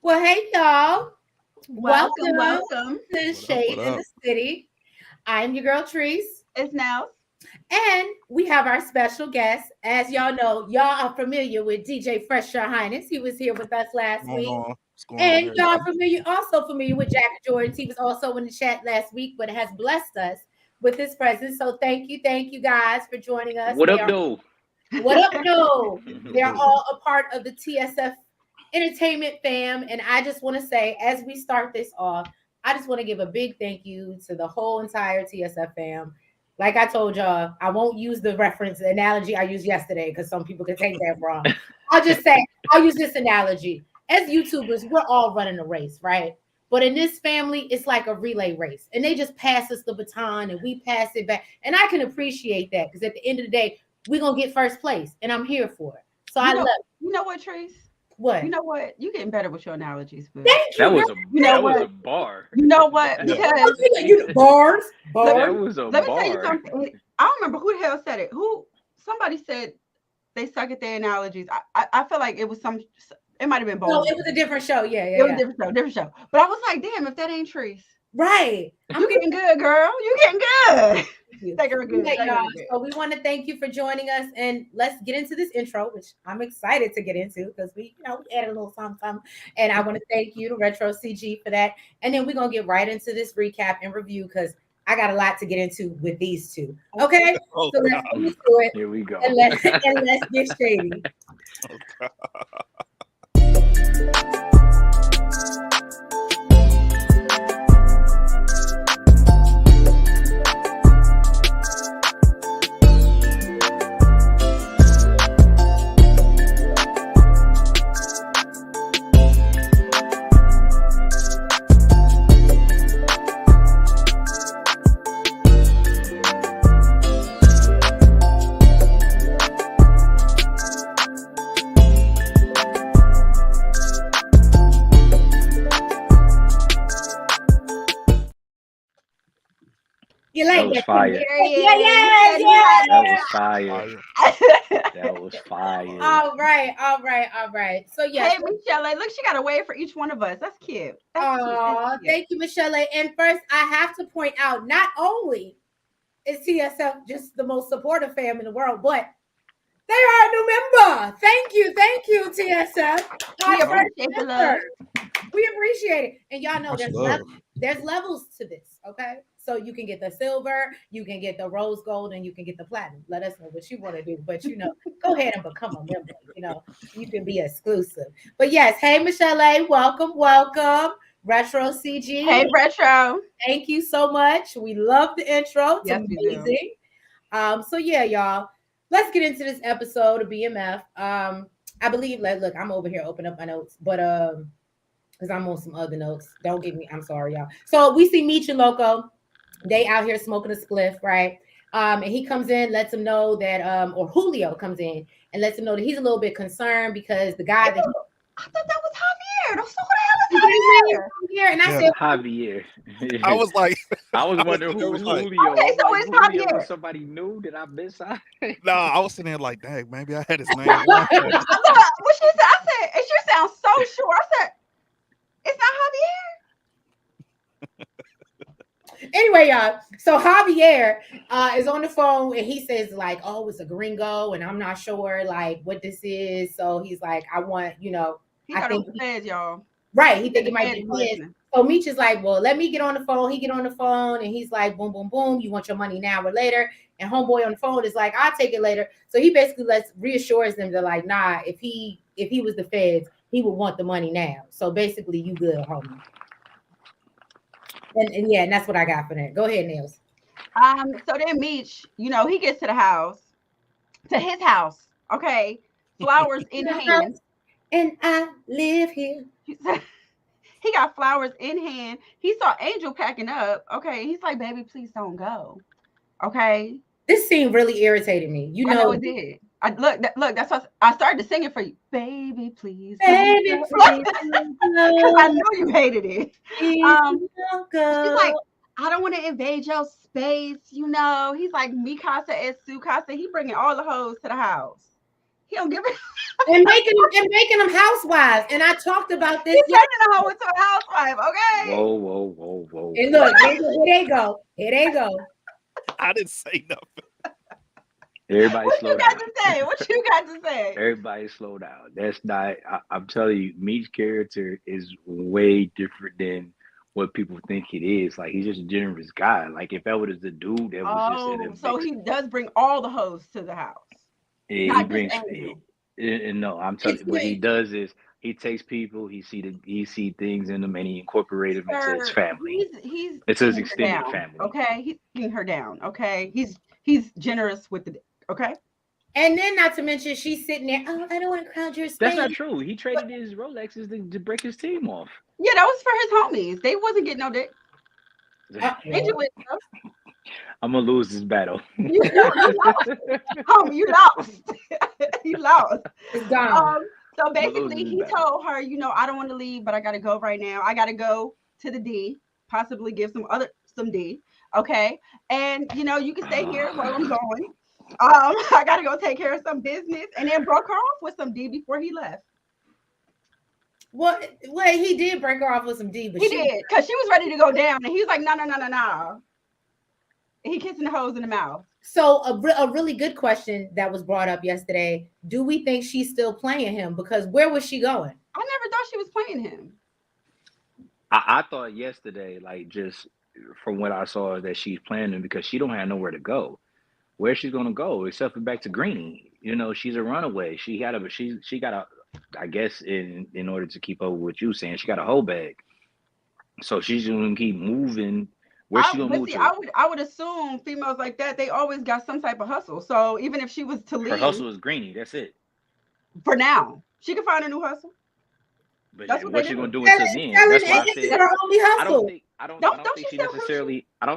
Well, hey, y'all. Welcome, Welcome welcome. to What up? Shade What in up? the City. I'm your girl, Treese. It's now. And we have our special guest. As y'all know, y'all are familiar with DJ Fresh Your Highness. He was here with us What's last going week. on? What's going on, And y'all everybody? also familiar with Jack Jordan. He was also in the chat last week, but has blessed us with his presence. So thank you guys for joining us. What They up, are though? what up, no? They're Dude, all a part of the TSF Entertainment fam. And I just want to say, as we start this off, I just want to give a big thank you to the whole entire TSF fam. Like I told y'all, I won't use the reference analogy I used yesterday because some people could take that wrong. I'll just say, I'll use this analogy. As YouTubers, we're all running a race, right? But in this family, it's like a relay race. And they just pass us the baton and we pass it back. And I can appreciate that because at the end of the day, we're going to get first place. And I'm here for it. So I You love know, it. you know what, Trace? What? You know what? You getting better with your analogies, but Thank That you, girl. was a you know that was what? a bar. You know what? yeah. Because Bars, let me bars. That was a let me tell you bar. something. I don't remember who the hell said it. Who somebody said they suck at their analogies. I feel like it was some. It might have been No, both. it was a different show. Yeah, It yeah, was a yeah. different show, different show. But I was like, damn, if that ain't Trace, Right. you getting good, girl. You getting good. You. Take her good. Yeah, Take y'all. her good. So we want to thank you for joining us, and let's get into this intro, which I'm excited to get into because we added a little something. And I want to thank you to Retro CG for that. And then we're gonna get right into this recap and review because I got a lot to get into with these two. Okay, Oh, so let's God. get into it Here we go. and let's get shady. Oh, God. You That like was that? fire. Yeah, Period. You yes, said you yes. had That was that. fire. Fire. That was fire. All right. So yes, Hey, Michelle, look, she got a wave for each one of us. That's cute. That's cute. That's oh, cute. thank you, Michelle. And first, I have to point out, not only is TSF just the most supportive fam in the world, but they are a new member. Thank you, TSF. We Our Oh, first appreciate the love. member. We appreciate it. And y'all know much love. there's levels to this, okay? So you can get the silver, you can get the rose gold, and you can get the platinum. Let us know what you want to do. But go ahead and become a member. You can be exclusive. But yes, hey Michelle, welcome. Retro Hey, CG, Retro. thank you so much. We love the intro. It's Yes, we do. amazing. So yeah, y'all, let's get into this episode of BMF. I believe like look, I'm over here opening up my notes, but because I'm on some other notes. Don't get me, I'm sorry, y'all. So we see Meech and Loco, they out here smoking a spliff, right? And he comes in, lets him know that or Julio comes in and lets him know that he's a little bit concerned because the guy that Ew, I thought that was Javier. So who he the hell is Javier? here, and I Yeah. said, Javier. I was like, I was I was wondering sitting there who was like, Julio. Okay, I'm so like, it's Julio Javier. is somebody new that I miss out. nah, I was sitting there like, dang, maybe I had his name wrong. I thought what she said. I said, and she sounds so sure. I said, it's not anyway, y'all. So Javier is on the phone and he says like, "Oh, it's a gringo, and I'm not sure like what this is." So he's like, "I want, He I thought it was think the feds, y'all. right. He He said think the it might feds be were his." listening. So Meech is like, "Well, let me get on the phone." He get on the phone and he's like, "Boom, boom, boom. You want your money now or later?" And homeboy on the phone is like, "I'll take it later." So he basically reassures them that like, "Nah, if he was the feds, he would want the money now." So basically, you good, homie. And yeah, and that's what I got for that. Go ahead, Nails. So then Meech, he gets to the house, to his house, okay, flowers in hand. And I live here. He said he got flowers in hand. He saw Angel packing up. Okay. He's like, baby, please don't go. Okay. This scene really irritated me. I know it did. Look, that's what I started to sing it for you. Baby, please don't Baby, go. please Because I don't knew you hated it. please Um, don't she's go. like, I don't want to invade your space. He's like Mikasa and Sukasa. He bringing all the hoes to the house. He don't give it. and making them housewives. And I talked about this. He's turning the hoe into a housewife. Okay. Whoa. And look, here they go. Here they go. I didn't say nothing. Everybody What slow you got down. to say? What you got to say? Everybody slow down. That's not. I'm telling you, Meech's character is way different than what people think it is. Like he's just a generous guy. Like if that was the dude that was just in a Oh, so big, he does bring all the hoes to the house. he Not just brings. Angel. And no, I'm telling you, what he does is he takes people, he see things in them, and he incorporates them into his Sir, family. he's It's his getting her extended down. family. Okay, he's getting her down. Okay, he's generous with the. Okay. And then, not to mention, she's sitting there. Oh, I don't want to crowd your space. That's not true. He traded his Rolexes to break his team off. Yeah, that was for his homies. They wasn't getting no dick. Angel was. I'm gonna lose this battle. You lost. Homie, you lost. You lost. It's gone. So basically, he told her, I don't want to leave, but I got to go right now. I got to go to the D, possibly give some D. Okay. And, you can stay here while I'm going. I got to go take care of some business, and then broke her off with some D before he left. Well, he did break her off with some D, but he did, because she was ready to go down, and he was like, no. He kissing the hoes in the mouth. So a really good question that was brought up yesterday. Do we think she's still playing him? Because where was she going? I never thought she was playing him. I thought yesterday, like just from what I saw, that she's playing him because she don't have nowhere to go. Where she's gonna go except for back to Greenie? She's a runaway. She got a I guess in order to keep up with what you saying, she got a whole bag. So she's gonna keep moving. Where's she gonna move to? I would assume females like that, they always got some type of hustle. So even if she was to leave, her hustle is Greenie. That's it. For now, she can find a new hustle. But that's what she gonna do until then? That's why I said her only hustle. I don't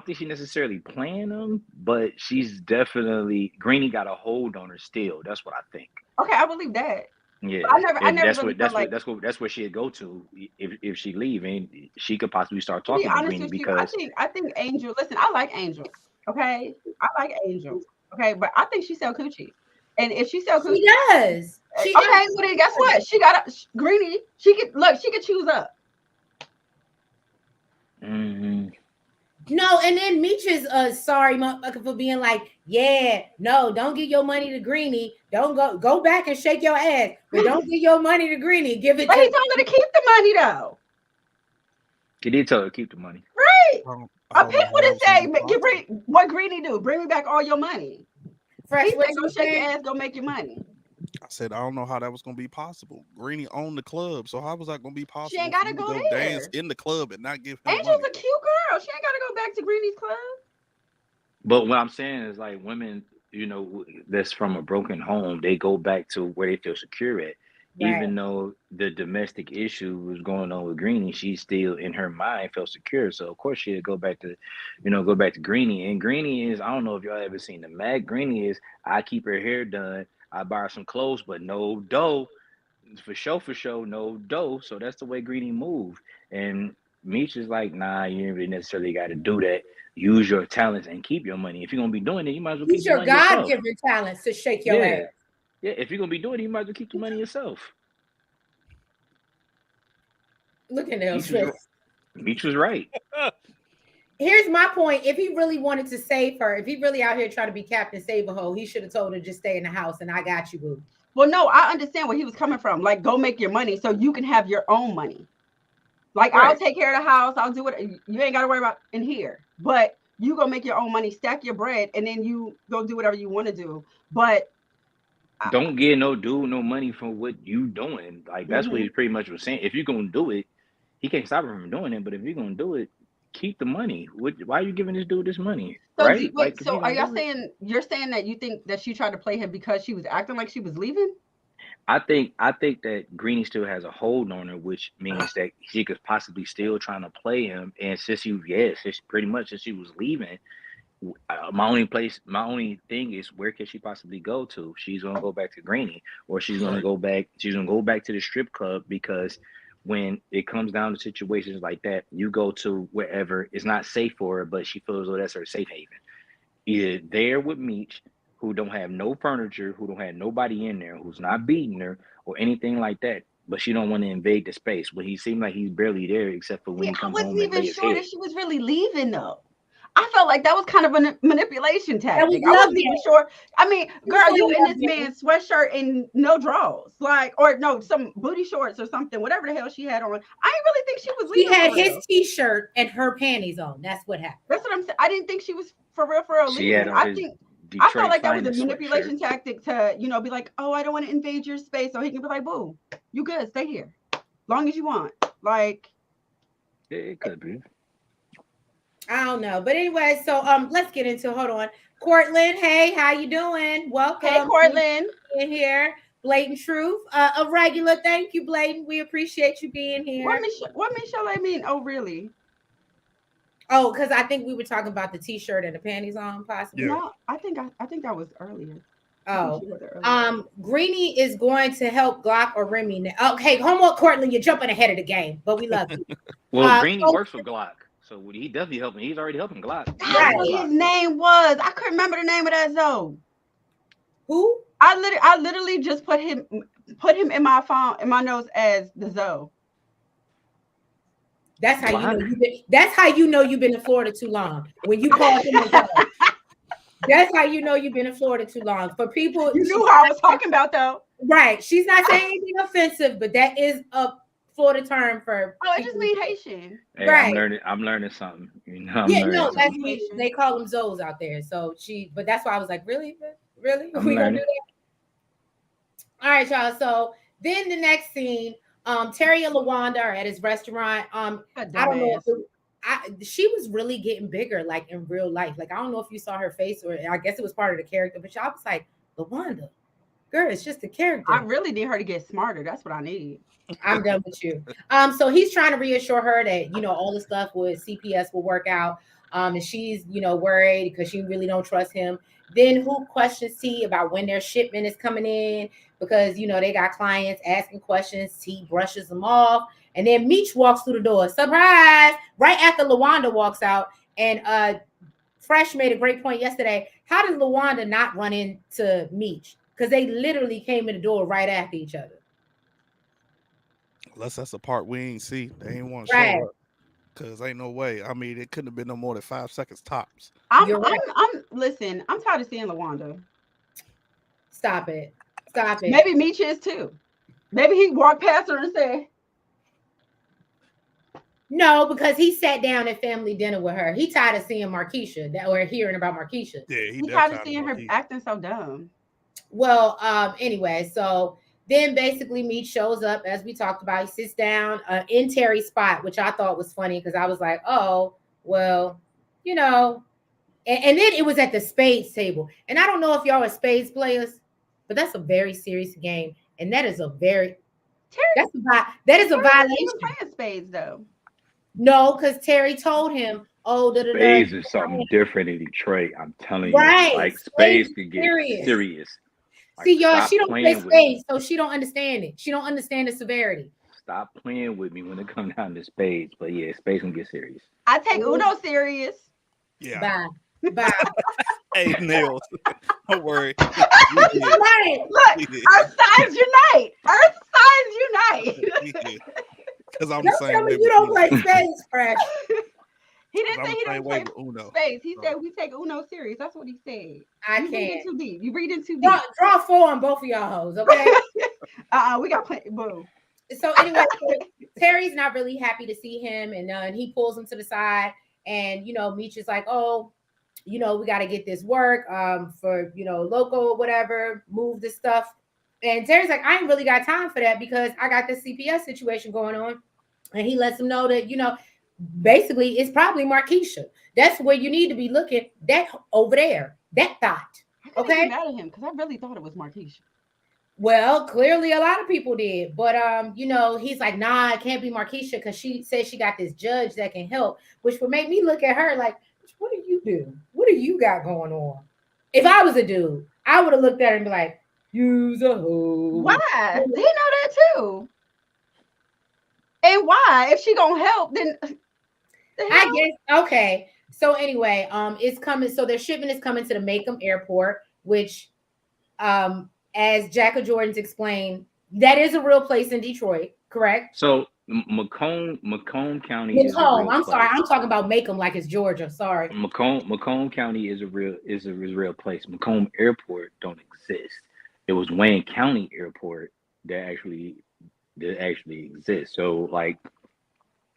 think she necessarily playing them, but she's definitely Greenie got a hold on her still. That's what I think. Okay, I believe that. Yeah, I never that's where she'd go to if she leave, and she could possibly start talking to Greenie because I think Angel. Listen, I like Angel. Okay, I like Angel. Okay, but I think she sell coochie, and if she sell coochie, she does. Okay, well then guess what? She got Greenie. She could choose up. Mm-hmm. No, and then Meech is sorry motherfucker for being like, yeah, no, don't give your money to Greenie. Don't go back and shake your ass, but don't give your money to Greenie. Give it. But he told her to keep the money though. He did tell her to keep the money. Right. A pimp would have said, what Greenie do? Bring me back all your money. Fresh, he said, go shake your ass, go make your money. I said, I don't know how that was going to be possible. Greenie owned the club, so how was that going to be possible? She ain't got to go there. Dance in the club and not give him Angel's money. A cute girl. She ain't got to go back to Greenie's club. But what I'm saying is, like, women, that's from a broken home, they go back to where they feel secure at. Right. Even though the domestic issue was going on with Greenie, she still in her mind felt secure. So of course she'd go back to Greenie. And Greenie is, I don't know if y'all ever seen the Mag. Greenie is, I keep her hair done, I buy her some clothes, but no dough. For sure, no dough. So that's the way Greenie moved. And Meech is like, nah, you ain't really necessarily got to do that. Use your talents and keep your money. If you're gonna be doing it, you might as well keep your money yourself. Use your God-given talents to shake your ass. Yeah, if you're gonna be doing it, you might as well keep the money yourself. Look at him. Meech was right. Here's my point. If he really wanted to save her, if he really out here trying to be Captain Save-A-Ho, he should have told her just stay in the house and I got you, boo. Well, no, I understand where he was coming from. Like, go make your money so you can have your own money. Like, right. I'll take care of the house. I'll do what you ain't got to worry about in here. But you go make your own money, stack your bread, and then you go do whatever you want to do. But don't get no money from what you doing. Like, that's what he pretty much was saying. If you're gonna do it, he can't stop her from doing it. But if you're gonna do it, keep the money. Why are you giving this dude this money? So, right? Wait, so are y'all saying you're saying that you think that she tried to play him because she was acting like she was leaving? I think that Greenie still has a hold on her, which means that she could possibly still trying to play him. And since she was leaving, my only thing is, where can she possibly go to? She's gonna go back to Greenie, or she's gonna go back to the strip club, because when it comes down to situations like that, you go to wherever it's not safe for her, but she feels as though that's her safe haven. Either there with Meech, who don't have no furniture, who don't have nobody in there, who's not beating her or anything like that. But she don't want to invade the space. When he seemed like he's barely there, except for when See, he I come wasn't home and even lay his sure head. that she was really leaving though. I felt like that was kind of a manipulation That was tactic. I wasn't lovely. even sure. I mean, girl, so you in this lovely. man's sweatshirt and no drawers, like, or no, some booty shorts or something, whatever the hell she had on. I didn't really think she was He leaving. had for his real. t-shirt and her panties on. That's what happened. That's what I'm saying. I didn't think she was for real She had leaving. on I his think I Detroit felt like that was a Finest manipulation sweatshirt. tactic to, you know, be like, oh, I don't want to invade your space, so he can be like, boo, you good, stay here, long as you want. Like, It could be. I don't know. But anyway, so let's get into hold on. Cortland, hey, how you doing? Welcome. hey, Cortland. In here. Blatant Truth. A regular. Thank you, Blatant. We appreciate you being here. What Michelle I mean? Oh, really? Oh, because I think we were talking about the t-shirt and the panties on, possibly. Yeah. No, I think that was earlier. Oh, Greenie is going to help Glock or Remy now. Okay, homework, Cortland, you're jumping ahead of the game, but we love you. Well, Greenie works with Glock, so he definitely helping. He's already helping Glock. That's what his name was. I couldn't remember the name of that Zoe. Who? I literally just put him in my phone in my notes as the Zoe. That's how you know you've been. That's how you know you've been in Florida too long. When you call him a Zoe. That's how you know you've been in Florida too long. For people, you knew who I was talking about, though. Right? She's not saying anything offensive, but that is a Florida term for. Oh, it just means Haitian. Hey, right? I'm learning something. You know, that's they call them Zoes out there. So but that's why I was like, really, we gonna do that? All right, y'all. So then the next scene, Terry and LaWanda are at his restaurant. I don't know. She was really getting bigger, like in real life. Like I don't know if you saw her face, or I guess it was part of the character. But I was like, LaWanda, girl, it's just a character. I really need her to get smarter. That's what I need. I'm done with you. So he's trying to reassure her that all the stuff with CPS will work out. And she's worried because she really don't trust him. Then Hoop questions T about when their shipment is coming in because they got clients asking questions. T brushes them off, and then Meech walks through the door. Surprise! Right after LaWanda walks out, and Fresh made a great point yesterday. How did LaWanda not run into Meech? Because they literally came in the door right after each other. Unless that's a part we ain't see. They ain't want to show up. Because ain't no way. I mean, it couldn't have been no more than 5 seconds tops. Listen, I'm tired of seeing LaWanda. Stop it. Maybe Meech is too. Maybe he walked past her and said, no, because he sat down at family dinner with her. He tired of seeing Markeisha, or hearing about Markeisha. Yeah, he tired of seeing her acting so dumb. Well, anyway, so then basically Meech shows up, as we talked about. He sits down in Terry's spot, which I thought was funny because I was like, oh, well, and then it was at the spades table. And I don't know if y'all are spades players, but that's a very serious game. And that is a very, that is a violation. Playing spades though. No, because Terry told him, spades is something different in Detroit. I'm telling you, like spades could get serious. Like, see, y'all, she don't play spades, so she don't understand it. She don't understand the severity. Stop playing with me when it comes down to spades. But yeah, spades can get serious. I take Uno serious. Yeah. Bye. Hey, Nails. Don't worry. Right. Look, Earth signs unite. Because I'm the same way. You don't play spades, Fresh. He didn't say he didn't play Uno. Spades. He said we take Uno serious. That's what he said. I can't. Too deep. You reading too deep. Draw 4 on both of y'all hoes, okay? We got plenty. Boo. So anyway, Terry's not really happy to see him, and he pulls him to the side, and Meech is like, oh, we got to get this work for local or whatever, move this stuff. And Terry's like, I ain't really got time for that because I got this CPS situation going on. And he lets him know that, basically it's probably Markeisha. That's where you need to be looking. That over there, that thought. Okay. I'm mad at him because I really thought it was Markeisha. Well, clearly a lot of people did, but he's like, nah, it can't be Markeisha because she says she got this judge that can help, which would make me look at her like, what do you do? What do you got going on? If I was a dude, I would have looked at her and be like, use a hoe. Why? They know that too. And why? If she gonna help, then I guess okay. So anyway, it's coming. So their shipment is coming to the Macomb airport. which, as Jack of Jordan's explained, that is a real place in Detroit, correct? So Macomb County is a Macomb. real I'm sorry, place. I'm talking about Macomb like it's Georgia. Sorry. Macomb County is a real place. Macomb Airport don't exist. It was Wayne County Airport that actually exists. So like,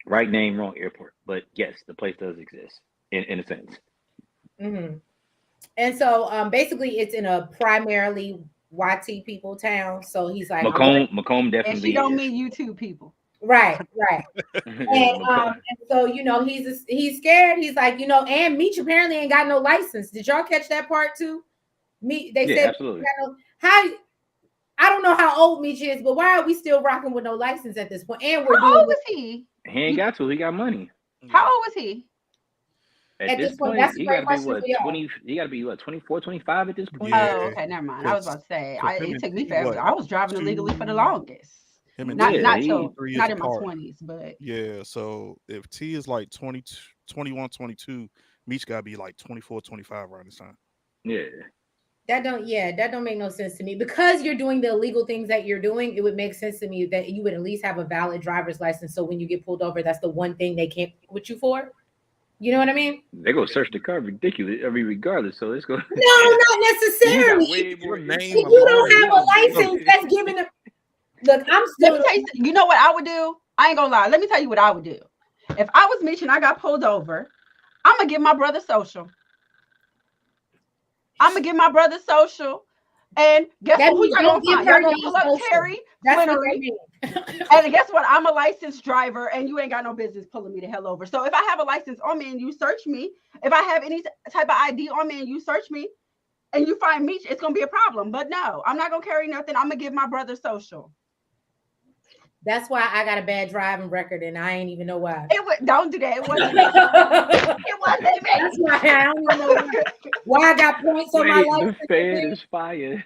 right name, wrong airport. But yes, the place does exist in a sense. Mm-hmm. And so basically it's in a primarily YT people town. So he's like, Macomb definitely. And she don't mean YouTube people. Right. And so he's scared. He's like, and Meech apparently ain't got no license. Did y'all catch that part too? They said absolutely. I don't know how old Meech is, but why are we still rocking with no license at this point? And how old was he? He ain't got to. He got money. How old was he? At this point, that's a great question for y'all. He got to be 24, 25 at this point. Yeah. Oh, okay, never mind. I was about to say it took me forever. I was driving illegally for the longest. Not in my 20s, but yeah. So if T is like 20, 21, 22, Meech got to be like 24, 25 around this time. Yeah. That don't make no sense to me. Because you're doing the illegal things that you're doing, it would make sense to me that you would at least have a valid driver's license. So when you get pulled over, that's the one thing they can't with you for. You know what I mean? They're gonna search the car ridiculous. Regardless. So it's going. No, not necessarily. If you don't have a license, that's giving them. Look, I'm still. Let me tell you, you know what I would do? I ain't gonna lie. Let me tell you what I would do. If I was Mitch and I got pulled over, I'm gonna give my brother social. And guess what? Who you gonna find? Y'all gonna pull up Terry? That's literally. And guess what? I'm a licensed driver, and you ain't got no business pulling me the hell over. So if I have a license on me and you search me, if I have any type of ID on me and you search me, and you find me, it's gonna be a problem. But no, I'm not gonna carry nothing. I'm gonna give my brother social. That's why I got a bad driving record, and I ain't even know why. Don't do that. It wasn't me. It wasn't me. That's why I don't even know why I got points on my license. The fan is fired.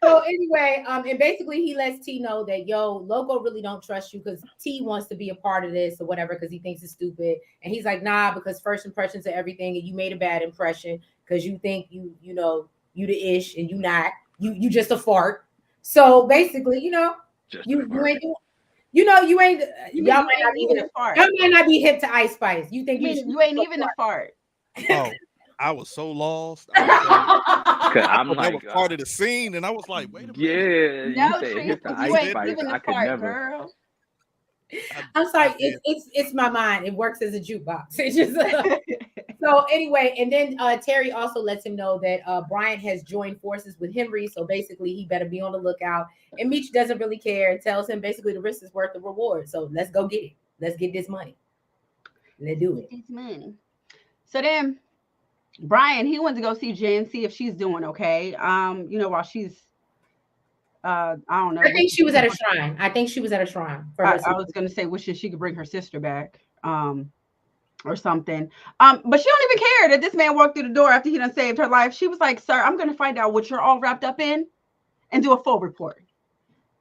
So anyway, and basically he lets T know that Loco really don't trust you because T wants to be a part of this or whatever because he thinks it's stupid, and he's like, nah, because first impressions are everything, and you made a bad impression because you think you the ish, and you not, you just a fart. So basically, you ain't y'all might not be hip to Ice Spice. You think you ain't even a fart. Oh, I was so lost. I'm like part of the scene, and I was like, wait a minute. Yeah, no, you ain't even a fart, girl. I'm sorry, it's my mind. It works as a jukebox. It's just so anyway, and then Terry also lets him know that Bryant has joined forces with Henry, so basically he better be on the lookout. And Meech doesn't really care and tells him basically the risk is worth the reward. So let's go get it. Let's get this money. Let's do it. This money. So then Brian, he went to go see Jen, see if she's doing okay. While she's I don't know. I think she was at a shrine. I was going to say wishing she could bring her sister back or something. But she don't even care that this man walked through the door after he done saved her life. She was like, sir, I'm going to find out what you're all wrapped up in and do a full report.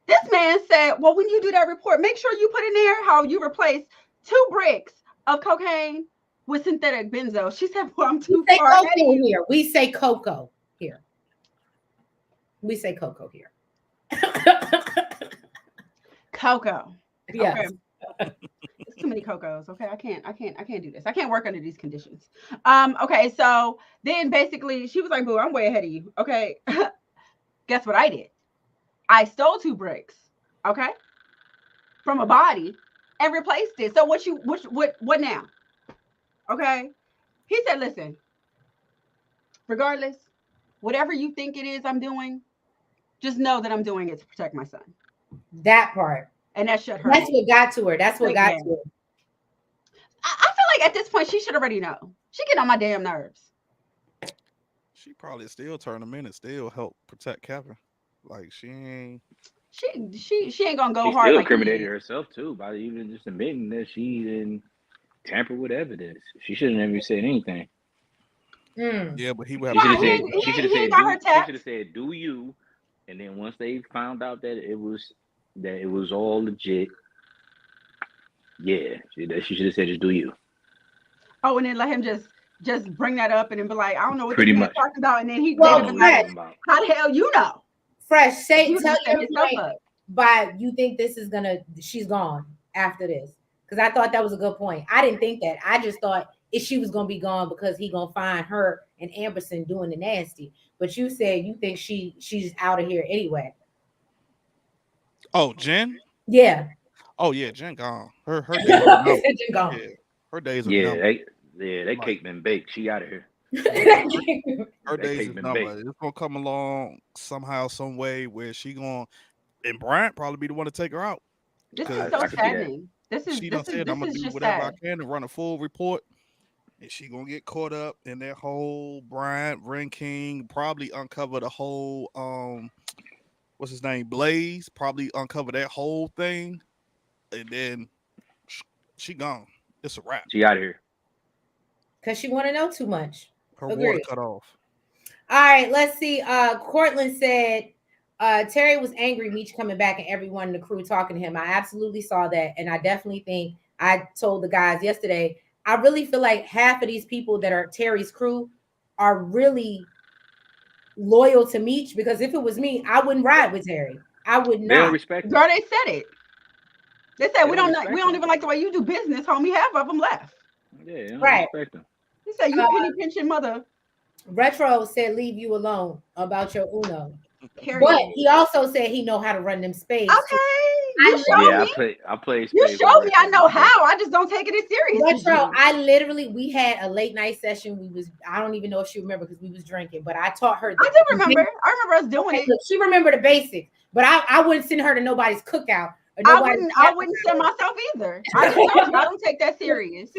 This man said, well, when you do that report, make sure you put in there how you replace 2 bricks of cocaine with synthetic benzo. She said, well, I'm too far ahead of you. We say cocoa here. Cocoa. Yes. Okay. It's too many cocos. Okay. I can't do this. I can't work under these conditions. Okay. So then basically she was like, boo, I'm way ahead of you. Okay. Guess what I did? I stole 2 bricks. Okay. From a body and replaced it. So what now? Okay. He said, listen, regardless, whatever you think it is I'm doing, just know that I'm doing it to protect my son. That part. And that shut her. That's what got to her. That's what got to her. I feel like at this point, she should already know. She get on my damn nerves. She probably still turn him in and still help protect Kevin. Like she ain't gonna go she hard. Still like incriminated herself too by even just admitting that she didn't tamper with evidence. She shouldn't have even said anything. Yeah, but he would have. She should have said, "Do you?" And then once they found out that it was all legit, yeah, she should have said, "Just do you." Oh, and then let him just just bring that up and then be like, I don't know what Pretty this man much. talking about, and then I they'd don't be know what like, you're talking about. how the hell you know? Fresh, He would tell just set your himself point, up. but you think this is she's gone after this? Because I thought that was a good point. I didn't think that. I just thought if she was gonna be gone because he gonna find her and Amberson doing the nasty. But you said you think she's out of here anyway. Oh, Jen? Yeah. Oh yeah, Jen gone. Her days are numbered. Jen gone. Yeah, her days are Yeah, numbered. that cake been baked. She out of here. Her That days cake is been numbered. baked. It's gonna come along somehow, some way where she gonna and Bryant probably be the one to take her out This is because so I could see that. saddening. This is she done this is said I'm this gonna is do just whatever I sad. can to run a full report, and she gonna get caught up in that whole Bryant Ren King. Probably uncover the whole what's his name, Blaze. Probably uncover that whole thing, and then she gone. It's a wrap. She out of here. Because she want to know too much. Her water Agreed. cut off. All right, let's see. Cortland said Terry was angry Meech coming back and everyone in the crew talking to him. I absolutely saw that. And I definitely think I told the guys yesterday, I really feel like half of these people that are Terry's crew are really loyal to Meech, because if it was me, I wouldn't ride with Terry. I would They don't not. respect him. Girl, they said it. They said They we don't don't respect we don't him. even like the way you do business, homie. Half of them left. Yeah, they don't Right. respect him. He said you penny pinching mother. Retro said leave you alone about your Uno. Period. But he also said he know how to run them spades. Okay, you show Yeah, me. I play You spades show with me. I Retro. know how. I just don't take it as serious. as Retro, you. I literally, we had a late night session. I don't even know if she remember because we was drinking, but I taught her. I do remember. I remember us doing it. Look, she remember the basics, but I wouldn't send her to nobody's cookout. Or I nobody's wouldn't send myself either. I just told you I don't take that serious.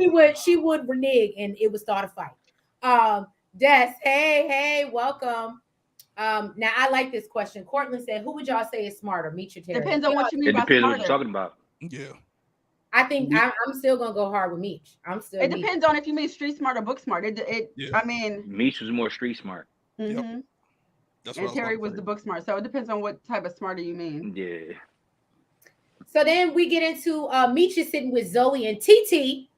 She would renege, and it would start a fight. Des, hey, welcome. Now I like this question. Cortland said, "Who would y'all say is smarter, Meech or Terry?" Depends on what you mean It by depends on what smarter. you're talking about. Yeah. I think I'm still gonna go hard with Meech. I'm still. It Meech. depends on if you mean street smart or book smart. Yeah. I mean, Meech was more street smart. mhm. That's And what Terry I was was the about book smart. So it depends on what type of smarter you mean. Yeah. So then we get into Meech is sitting with Zoe and TT.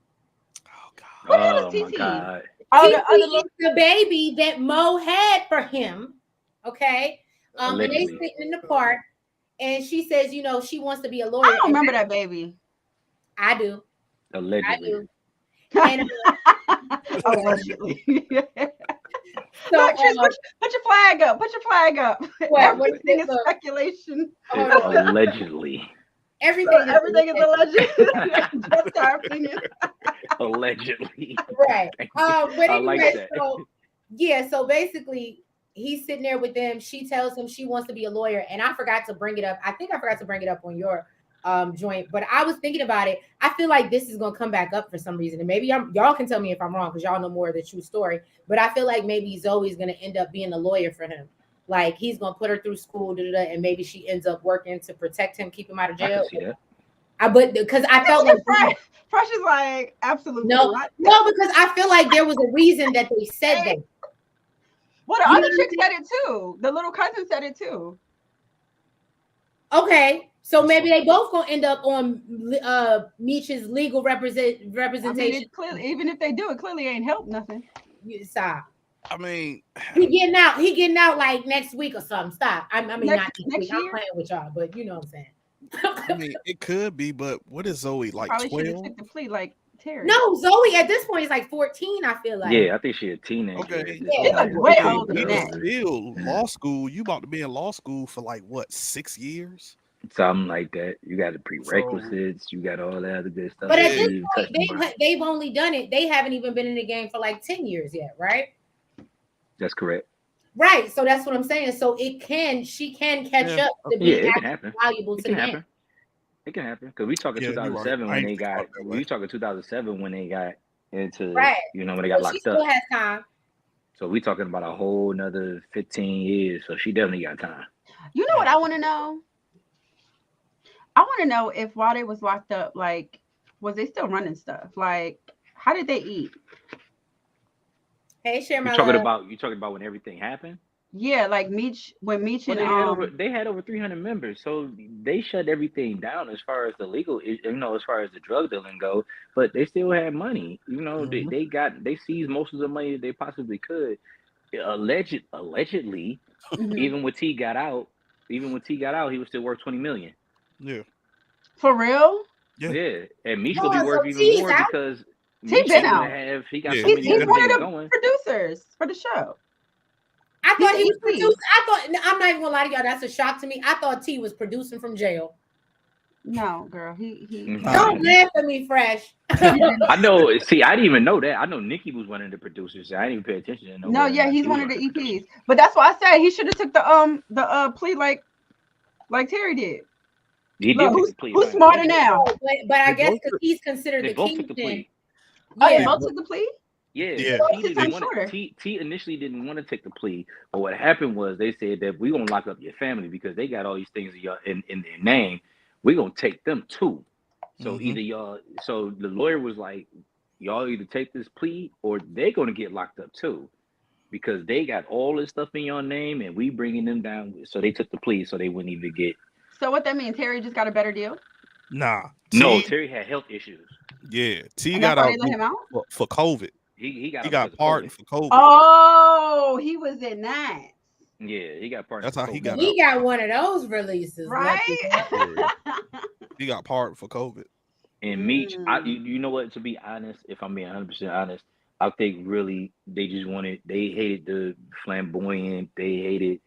Oh God. What happened Oh to my TT? God. Oh, TT the other is little. the baby that Mo had for him. Okay. And they Allegedly. sitting in the park, and she says, she wants to be a lawyer. I don't remember that baby. I do. Allegedly. And Allegedly. so Look, Trish, put your flag up. Put your flag up. what Everything is look. speculation. Hold It's on. allegedly. Everything is alleged. Just our opinion. Allegedly. right. But I anyway, like that. so basically he's sitting there with them. She tells him she wants to be a lawyer, and I forgot to bring it up. I think I forgot to bring it up on your joint, but I was thinking about it. I feel like this is gonna come back up for some reason, and maybe y'all can tell me if I'm wrong because y'all know more of the true story. But I feel like maybe Zoe's gonna end up being a lawyer for him. Like he's gonna put her through school, and maybe she ends up working to protect him, keep him out of I jail. can see that. But because I felt like Fresh is like absolutely no, not. because I feel like there was a reason that they said that. Well, the other chick said it too. The little cousin said it too. Okay, so maybe they both gonna end up on Meech's legal representation. I mean, it clearly, even if they do, it clearly ain't help nothing. Stop. I mean, He getting out like next week or something. Stop. I mean, not next week. year? I'm playing with y'all, but you know what I'm saying. I mean, it could be, but what is Zoe like? Probably should have 12? took the plea like Terry. No, Zoe at this point is like 14. I feel like. Yeah, I think she's a teenager. Okay. She's like way older than Even that. still, law school. You about to be in law school for like what, 6 years? Something like that. You got the prerequisites. You got all that other good stuff. But at Yeah, this point, they've only done it. They haven't even been in the game for like 10 years yet, right? That's correct. Right. So that's what I'm saying. So she can catch up to be it can happen. valuable It to can the happen. game. It can happen because we talking Yeah, you're 2007 right. I when ain't they think got. about it that way. We talking 2007 when they got into. Right. When they got So locked she still up. has time. So we talking about a whole another 15 years. So she definitely got time. You know what I want to know? I want to know if while they was locked up, like, was they still running stuff? Like, how did they eat? Hey, share my You talking about when everything happened? Yeah, like Meech when Meech Well, and they had over 300 members, so they shut everything down as far as the legal, as far as the drug dealing go. But they still had money. They seized most of the money that they possibly could. Allegedly, Mhm. even when T got out, he was still worth 20 million. Yeah. For real? Yeah. Yeah, and Meech will be Oh, so worth even T's more out. because T Meech been is gonna out. have he got Yeah, so He's many he he's other been one out. things of the going. producers for the show. I He's thought he was the EP. producing. I thought I'm not even gonna lie to y'all. That's a shock to me. I thought T was producing from jail. No, girl, he Nah. Don't laugh at me, Fresh. I know. See, I didn't even know that. I know Nikki was one of the producers. I didn't even pay attention to know No, whether or yeah, not he's she one was of one the of the producers. EPs. But that's why I said he should have took the plea like Terry did. He did Look, take the plea, if who's I ain't smarter mistaken. now? But I They guess both because he's considered They the both took the kingpin. plea. Oh, they Yeah. both took the plea? Yeah, Yeah. Who T took didn't time want shorter? T initially didn't want to take the plea, but what happened was they said that we're gonna lock up your family because they got all these things in their name. We're gonna take them too. So Mhm. either y'all, so the lawyer was like, y'all either take this plea or they're gonna get locked up too because they got all this stuff in your name and we bringing them down. So they took the plea so they wouldn't even get. So what that means? Terry just got a better deal, Nah. No, T. Terry had health issues. Yeah. T and that's got why out they let him out. for COVID. He got He out because got of pardoned COVID. for COVID. Oh, he was in that, Yeah, he got pardoned That's for how he COVID. got He out. got one of those releases. Lucky. right? He got pardoned for COVID. And Meech, Mm. you know what? To be honest, if I'm being 100% honest, I think really they hated the flamboyant. They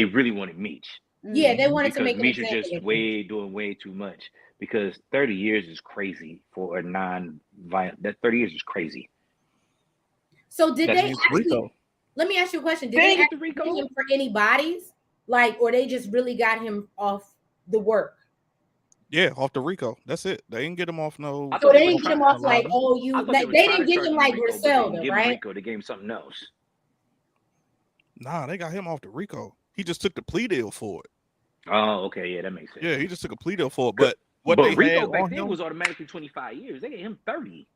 really wanted Meech Yeah, they Mm. wanted to because make an Meech is example just of him. doing way too much. Because 30 years is crazy for a non-violent. That 30 years is crazy. So did That's they He's actually? Rico. Let me ask you a question. Did they they ain't get the actually get Rico. him for any bodies? Like, or they just really got him off the work? Yeah, off the Rico. That's it. They didn't get him off no. I So thought they they was didn't get trying. him off like, libel. oh, I you. thought they They was trying didn't to get charge him him a like Rico, but they didn't Griselda, give him a right? Rico. They gave him something else. Nah, they got him off the Rico. He just took the plea deal for it. Oh, okay, yeah, that makes sense. Yeah, he just took a plea deal for it. But what But they Rico had back on then him, was automatically 25 years. They gave him 30.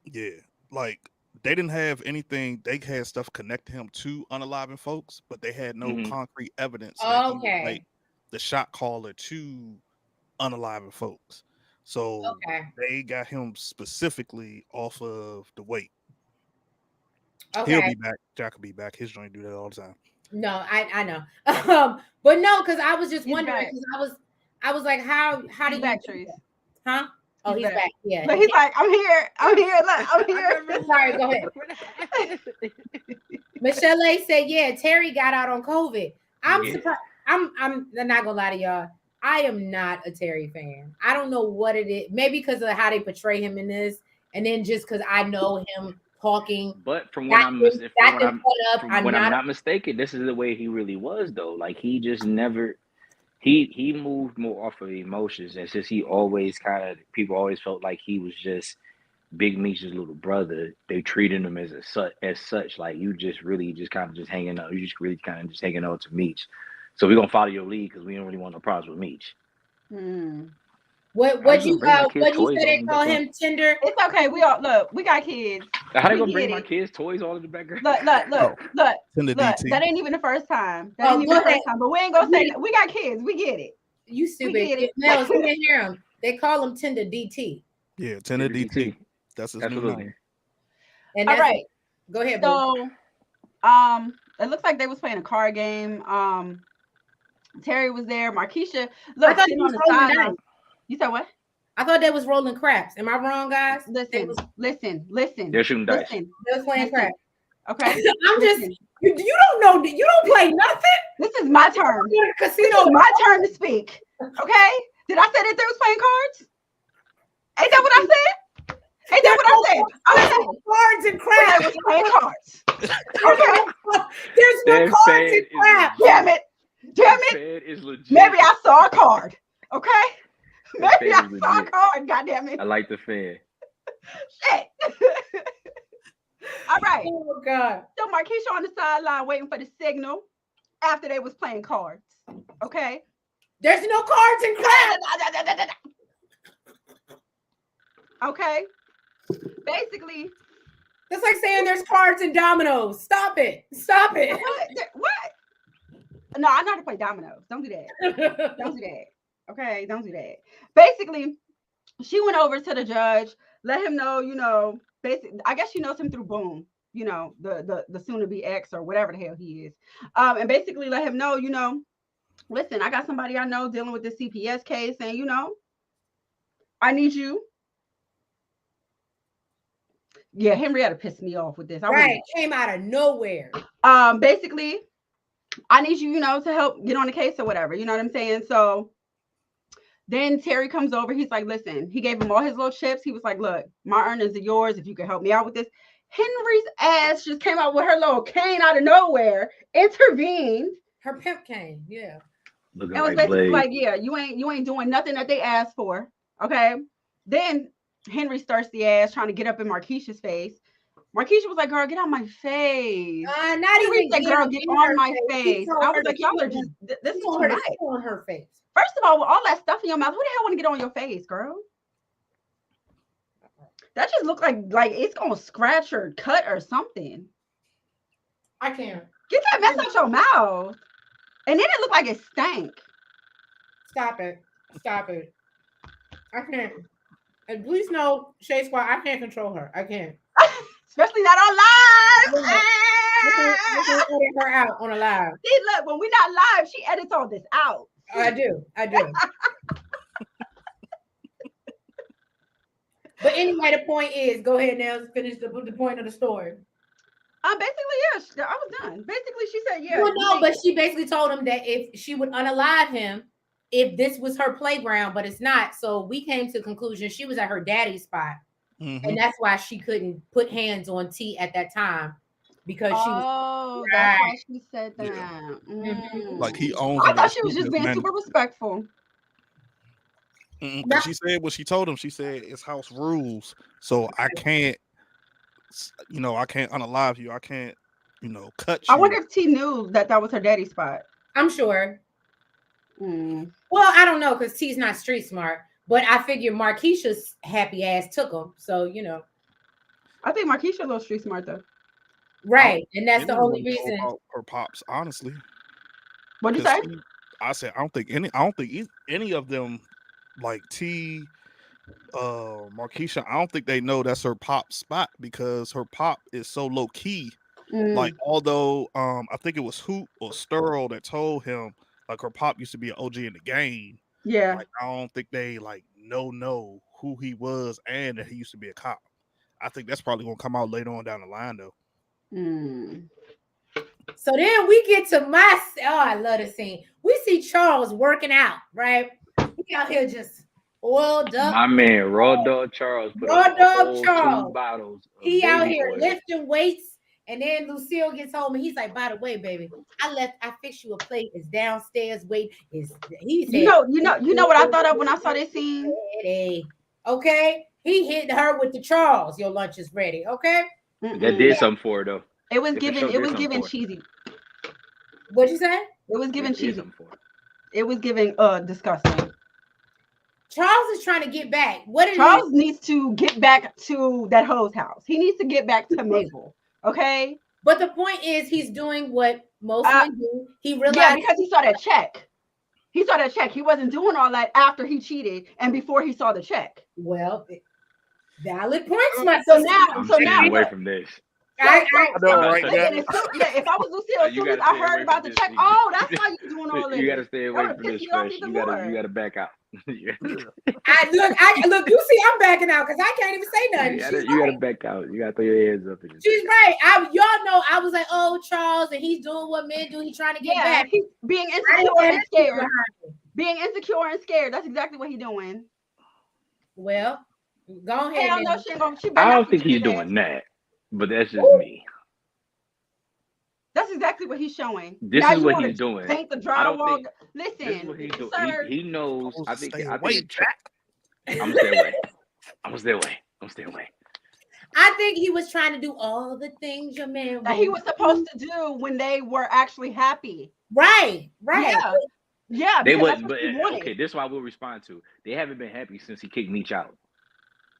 yeah, like they didn't have anything. They had stuff connect him to unaliving folks, but they had no Mhm. concrete evidence that he was like Okay. the shot caller to unaliving folks. So Okay. they got him specifically off of the weight. He'll Okay. be back. Jack will be back. His joint do that all the time. No, I know. But no, because I was just He's wondering back. because I was like, how do He's you back, do Trees. that? Huh? Oh, He's he's back. back. Yeah. But he's like, I'm here. I'm here. Look, I'm here. Sorry, go ahead. Michelle A said, yeah, Terry got out on COVID. I'm Yeah. surprised. I'm not gonna lie to y'all. I am not a Terry fan. I don't know what it is. Maybe because of how they portray him in this, and then just because I know him talking. But from what I'm not mistaken, this is the way he really was though. Like he just never he moved more off of emotions, and since he always people always felt like he was just Big Meech's little brother. They treated him as such. Like you just really just kind of just hanging out. You just really kind of just hanging on to Meech. So we're gonna follow your lead because we don't really want no problems with Meech. Hmm. What you bring my kids' what you toys said they all in the call background. him Tinder? It's okay. We all look. We got kids. How they We gonna bring get my it. kids' toys all in the background? Look. Tinder Look. DT. That ain't even the first time. That Oh, ain't even go the first ahead. time. But we ain't gonna say that. We got kids. We get it. You We stupid. get it. Mels, you didn't hear him. They call him Tinder DT. Yeah, Tinder DT. That's his new Absolutely. name. And All that's right. Go ahead, boo. So, it looks like they was playing a card game. Terry was there. Markeisha, look, sitting on the sideline. You said what? I thought they was rolling craps. Am I wrong, guys? Listen. They're shooting dice. They was playing craps. Okay. I'm just you don't know. You don't play nothing. This is my turn. This is my turn to speak. Okay. Did I say that they was playing cards? Ain't that what I said? Ain't that what I said? Okay. Cards and craps. They was playing cards. Okay. There's no cards and craps. Damn it. Is legit. Maybe I saw a card. Okay. Maybe I saw a legit. card. God damn it. I like the fan. Shit. All right. Oh God. So Markeisha on the sideline waiting for the signal after they was playing cards. Okay. There's no cards and craps. Okay. Basically, That's like saying there's cards and dominoes. Stop it. Stop it. what? No, I know how to play dominoes. Don't do that. Don't do that. Okay, don't do that. Basically, she went over to the judge, let him know, basically, I guess she knows him through Boom, the soon to be ex or whatever the hell he is. And basically let him know, listen, I got somebody I know dealing with this CPS case, and I need you. Yeah, Henrietta pissed me off with this. Right, came out of nowhere. Basically, I need you, to help get on the case or whatever. You know what I'm saying? So then Terry comes over. He's like, listen, he gave him all his little chips. He was like, look, my earnings are yours if you can help me out with this. Henry's ass just came out with her little cane out of nowhere, intervened. Her pimp cane, yeah. And was basically like, yeah, you ain't doing nothing that they asked for. Okay. Then Henry starts the ass trying to get up in Markeisha's face. Markeisha was like, girl, get out my face. Not even said, girl, get on my face. I was like, y'all are just, this is too much. On her face. First of all, with all that stuff in your mouth, who the hell want to get on your face, girl? That just looked like it's going to scratch or cut or something. I can't. Get that mess out your mouth. And then it looked like it stank. Stop it. I can't. And please know, Shade Squad, I can't control her. I can't. Especially not on live. You can edit her out on a live. See, look, when we're not live, she edits all this out. I do. But anyway, the point is, go ahead now, finish the point of the story. Basically, yeah, I was done. Basically, she said, yeah. Well, no, but she basically told him that if she would unalive him, if this was her playground, but it's not. So we came to the conclusion she was at her daddy's spot. Mm-hmm. And that's why she couldn't put hands on T at that time. Because she was. Oh, that's why she said that. Yeah. Mm-hmm. Like he owns. I thought she was just being super respectful. She said what she told him. She said it's house rules, so I can't. I can't unalive you. I can't. Cut you. I wonder if T knew that was her daddy's spot. I'm sure. Well, I don't know because T's not street smart, but I figure Markeisha's happy ass took him. So I think Markeisha a little street smart though. Right, and that's the only reason. Her pops, honestly. What'd you say? I said I don't think any of them, like T, Markeisha. I don't think they know that's her pop's spot because her pop is so low key. Like, although I think it was Hoot or Sterl that told him like her pop used to be an OG in the game. Yeah, like I don't think they like know who he was and that he used to be a cop. I think that's probably gonna come out later on down the line though. So then we get to I love the scene. We see Charles working out, right? He out here just oiled up. My man, Raw Dog Charles. Raw Dog Charles. 2 bottles. He out here lifting weights. And then Lucille gets home and he's like, by the way, baby, I fixed you a plate. It's downstairs. Wait, he said, you know what I thought of when I saw this scene? Okay. He hit her with the Charles. Your lunch is ready. Okay. That did something for her though. It was giving cheesy. What'd you say? It was giving cheesy. It was giving disgusting. Charles is trying to get back. Charles needs to get back to that hoe's house. He needs to get back to Mabel. Okay. But the point is he's doing what most men do. He realized because he saw that check. He wasn't doing all that after he cheated and before he saw the check. Well, valid points, my so now away from this. If I was Lucille, as soon as I heard about the check, that's why you're doing all this. You gotta stay away from this. You gotta back out. Look, you see, I'm backing out because I can't even say nothing. You gotta back out. You gotta throw your hands up. She's right. Y'all know I was like, oh, Charles, and he's doing what men do. He's trying to get back. He's being insecure and scared. Being insecure and scared. That's exactly what he's doing. Well, go ahead. I don't think he's doing that, but that's just me. That's exactly what he's showing. This is what he's doing. Paint the drywall. Listen, this is what he's doing. He knows. I think I'm gonna stay away. I think he was trying to do all the things your man that he was supposed to do when they were actually happy. Right. Yeah. They would, but okay. This is what I will respond to. They haven't been happy since he kicked Meech out.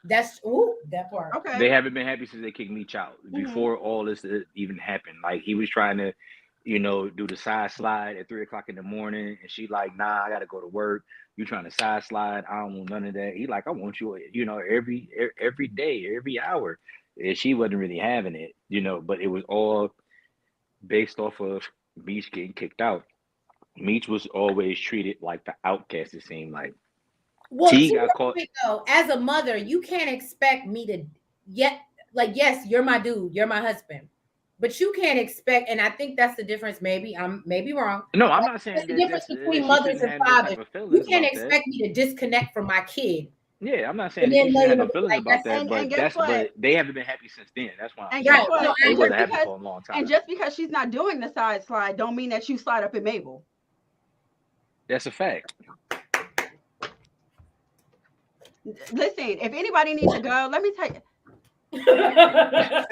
That's that part. Okay. They haven't been happy since they kicked Meech out before all this even happened. Like he was trying to, do the side slide at 3 o'clock in the morning, and she like, nah, I gotta go to work. You trying to side slide? I don't want none of that. He like, I want you, every day, every hour. And she wasn't really having it, but it was all based off of Meech getting kicked out. Meech was always treated like the outcast, it seemed like. Well, T got caught. though, as a mother, you can't expect me to yes, you're my dude, you're my husband. But you can't expect, and I think that's the difference. Maybe I'm wrong. No, I'm not saying That's the that, difference that between she mothers shouldn't and have no fathers. type of You feelings can't about that. expect me to disconnect from my kid. Yeah, I'm not saying And that then she shouldn't have later, no feelings like, about that's- that, And guess what? but they haven't been happy since then. That's why I'm And saying guess what? they And wasn't just happy for a long time. And just because she's not doing the side slide, don't mean that you slide up in Mabel. That's a fact. Listen, if anybody needs to go, let me tell you. You can't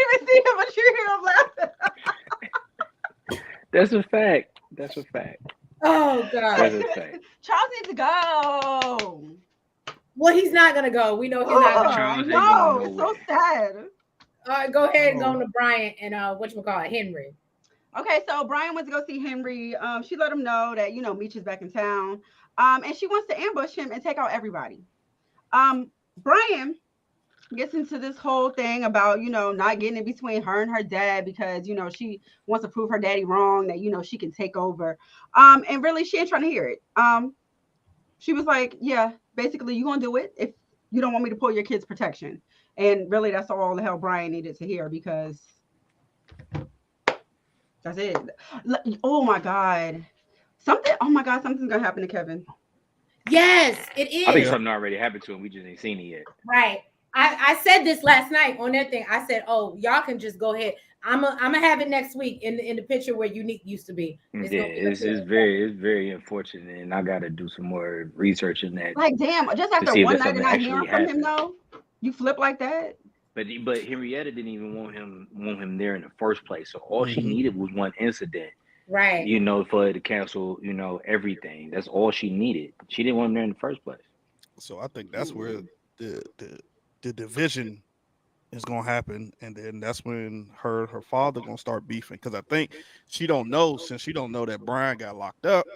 even see him, but you hear him laughing. That's a fact. That's a fact. Oh God. That's a fact. Charles needs to go. Well, he's not gonna go. We know he's not gonna. Charles ain't No, going it's so nowhere. sad. All right, go ahead and go on to Bryant and whatchamacallit, Henry. Okay, so Brian went to go see Henry. She let him know that Meech is back in town. And she wants to ambush him and take out everybody. Brian gets into this whole thing about not getting in between her and her dad because she wants to prove her daddy wrong, that she can take over. And really she ain't trying to hear it. She was like, yeah, basically you gonna do it if you don't want me to pull your kid's protection. And really that's all the hell Brian needed to hear, because that's it. Oh my God, something's gonna happen to Kevin. Yes, it is. I think something already happened to him. We just ain't seen it yet. Right. I said this last night on that thing. I said, "Oh, y'all can just go ahead. I'm gonna have it next week in the picture where Unique used to be." It's very unfortunate, and I got to do some more research in that. Like, damn, just after one night and not hearing from him, though, you flip like that. But Henrietta didn't even want him there in the first place. So all she needed was one incident, right? For her to cancel, everything. That's all she needed. She didn't want him there in the first place. So I think that's where the division is gonna happen, and then that's when her father gonna start beefing, because I think she don't know that Brian got locked up.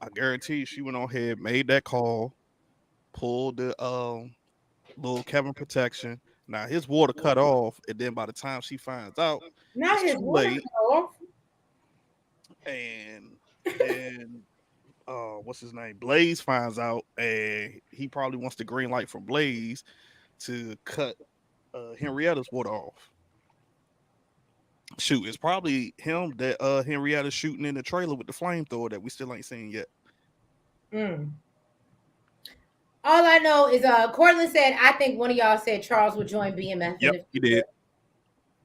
I guarantee you she went on ahead, made that call, pulled the little Kevin protection. Now his water cut off, and then by the time she finds out, now it's his too water late. cut off. And then what's his name? Blaze finds out, and he probably wants the green light from Blaze to cut Henrietta's water off. Shoot, it's probably him that Henrietta's shooting in the trailer with the flamethrower that we still ain't seen yet. All I know is Cortland said, I think one of y'all said Charles would join BMF. Yep, he did.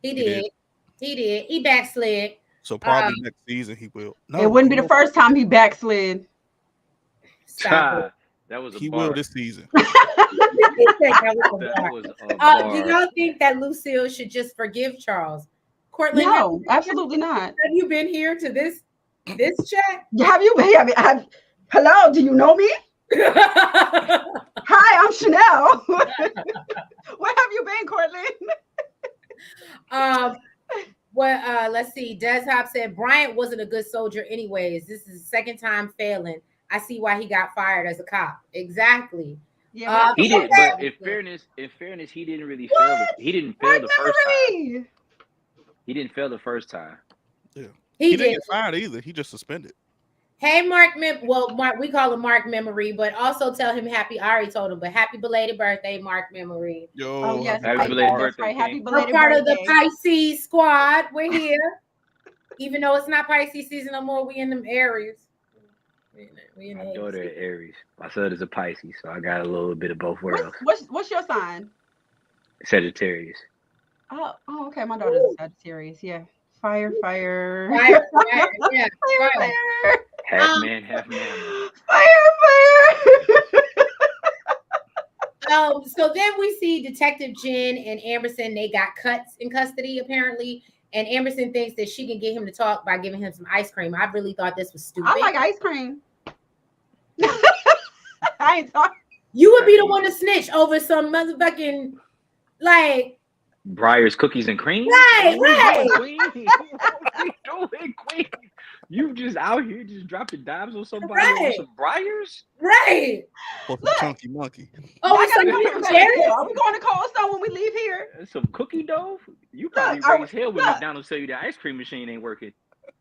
He did. He backslid. So probably next season he will. No, it wouldn't be the first time he backslid. Stop it. That was a he bar. will this season. That was a bar. Do y'all think that Lucille should just forgive Charles? Cortland, No, absolutely not. Have you been here to this chat? Have you been? Hello, do you know me? Hi, I'm Chanel. Where have you been, Cortland? Let's see. Des Hop said Bryant wasn't a good soldier anyways. This is his second time failing. I see why he got fired as a cop. Exactly. Yeah, he did, but in fairness, he didn't really fail. He didn't fail the first time. He didn't fail the first time. Yeah, he didn't get fired either. He just suspended. Hey, Mark, we call him Mark Memory, but also tell him I already told him, but happy belated birthday, Mark Memory. Yo, oh, yes, happy belated birthday. Right. Happy We're belated part birthday. of the Pisces squad. We're here. Even though it's not Pisces season no more, we in them Aries. We in My daughter is Aries. My son is a Pisces, so I got a little bit of both worlds. What's your sign? Sagittarius. Oh, okay. My daughter's a Sagittarius. Yeah. Fire. Fire. Yeah, fire. Half man, half man. Fire. So then we see Detective Jen and Amberson. They got cuts in custody, apparently. And Amberson thinks that she can get him to talk by giving him some ice cream. I really thought this was stupid. I like ice cream. I ain't talking. You would be the one to snitch over some motherfucking, like, Briar's cookies and cream. Right, right. Queen? What we doing, Queen? You just out here just dropping dimes on somebody on some Briars? Right. For some chunky monkey. Oh, I gotta so go to Jerry? Are we going to Cold Stone when we leave here? Some cookie dough? You probably raised hell when McDonald's tell you the ice cream machine ain't working.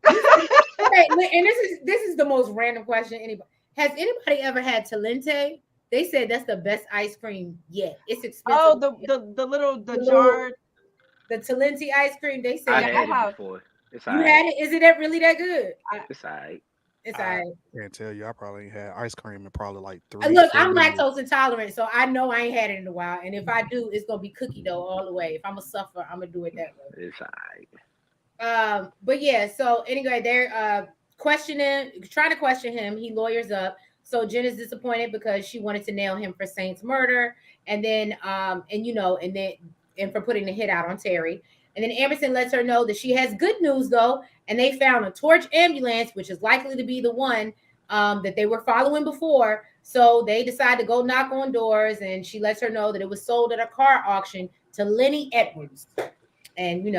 Okay, and this is the most random question anybody. Has anybody ever had Talente? They said that's the best ice cream yet. It's expensive. Oh, the jar. The Talente ice cream. They said I had it before. It's you had it. Is it really that good? It's alright. It's alright. I can't tell you. I probably ain't had ice cream in probably like 3. Look, I'm lactose intolerant, so I know I ain't had it in a while. And if I do, it's gonna be cookie dough all the way. If I'm a suffer, I'm gonna do it that way. It's alright. But yeah. So anyway, they're trying to question him. He lawyers up. So Jen is disappointed because she wanted to nail him for Saint's murder, and then and for putting the hit out on Terry. And then Emerson lets her know that she has good news though, and they found a torch ambulance, which is likely to be the one that they were following before. So they decide to go knock on doors, and she lets her know that it was sold at a car auction to Lenny Edwards. And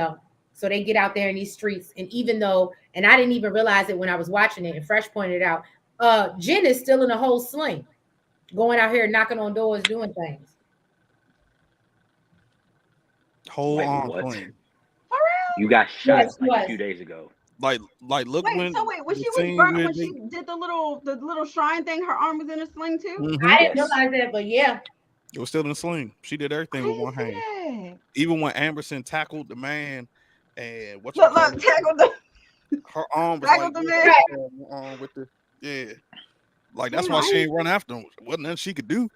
so they get out there in these streets, and even though, and I didn't even realize it when I was watching it, and Fresh pointed out, Jen is still in a whole sling, going out here knocking on doors, doing things. Whole on sling. You got shot a few days ago. Like look when. So when she was burnt, when she did the little shrine thing, her arm was in a sling too. Mm-hmm. I didn't realize that, but yeah, it was still in a sling. She did everything with one hand. That. Even when Amberson tackled the man, and tackled the her arm was tackled like the man. with the like that's why she ain't run after him. Wasn't nothing she could do.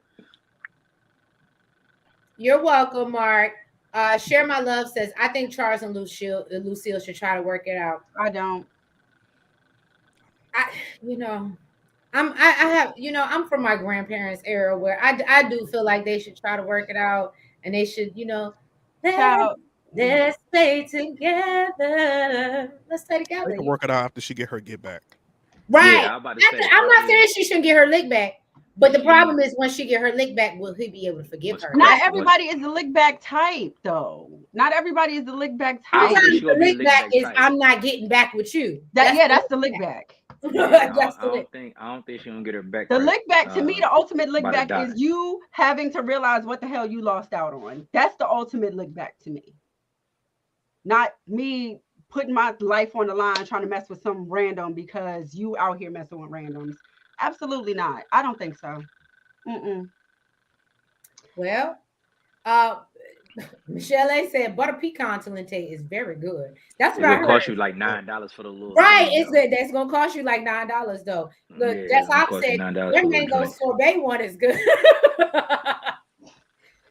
You're welcome, Mark. Share My Love says, I think Charles and Lucille should try to work it out. I don't. I'm from my grandparents' era where I do feel like they should try to work it out, and they should, let's stay together. Let's stay together. They can work it out after she get back. Right. Yeah, I'm not saying she shouldn't get her lick back. But the problem is, when she get her lick back, will he be able to forgive her? Not everybody is the lick back type, though. Not everybody is the lick back type. Sometimes the lick back is I'm not getting back with you. That's the lick back. I don't think she gonna get her back. The lick back, to me, the ultimate lick back is you having to realize what the hell you lost out on. That's the ultimate lick back to me. Not me putting my life on the line trying to mess with some random because you out here messing with randoms. Absolutely not. I don't think so. Well, Michelle A said butter pecan Talente is very good. That's what I heard. It cost you like $9 for the little. Right, that's gonna cost you like $9 though. Look, that's how I said their mango sorbet one is good.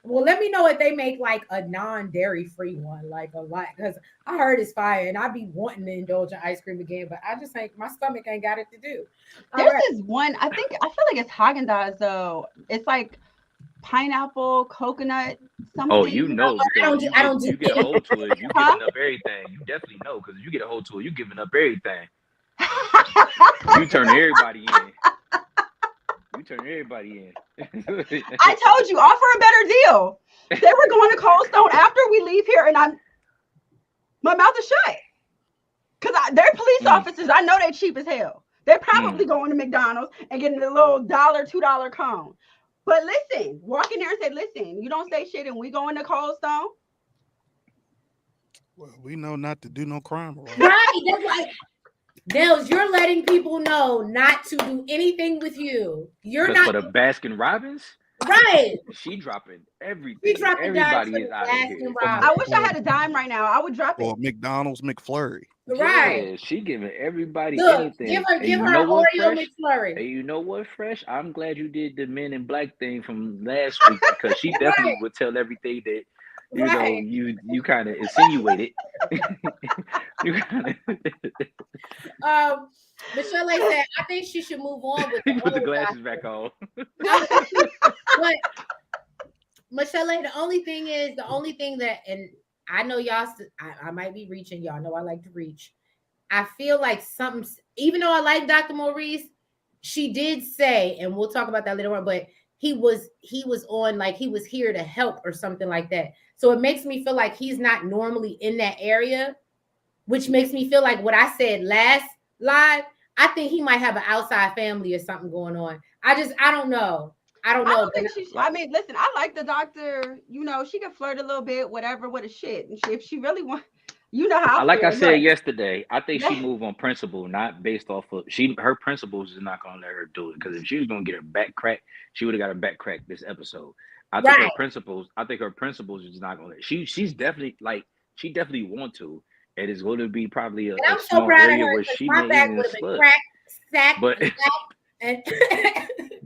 Well, let me know if they make like a non-dairy free one, like a lot, because I heard it's fire, and I be wanting to indulge in ice cream again, but I just ain't, my stomach ain't got it to do. There's one, I feel like it's Haagen-Dazs though. It's like pineapple, coconut, something. Oh, you know, I don't you get a hold to it. You giving up everything. You definitely know, because you get a hold to it. You giving up everything. You turn everybody in. You turn everybody in. I told you, offer a better deal. They were going to Cold Stone after we leave here, and my mouth is shut. Because they're police officers. I know they're cheap as hell. They're probably going to McDonald's and getting a little $2 cone. But listen, walk in there and say, listen, you don't say shit and we go into Cold Stone. Well, we know not to do no crime. Right. That's like, Nels, you're letting people know not to do anything with you. You're not for the Baskin Robbins. Right. She dropping everything. She dropping Everybody is out of here. I wish I had a dime right now. I would drop it. Or McDonald's McFlurry. Right. Yeah, she giving everybody anything. Give her an Oreo McFlurry. Hey, you know what, Fresh? I'm glad you did the Men in Black thing from last week, because she definitely would tell everything that you kind of insinuated. Michelle said, I think she should move on with put the glasses back on. But Michelle, the only thing that, and I know y'all, I might be reaching, y'all know I like to reach. I feel like something, even though I like Dr. Maurice, she did say, and we'll talk about that later on, but he was on, like he was here to help or something like that. So it makes me feel like he's not normally in that area, which makes me feel like what I said last live. I think he might have an outside family or something going on. I don't know. I don't I know. don't think she should. I mean, listen, I like the doctor. You know, she can flirt a little bit, whatever, with a shit. And if she really want, you know how I Like I feel. said Look, yesterday, I think she moved on principle, not based off of her principles is not gonna let her do it. Because if she was gonna get her back cracked, she would have got her back cracked this episode. I think Right. I think her principles is not gonna let she's definitely like she definitely want to. It is going to be probably And a I'm so small proud of area her where because she my may back even would have been slip. cracked, sacked, But and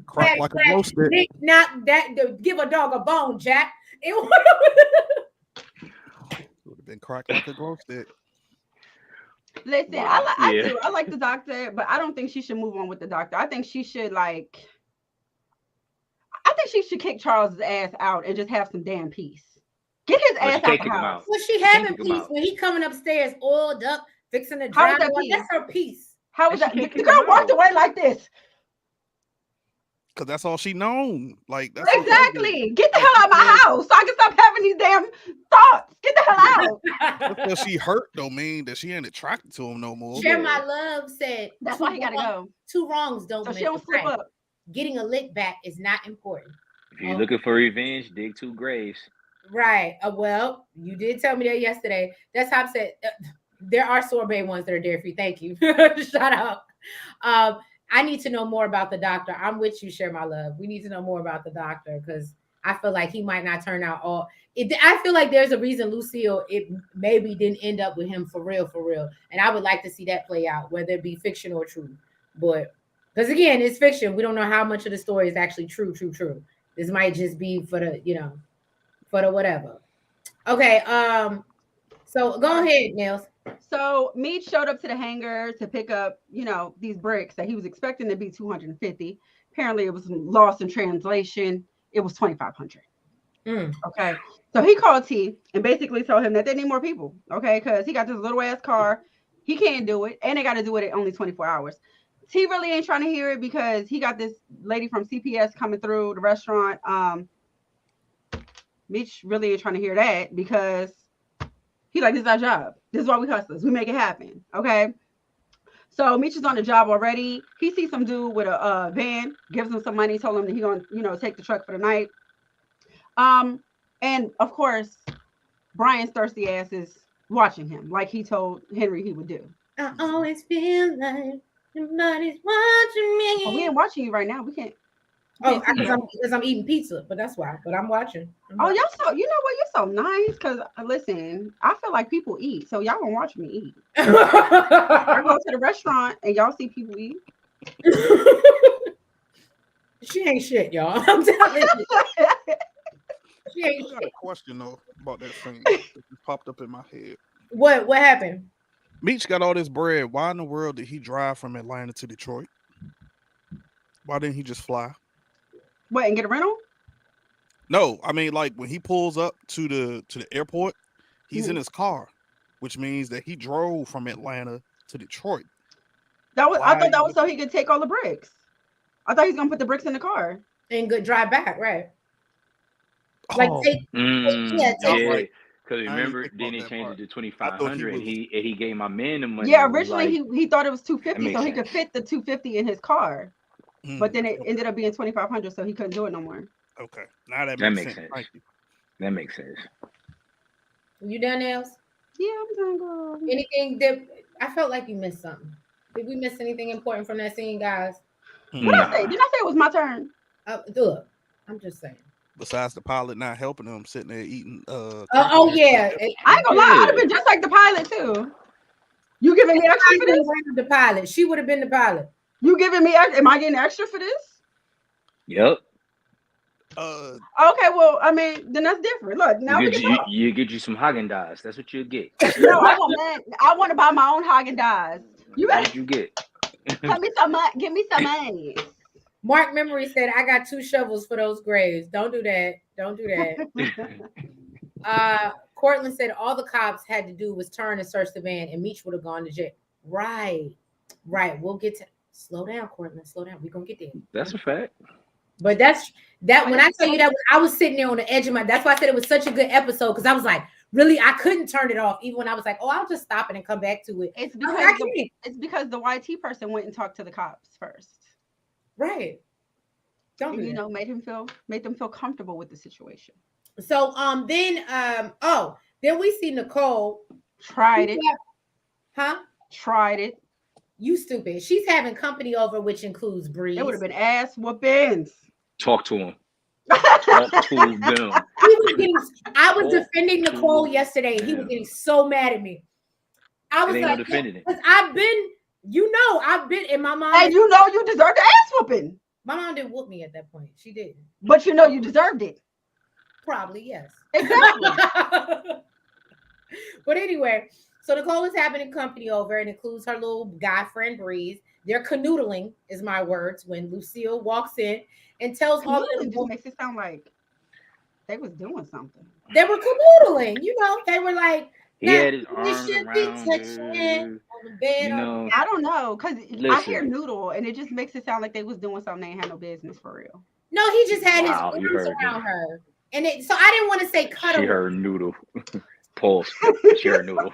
Crack like a glow stick. Not that give a dog a bone, Jack. It would Have been cracked like a glow stick. listen, Wow. I like the doctor, but I don't think she should move on with the doctor. I think she should kick Charles's ass out and just have some damn peace. Get his But ass you out can't the kick him house. out. Well, she You can't having kick him peace out. when he coming upstairs, oiled up, fixing the How is drywall. that peace? That's her peace. How And is she that? can't The kick girl him walked out. away like this. Cause that's all she known. Like that's what Exactly. Get the hell out of my house so I can stop having these damn thoughts. Get the hell out. because she hurt don't mean that she ain't attracted to him no more. Share My Love said That's two why he gotta wrongs- go. Two wrongs don't So make she don't a slip right. up. Getting a lick back is not important. If you're looking for revenge, dig 2 graves. Right. Well, you did tell me that yesterday. That's how I said there are sorbet ones that are dairy free. Thank you. Shout out. I need to know more about the doctor. I'm with you, Share My Love. We need to know more about the doctor because I feel like he might not turn out all. I feel like there's a reason Lucille it maybe didn't end up with him for real, and I would like to see that play out, whether it be fiction or true. But because again, it's fiction, we don't know how much of the story is actually true. This might just be for the for the whatever. Okay, so go ahead, Nels. So Mead showed up to the hangar to pick up, these bricks that he was expecting to be 250. Apparently, it was lost in translation. It was 2,500. Okay, so he called T and basically told him that they need more people. Okay, because he got this little ass car, he can't do it, and they got to do it in only 24 hours. T really ain't trying to hear it because he got this lady from CPS coming through the restaurant. Mitch really ain't trying to hear that because he like, this is our job. This is why we hustlers. We make it happen. Okay. So Mitch is on the job already. He sees some dude with a van, gives him some money, told him that he gonna, take the truck for the night. And of course, Brian's thirsty ass is watching him like he told Henry he would do. I always feel like nobody's watching me. Oh, we ain't watching you right now. We can't. Because I'm eating pizza, but that's why. But I'm watching. Y'all so you know what? You're so nice. Cause listen, I feel like people eat, so y'all gonna watch me eat. I go to the restaurant and y'all see people eat. She ain't shit, y'all. I'm telling you. She ain't I got shit. a question though about that thing that just popped up in my head. What happened? Meech got all this bread. Why in the world did he drive from Atlanta to Detroit? Why didn't he just fly? What, and get a rental? No, I mean, like when he pulls up to the airport, he's in his car, which means that he drove from Atlanta to Detroit. I thought that was so he could take all the bricks. I thought he was gonna put the bricks in the car And good drive back, right? Oh, Because remember, then he that changed part. it to 2,500, and he gave my man the money. Yeah, and was originally like, he thought it was 250, That so he makes could fit the 250 in his car. But then it ended up being 2,500, so he couldn't do it no more. Okay, now that makes makes sense. Thank you. That makes sense. You done, Nels? Yeah, I'm done, girl. Anything that I felt like you missed something? Did we miss anything important from that scene, guys? What did I say? Did I say it was my turn? Look, I'm just saying. Besides the pilot not helping him, sitting there eating. Yeah. I ain't gonna lie, I'd have been just like the pilot too. You giving me extra for this? The pilot. She would have been the pilot. You giving me? Am I getting extra for this? Yep. Okay, well, I mean, then that's different. Look, now you get you some Haagen-Dazs. That's what you get. No, I want to buy my own Haagen-Dazs. That's what you get. Give me some money. Mark Memory said, I got 2 shovels for those graves. Don't do that. Cortland said all the cops had to do was turn and search the van and Meech would have gone to jail. Right. We'll get to slow down, Cortland. Slow down. We're gonna get there. That's a fact. But that's that. When I tell you that, I was sitting there on the edge of my. That's why I said it was such a good episode because I was like, really, I couldn't turn it off even when I was like, oh, I'll just stop it and come back to it. It's because the YT person went and talked to the cops first. Right. Don't you know, made them feel comfortable with the situation. So then we see Nicole tried it. Huh? Tried it. You stupid. She's having company over, which includes Breeze. It would have been ass whoopings. Talk to him. Talk to them. I was defending Nicole yesterday. He was getting so mad at me. I was like, because I've been in my mom. And you know you deserved the ass whooping. My mom didn't whoop me at that point. She didn't. But you know you deserved it. Probably, yes. Exactly. But anyway, so Nicole is having a company over and includes her little guy friend Breeze. They're canoodling, is my words, when Lucille walks in and tells all of them. Just makes it sound like they was doing something. They were canoodling, you know. They were like, he had his arms around on the bed. You know, I don't know, because I hear noodle and it just makes it sound like they was doing something they ain't had no business for real. No, he just had his arms around her. And so I didn't want to say cuddle. She heard noodle. Pulse. She heard noodle.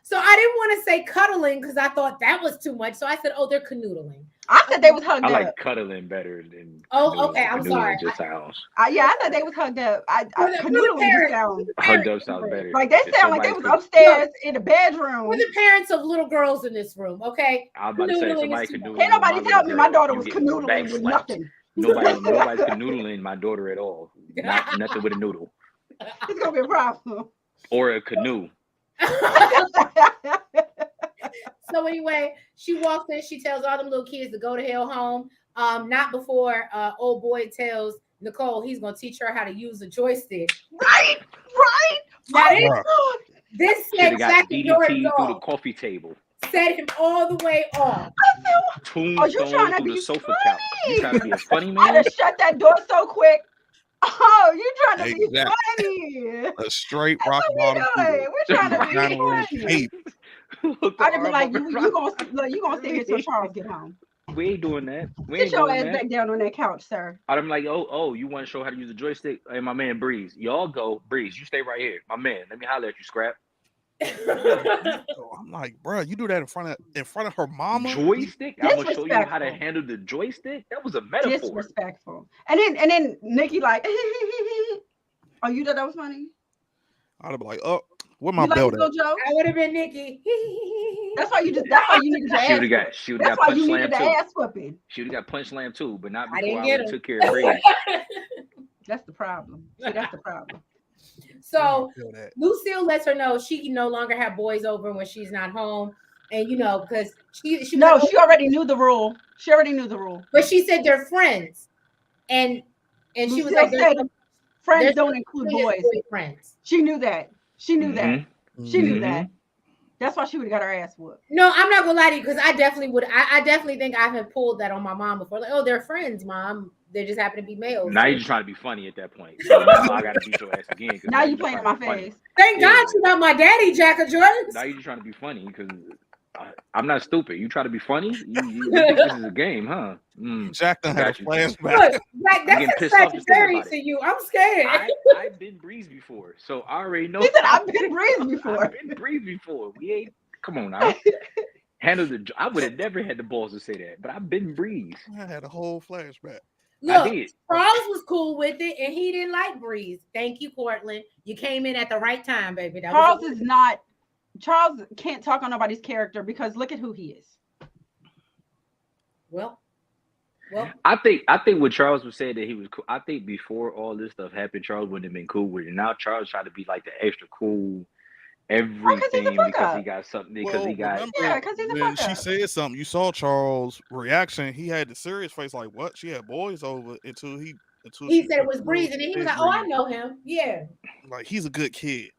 So I didn't want to say cuddling because I thought that was too much. So I said, oh, they're canoodling. I said they was hugged up. I like cuddling better than. Oh, okay. I'm sorry. Just sounds. Yeah, I thought they was hugged up. Canoodling sounds. Hugged up sounds better. Like they sound like they was upstairs in the bedroom. We're the parents of little girls in this room, okay? I'm about to say somebody canoodling. Ain't nobody tell me my daughter was canoodling with nothing. Nobody's canoodling my daughter at all. Nothing with a noodle. It's gonna be a problem. Or a canoe. So anyway, she walks in, she tells all them little kids to go to hell home. Not before old boy tells Nicole he's gonna teach her how to use a joystick. Right. Now this set exactly through the coffee table. Set him all the way off. You trying to be the sofa couch. You trying to be a funny man? I just shut that door so quick. Oh, you trying to be funny? A straight rock bottom. We're trying to be funny. I'd be like, you gonna stay here till Charles get home. We ain't doing that. Sit your ass back down on that couch, sir. I'm like, oh, you want to show how to use a joystick? Hey, my man Breeze, y'all go. Breeze, you stay right here. My man, let me holler at you, Scrap. I'm like, bro, you do that in front of her mama. Joystick? I'm gonna show you how to handle the joystick. That was a metaphor. Disrespectful. And then Nikki like, oh, you thought that was funny? I'd have been like, oh, where my belt at? I would have been Nikki. That's why you needed the ass. She would have got punch slam too. Ass whooping. She would have got punch slam too, but not before I took care of Breeze. That's the problem. See, that's the problem. So Lucille lets her know she can no longer have boys over when she's not home, and because she already knew the rule. She already knew the rule. But she said they're friends, and she was like, friends don't include boys. Friends. She knew that. She knew that. She knew that. That's why she would have got her ass whooped. No, I'm not gonna lie to you because I definitely would. I definitely think I have pulled that on my mom before. Like, oh, they're friends, mom. They just happen to be males. Now you're just trying to be funny at that point. So now I gotta beat your ass again. Now you playing in my face. Thank God you're not my daddy, Jack of Jordans. Now you're just trying to be funny because I'm not stupid. You try to be funny. You think this is a game, huh? Jack done had a flashback. Look, that's a Sagittarius to you. I'm scared. I've been breezed before, so I already know. He said I've been breezed before. I've been breezed before. We ain't. Come on now. I would have never had the balls to say that, but I've been breezed. I had a whole flashback. Look, Charles was cool with it, and he didn't like Breeze. Thank you, Portland. You came in at the right time, baby. Charles can't talk on nobody's character because look at who he is. Well, I think what Charles was saying that he was cool. I think before all this stuff happened, Charles wouldn't have been cool with it. Now Charles tried to be like the extra cool everything because he got something because he got because he's a fuck up. She said something. You saw Charles' reaction. He had the serious face, like what? She had boys over until he said it was Breeze, and then he was like, "Oh, I know him. Yeah, like he's a good kid."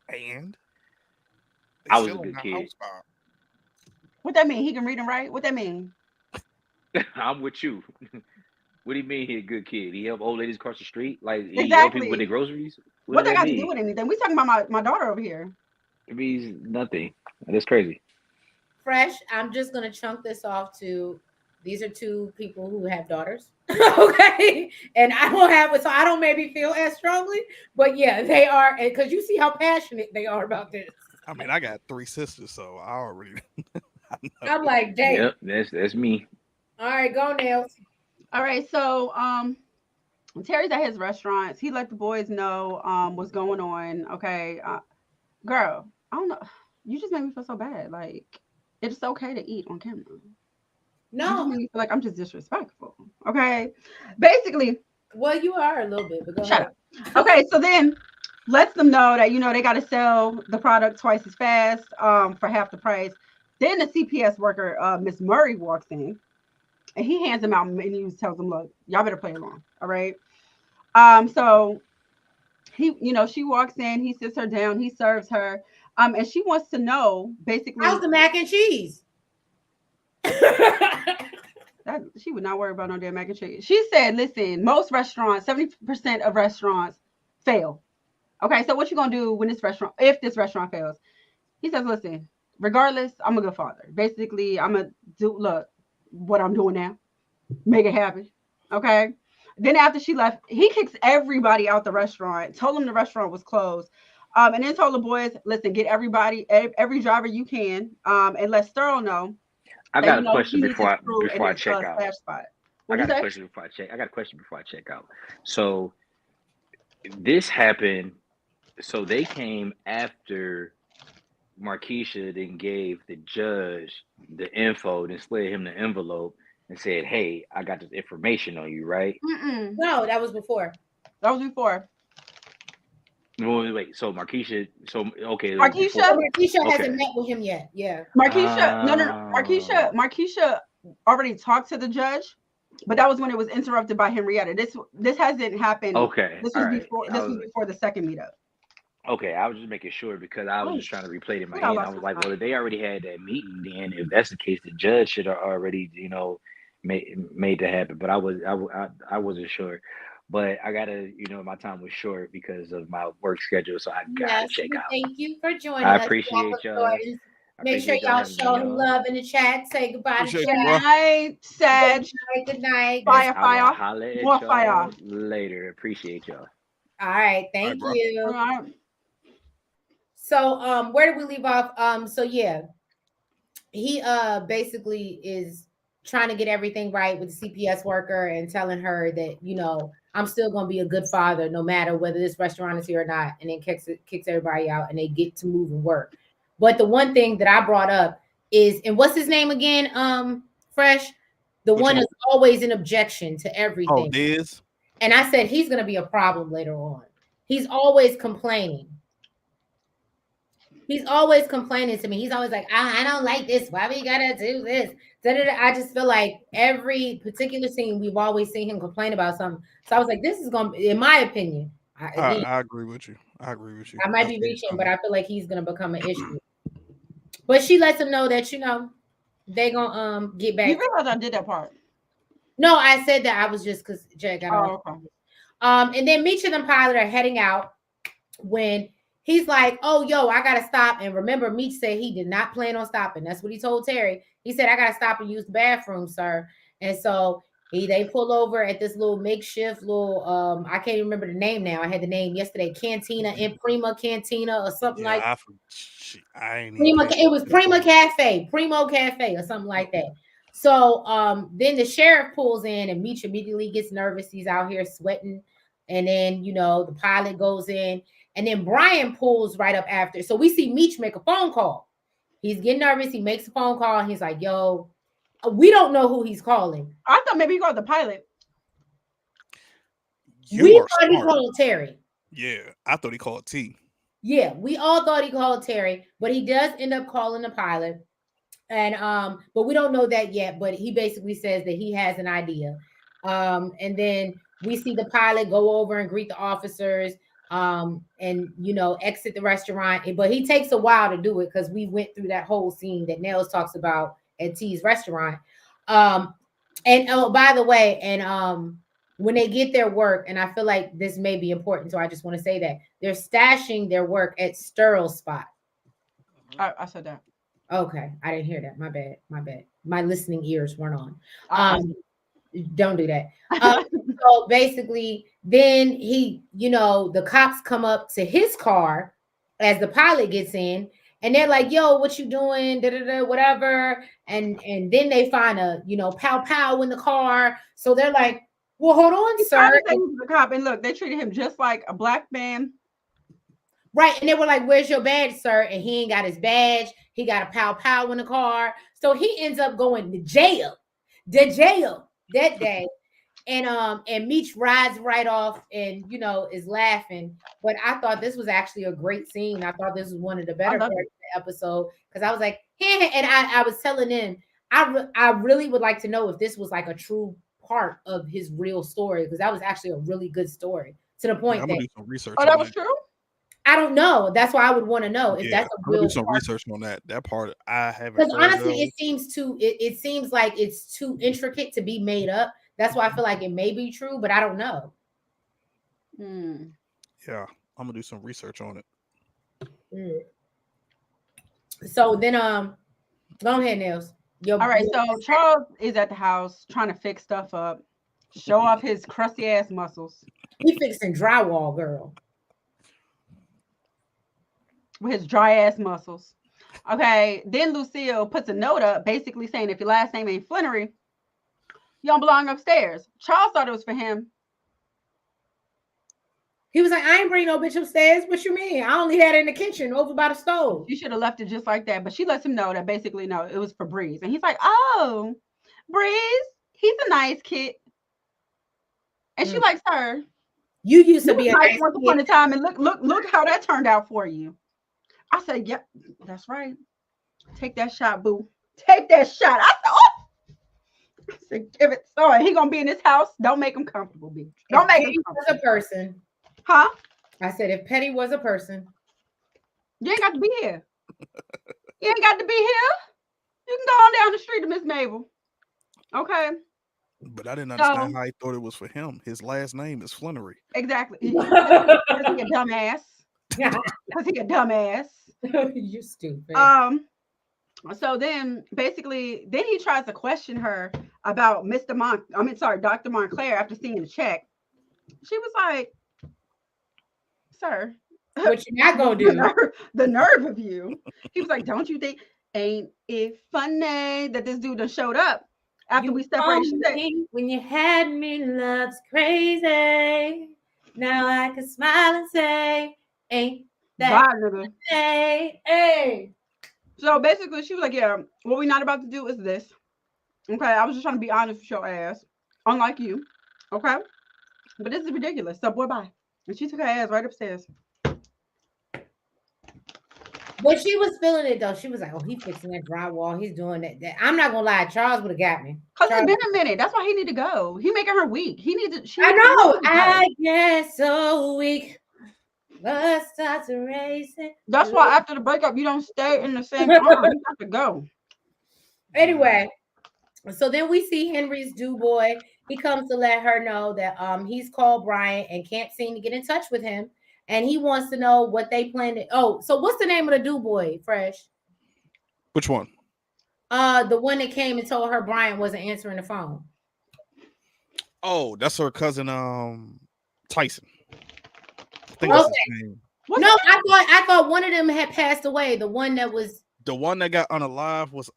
And I was a good kid. What that mean? He can read and write. What that mean? I'm with you. What do you mean he a good kid? He help old ladies across the street? Like he help people with their groceries? What they got to do with anything? We talking about my daughter over here. It means nothing. That's crazy. Fresh, I'm just gonna chunk this off to These are two people who have daughters. Okay. And I don't have it, so I don't maybe feel as strongly. But yeah, they are, because you see how passionate they are about this. I mean, I got 3 sisters, so I already I know. I'm like, dang. Yep, that's me. All right, go Nails. All right, so Terry's at his restaurants. He let the boys know what's going on. Okay, girl, I don't know. You just made me feel so bad. Like it's okay to eat on camera. You just No. made me feel like I'm just disrespectful. Okay, basically, Well, you are a little bit, but go shut ahead. up. Okay, so then lets them know that they got to sell the product twice as fast for half the price. Then the CPS worker, Miss Murray, walks in and he hands them out menus, tells them, "Look, y'all better play along, all right?" So he, she walks in, he sits her down, he serves her, and she wants to know basically How's the mac and cheese? that she would not worry about no damn mac and cheese. She said, "Listen, most restaurants, 70% of restaurants fail. Okay, so what you gonna do when if this restaurant fails?" He says, "Listen, regardless, I'm a good father. Basically, I'm gonna do what I'm doing now, make it happen." Okay. Then after she left, he kicks everybody out the restaurant, told them the restaurant was closed, and then told the boys, "Listen, get every driver you can, and let Sterl know I that got a question he needs his crew in before I his check out. stash spot." I What'd got you a say? question before I check. I got a question before I check out. So this happened. So they came after Markeisha then gave the judge the info, then slid him the envelope and said, "Hey, I got this information on you, right?" Mm-mm. No, that was before. That was before. Wait. So Markeisha. So okay, it was before. Markeisha, So Markeisha Okay. hasn't met with him yet. Yeah. Markeisha, no. Oh, Markeisha already talked to the judge, but that was when it was interrupted by Henrietta. This hasn't happened. okay. This All was right. before. This was before the second meetup. Okay, I was just making sure because I was Oh, just trying to replay it in my what I head. I lost was my like, spot. well, if they already had that meeting, then if that's the case, the judge should have already, made that happen. But I wasn't sure. But I gotta, my time was short because of my work schedule, so I gotta Yes. check We out. thank you for I joining us. appreciate y'all. Jordans. I Make sure appreciate y'all y'all having me show him on. love in the chat. Say goodbye to Appreciate Good you, chat. bro. night, Good Sag. night. Good night. Fire, I will fire, holler more at fire. y'all later. Appreciate y'all. All right. All right, Thank bro. All you. right. So where did we leave off? So yeah, he basically is trying to get everything right with the CPS worker and telling her that, I'm still gonna be a good father no matter whether this restaurant is here or not, and then kicks everybody out and they get to move and work. But the one thing that I brought up is, and what's his name again? Fresh, the Which one one? is always an objection to Oh, everything. Diz. And I said he's gonna be a problem later on. He's always complaining. He's always complaining to me. He's always like, I don't like this. Why we gotta do this? Da-da-da. I just feel like every particular scene, we've always seen him complain about something. So I was like, this is going to, in my opinion, again, I agree with you. I agree with you. I might be reaching, but I feel like he's going to become an issue. But she lets him know that, they going to get back. You realize I did that part? No, I said that I was just because Jay got off. Okay. And then Meech and them Pilot are heading out when he's like, "Oh, yo, I gotta stop." And remember, Meech said he did not plan on stopping. That's what he told Terry. He said, "I gotta stop and use the bathroom, sir." And so they pull over at this little makeshift little I can't even remember the name now. I had the name yesterday, Cantina in Prima Cantina or something like I ain't even Prima. It was Primo Cafe or something like that. So then the sheriff pulls in and Meech immediately gets nervous. He's out here sweating. And then, the pilot goes in. And then Brian pulls right up after. So we see Meech make a phone call. He's getting nervous. He makes a phone call. And he's like, yo, we don't know who he's calling. I thought maybe he called the pilot. We thought he called Terry. Yeah, I thought he called T. Yeah, we all thought he called Terry, but he does end up calling the pilot. And but we don't know that yet. But he basically says that he has an idea. And then we see the pilot go over and greet the officers, and exit the restaurant. But he takes a while to do it because we went through that whole scene that Nels talks about at T's restaurant. And oh, by the way, and when they get their work, and I feel like this may be important, so I just want to say that they're stashing their work at Sterl's spot. I said that. Okay, I didn't hear that. My bad. My bad. My listening ears weren't on. Uh-uh. Don't do that. So basically, then the cops come up to his car as the pilot gets in, and they're like, "Yo, what you doing? Da da da, whatever." And then they find a pow pow in the car. So they're like, "Well, hold on, He tried sir." to say he was a cop, and look, they treated him just like a black man. Right. And they were like, "Where's your badge, sir?" And he ain't got his badge. He got a pow pow in the car. So he ends up going to jail. The jail that day. And Meech rides right off and is laughing. But I thought this was actually a great scene. I thought this was one of the better parts of the episode because I was like, hey, and I was telling them I really would like to know if this was like a true part of his real story because that was actually a really good story to the point I'm that gonna do some research. Oh, that was true? I don't know. That's why I would want to know if that's a I'm gonna real do some part. research on that. That part I haven't Because heard honestly, of. it seems like it's too intricate to be made up. That's why I feel like it may be true, but I don't know. Yeah, I'm gonna do some research on it. So then go ahead, Nails. All right, so Charles is at the house trying to fix stuff up, show off his crusty ass muscles. He fixing drywall, girl. With his dry ass muscles. Okay, then Lucille puts a note up basically saying if your last name ain't Flannery, you don't belong upstairs. Charles thought it was for him. He was like, I ain't bring no bitch upstairs. What you mean? I only had it in the kitchen over by the stove. You should have left it just like that. But she lets him know that basically, no, it was for Breeze. And he's like, oh, Breeze, he's a nice kid. And she likes her. You used to be a nice once upon a time, and look how that turned out for you. I said, yep, that's right. Take that shot, boo. Take that shot. I said, oh. I said, give it. Sorry, he gonna be in this house. Don't make him comfortable, bitch. Don't make him comfortable. Was a person. Huh? I said, if Petty was a person. You ain't got to be here. You ain't got to be here. You can go on down the street to Miss Mabel. Okay. But I didn't understand how he thought it was for him. His last name is Flannery. Exactly. Because he a dumbass. Because he a dumbass. You stupid. So then basically, then he tries to question her about Dr. Montclair after seeing the check. She was like, sir, what you not gonna do? The nerve of you. He was like, don't you think, ain't it funny that this dude done showed up after we separated? When you had me, love's crazy. Now I can smile and say, ain't that funny? Hey. So basically, she was like, yeah, what we're not about to do is this. Okay, I was just trying to be honest with your ass. Unlike you. Okay? But this is ridiculous. So, boy, bye. And she took her ass right upstairs. But she was feeling it, though. She was like, oh, he's fixing that drywall. He's doing that. I'm not going to lie. Charles would have got me. Because it's been a minute. That's why he need to go. He making her weak. I know. I get so weak. Blood starts racing. That's why after the breakup, you don't stay in the same arm. You have to go. Anyway, so then we see Henry's do boy. He comes to let her know that he's called Brian and can't seem to get in touch with him. And he wants to know what they plan to. Oh, so what's the name of the do boy, Fresh? Which one? The one that came and told her Brian wasn't answering the phone. Oh, that's her cousin, Tyson. I think that's his name. No, I thought one of them had passed away. The one that got unalive was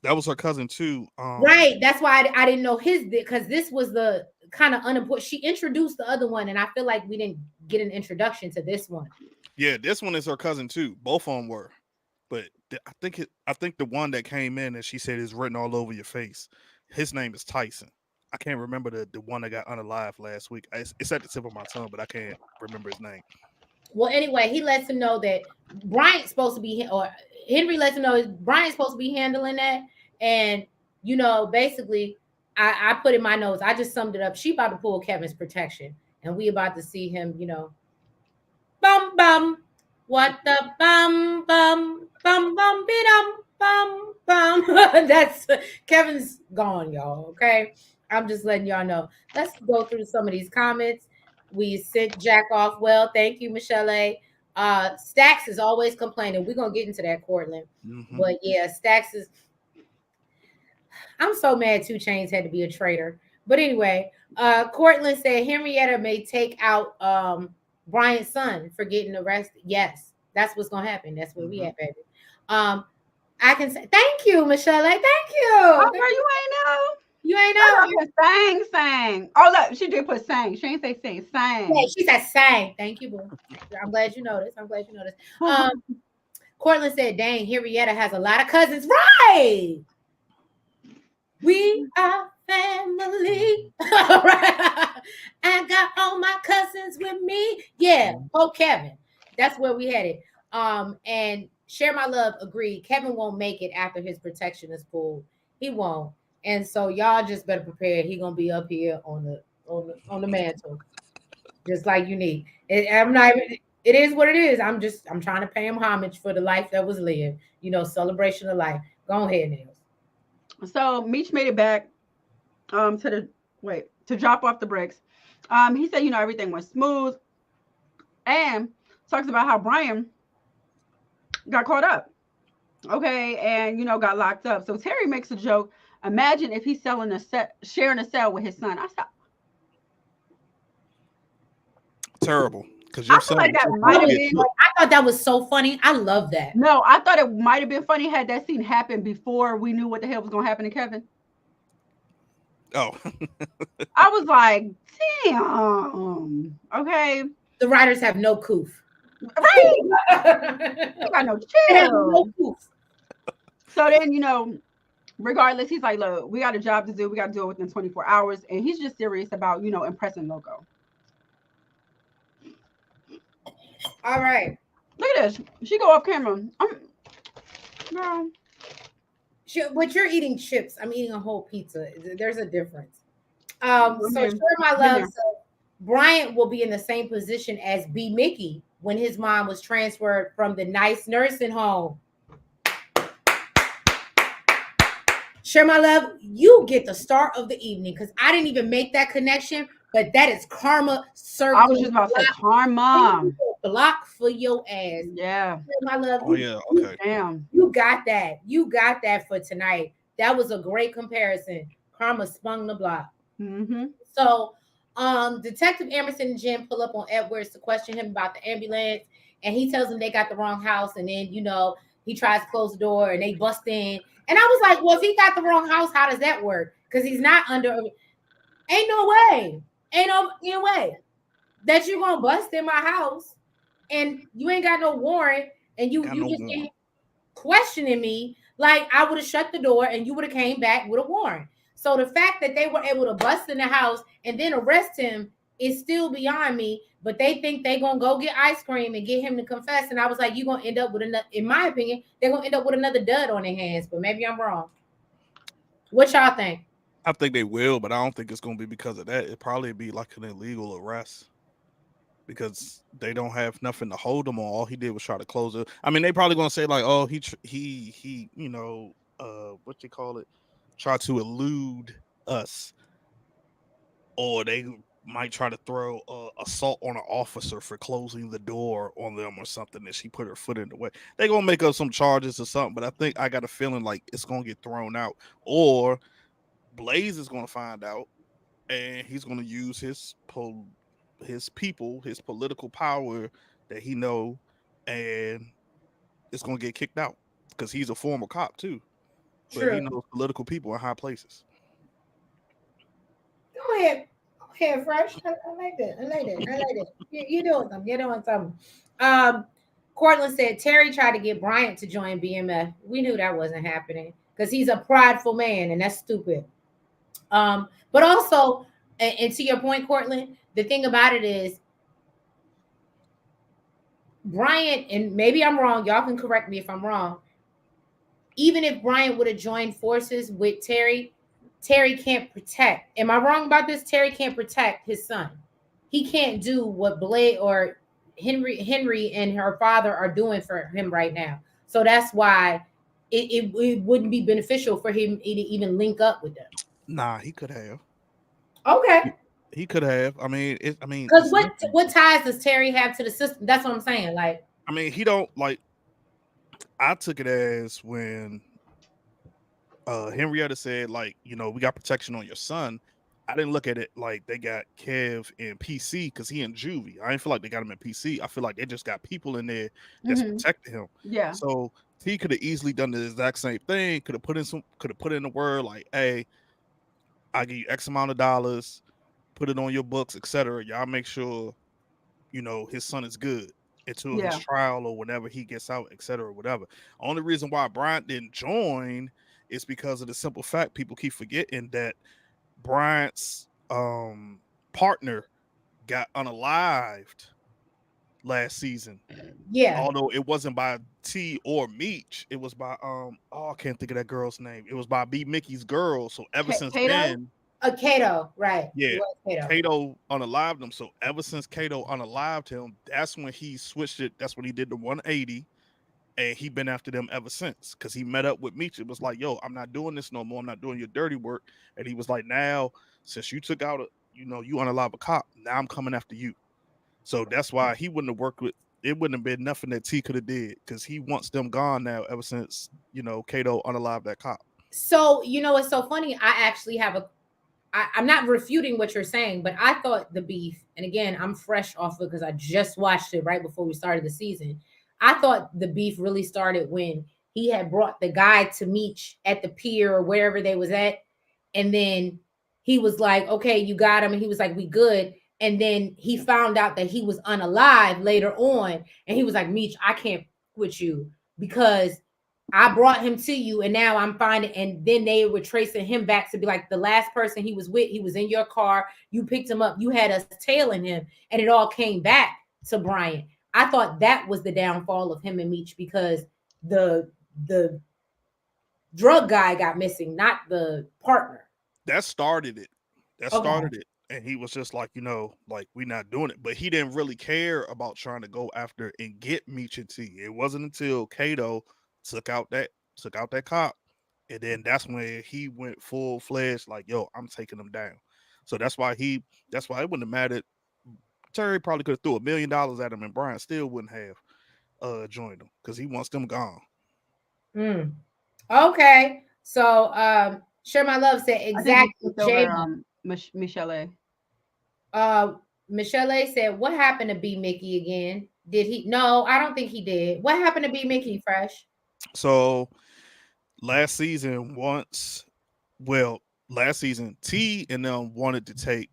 that was her cousin too. Right. That's why I didn't know his because this was the kind of unimportant. She introduced the other one, and I feel like we didn't get an introduction to this one. Yeah, this one is her cousin too. Both of them were, but I think the one that came in and she said is written all over your face. His name is Tyson. I can't remember the one that got unalive last week. It's at the tip of my tongue, but I can't remember his name. Well, anyway, he lets him know that Brian's supposed to be, or Henry lets him know Brian's supposed to be handling that. And, basically, I put in my notes, I just summed it up. She about to pull Kevin's protection. And we about to see him, bum, bum, what the bum, bum, bum, bum, be-dum, bum, bum. That's, Kevin's gone, y'all, okay? I'm just letting y'all know. Let's go through some of these comments. We sent Jack off well. Thank you, Michelle A. Stacks is always complaining. We're gonna get into that, Cortland. But yeah, Stacks is. I'm so mad 2 Chainz had to be a traitor. But anyway, Cortland said Henrietta may take out Bryant's son for getting arrested. Yes, that's what's gonna happen. That's where we at, baby. I can say thank you, Michelle. Thank you. Oh, girl, you ain't know. You ain't know. Sang. Oh, look, she did put sang. She ain't say sing, sang. Yeah, she said sang. Thank you, boo. I'm glad you noticed. Cortland said, dang, Henrietta has a lot of cousins. Right. We are family. I got all my cousins with me. Yeah, Kevin. That's where we headed. And Share My Love agreed. Kevin won't make it after his protection is pulled. He won't. And so y'all just better prepare. He gonna be up here on the mantle, just like you need. I'm not. It is what it is. I'm trying to pay him homage for the life that was lived. Celebration of life. Go ahead, Nils. So Meech made it back to drop off the bricks. He said, everything went smooth, and talks about how Brian got caught up. Okay, and got locked up. So Terry makes a joke. Imagine if he's sharing a cell with his son. I thought terrible. Because I feel like that might have been. I thought that was so funny. I love that. No, I thought it might have been funny had that scene happened before we knew what the hell was going to happen to Kevin. Oh. I was like, damn. Okay. The writers have no coof. Right. They got no chill. No coof. So then, regardless, he's like, look, we got a job to do. We got to do it within 24 hours. And he's just serious about, impressing Loco. All right. Look at this. She go off camera. Girl. But you're eating chips. I'm eating a whole pizza. There's a difference. So Share My Love. So Bryant will be in the same position as B. Mickey when his mom was transferred from the nice nursing home. Share My Love, you get the start of the evening because I didn't even make that connection, but that is karma circle. I was just about to say karma. Block for your ass. Yeah. Share My Love. Oh, yeah. Okay. Damn. You got that. You got that for tonight. That was a great comparison. Karma spun the block. Mm-hmm. So, Detective Emerson and Jim pull up on Edwards to question him about the ambulance, and he tells them they got the wrong house, and then he tries to close the door, and they bust in. And I was like, well, if he got the wrong house, how does that work? Because he's not under. Ain't no way that you're gonna bust in my house, and you ain't got no warrant, and you just questioning me. Like I would have shut the door, and you would have came back with a warrant. So the fact that they were able to bust in the house and then arrest him is still beyond me. But they think they're going to go get ice cream and get him to confess. And I was like, you're going to end up with another, in my opinion, they're going to end up with another dud on their hands. But maybe I'm wrong. What y'all think? I think they will, but I don't think it's going to be because of that. It'd probably be like an illegal arrest because they don't have nothing to hold him on. All he did was try to close it. I mean, they probably going to say like, oh, he what you call it? Try to elude us, or they might try to throw assault on an officer for closing the door on them or something that she put her foot in the way. They're gonna make up some charges or something, but I got a feeling like it's gonna get thrown out, or Blaze is gonna find out and he's gonna use his people, his political power that he know, and it's gonna get kicked out because he's a former cop too. But he knows political people in high places. Go ahead, Fresh. I like that. You're doing something. Cortland said Terry tried to get Bryant to join BMF. We knew that wasn't happening because he's a prideful man, and that's stupid. But also, and to your point, Cortland, the thing about it is Bryant, and maybe I'm wrong. Y'all can correct me if I'm wrong. Even if Bryant would have joined forces with Terry can't protect. Am I wrong about this? Terry can't protect his son. He can't do what Blake or Henry and her father are doing for him right now. So that's why it wouldn't be beneficial for him to even link up with them. Nah, he could have. Okay. He could have. I mean, because what ties does Terry have to the system? That's what I'm saying. Like, I mean, he don't like. I took it as when Henrietta said, like, we got protection on your son. I didn't look at it like they got Kev in PC because he in juvie. I didn't feel like they got him in PC. I feel like they just got people in there that's protecting him. Yeah. So he could have easily done the exact same thing. Could have put in the word like, hey, I give you X amount of dollars, put it on your books, etc. Y'all make sure his son is good until his Yeah. trial or whenever he gets out, etc. Whatever. Only reason why Bryant didn't join is because of the simple fact people keep forgetting that Bryant's partner got unalived last season. Yeah. Although it wasn't by T or Meech, it was by I can't think of that girl's name. It was by B Mickey's girl. So ever since Kato? then, Kato, right. yeah, It was Kato. Kato unalived him. So ever since Kato unalived him, that's when he switched it. That's when he did the 180. And he been after them ever since because he met up with Meech. It was like, yo, I'm not doing this no more. I'm not doing your dirty work. And he was like, now, since you took out you unalive a cop, now I'm coming after you. So that's why he wouldn't have worked with, it wouldn't have been nothing that T could have did because he wants them gone now ever since, Kato unalived that cop. So, it's so funny. I actually have I'm not refuting what you're saying, but I thought the beef, and again, I'm fresh off it because I just watched it right before we started the season. I thought the beef really started when he had brought the guy to Meech at the pier or wherever they was at, and then he was like, "Okay, you got him," and he was like, "We good." And then he found out that he was unalive later on, and he was like, "Meech, I can't with you because I brought him to you, and now I'm finding." And then they were tracing him back to be like the last person he was with. He was in your car. You picked him up. You had us tailing him, and it all came back to Bryant. I thought that was the downfall of him and Meech because the drug guy got missing, not the partner. That started it. That Okay. started it. And he was just like, like we're not doing it. But he didn't really care about trying to go after and get Meech and T. It wasn't until Kato took out that cop. And then that's when he went full fledged, like, yo, I'm taking them down. So that's why it wouldn't have mattered. Terry probably could have threw $1 million at him and Brian still wouldn't have joined him because he wants them gone. Okay. So Share My Love said exactly. Michelle. Michelle said, what happened to B Mickey again? Did he? No, I don't think he did. What happened to B Mickey, Fresh? So last season, T and them wanted to take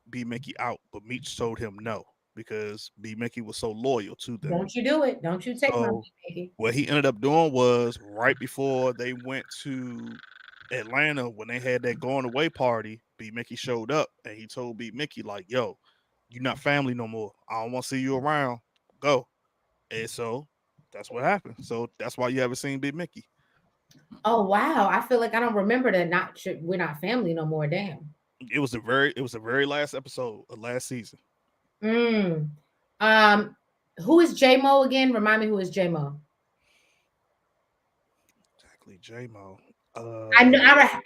B Mickey out, but Meech told him no because B Mickey was so loyal to them. Don't you do it. Don't you take my B Mickey. What he ended up doing was right before they went to Atlanta when they had that going away party, B Mickey showed up and he told B Mickey, like, yo, you're not family no more. I don't want to see you around. Go. And so that's what happened. So that's why you haven't seen B Mickey. Oh wow. I feel like I don't remember that we're not family no more. Damn. It was the very last episode of last season. Who is J-Mo again? Remind me who is J-Mo. Exactly, J-Mo. I know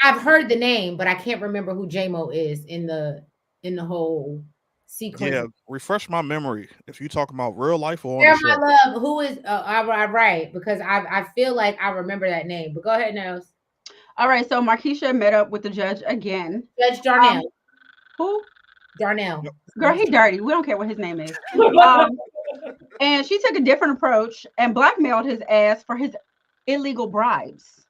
I've heard the name, but I can't remember who J-Mo is in the whole sequence. Yeah, refresh my memory. If you're talking about real life or on the show. My love, who is right? Because I feel like I remember that name. But go ahead, Nels. All right, so Markeisha met up with the judge again. Judge Darnell. Who? Darnell. Yep. Girl, he dirty. We don't care what his name is. And she took a different approach and blackmailed his ass for his illegal bribes.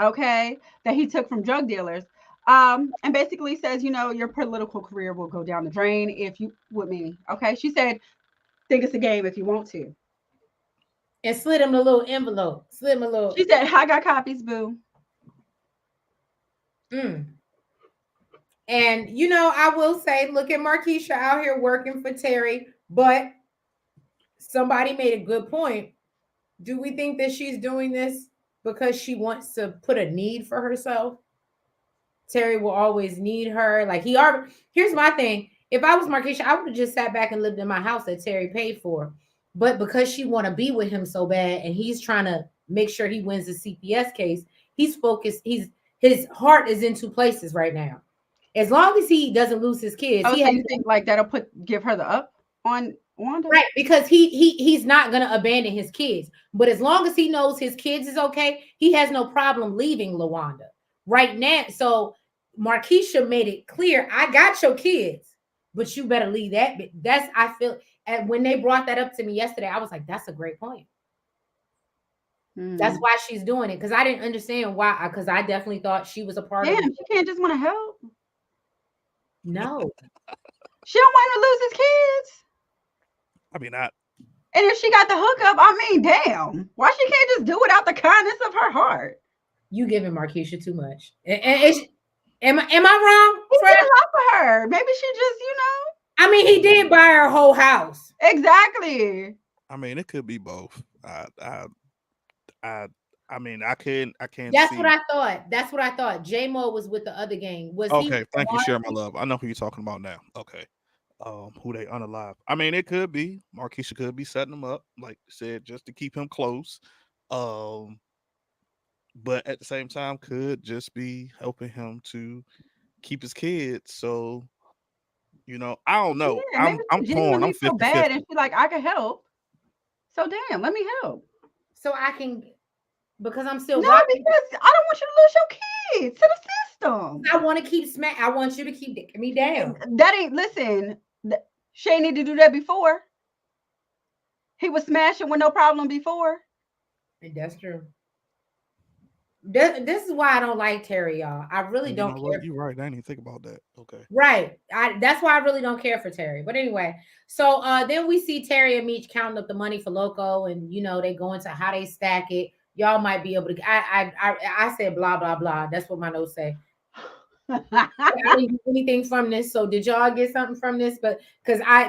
Okay, that he took from drug dealers. And basically says, your political career will go down the drain if you with me. Okay, she said, think it's a game if you want to. And slid him a little envelope. She said, I got copies, boo. And I will say, look at Markeisha out here working for Terry, but somebody made a good point. Do we think that she's doing this because she wants to put a need for herself? Terry will always need her. Like here's my thing. If I was Markeisha, I would have just sat back and lived in my house that Terry paid for. But because she want to be with him so bad and he's trying to make sure he wins the CPS case, he's focused. His heart is in two places right now. As long as he doesn't lose his kids. You think like that'll give her the up on Wanda? Right, because he's not gonna abandon his kids. But as long as he knows his kids is okay, he has no problem leaving Lawanda right now. So Markeisha made it clear, I got your kids, but you better leave that. That's I feel. And when they brought that up to me yesterday, I was like, that's a great point. That's why she's doing it, because I didn't understand why. Because I definitely thought she was a part of it. Damn, she can't just want to help. No, She don't want him to lose his kids. I mean, And if she got the hookup, I mean, damn, why she can't just do it out the kindness of her heart? you giving Markeisha too much. Am I wrong? He did a lot for her. Maybe she just, I mean, he did buy her a whole house. Exactly. I mean, it could be both. I mean, I can't. That's see. what I thought. That's what I thought. J-Mo was with the other gang. Was he? Okay, thank you, share my love. I know who you're talking about now. Okay, who they unalive. I mean, it could be Markeisha could be setting him up, like you said, just to keep him close. But at the same time, could just be helping him to keep his kids. So, I don't know. Yeah, maybe I'm she torn. I'm genuinely feel 50-50. bad, and she like, I can help. So damn, let me help. So I can, because I'm still No, watching. because I don't want you to lose your kids to the system. I want to keep I want you to keep dicking me down. That ain't, listen, Shay need to do that before. He was smashing with no problem before. That's true. This is why I don't like Terry, y'all. I really don't care. You're right. I didn't even think about that. Okay. Right. That's why I really don't care for Terry. But anyway, so then we see Terry and Meech counting up the money for Loco, and they go into how they stack it. Y'all might be able to. I said blah blah blah. That's what my notes say. I didn't get anything from this. So did y'all get something from this? But because I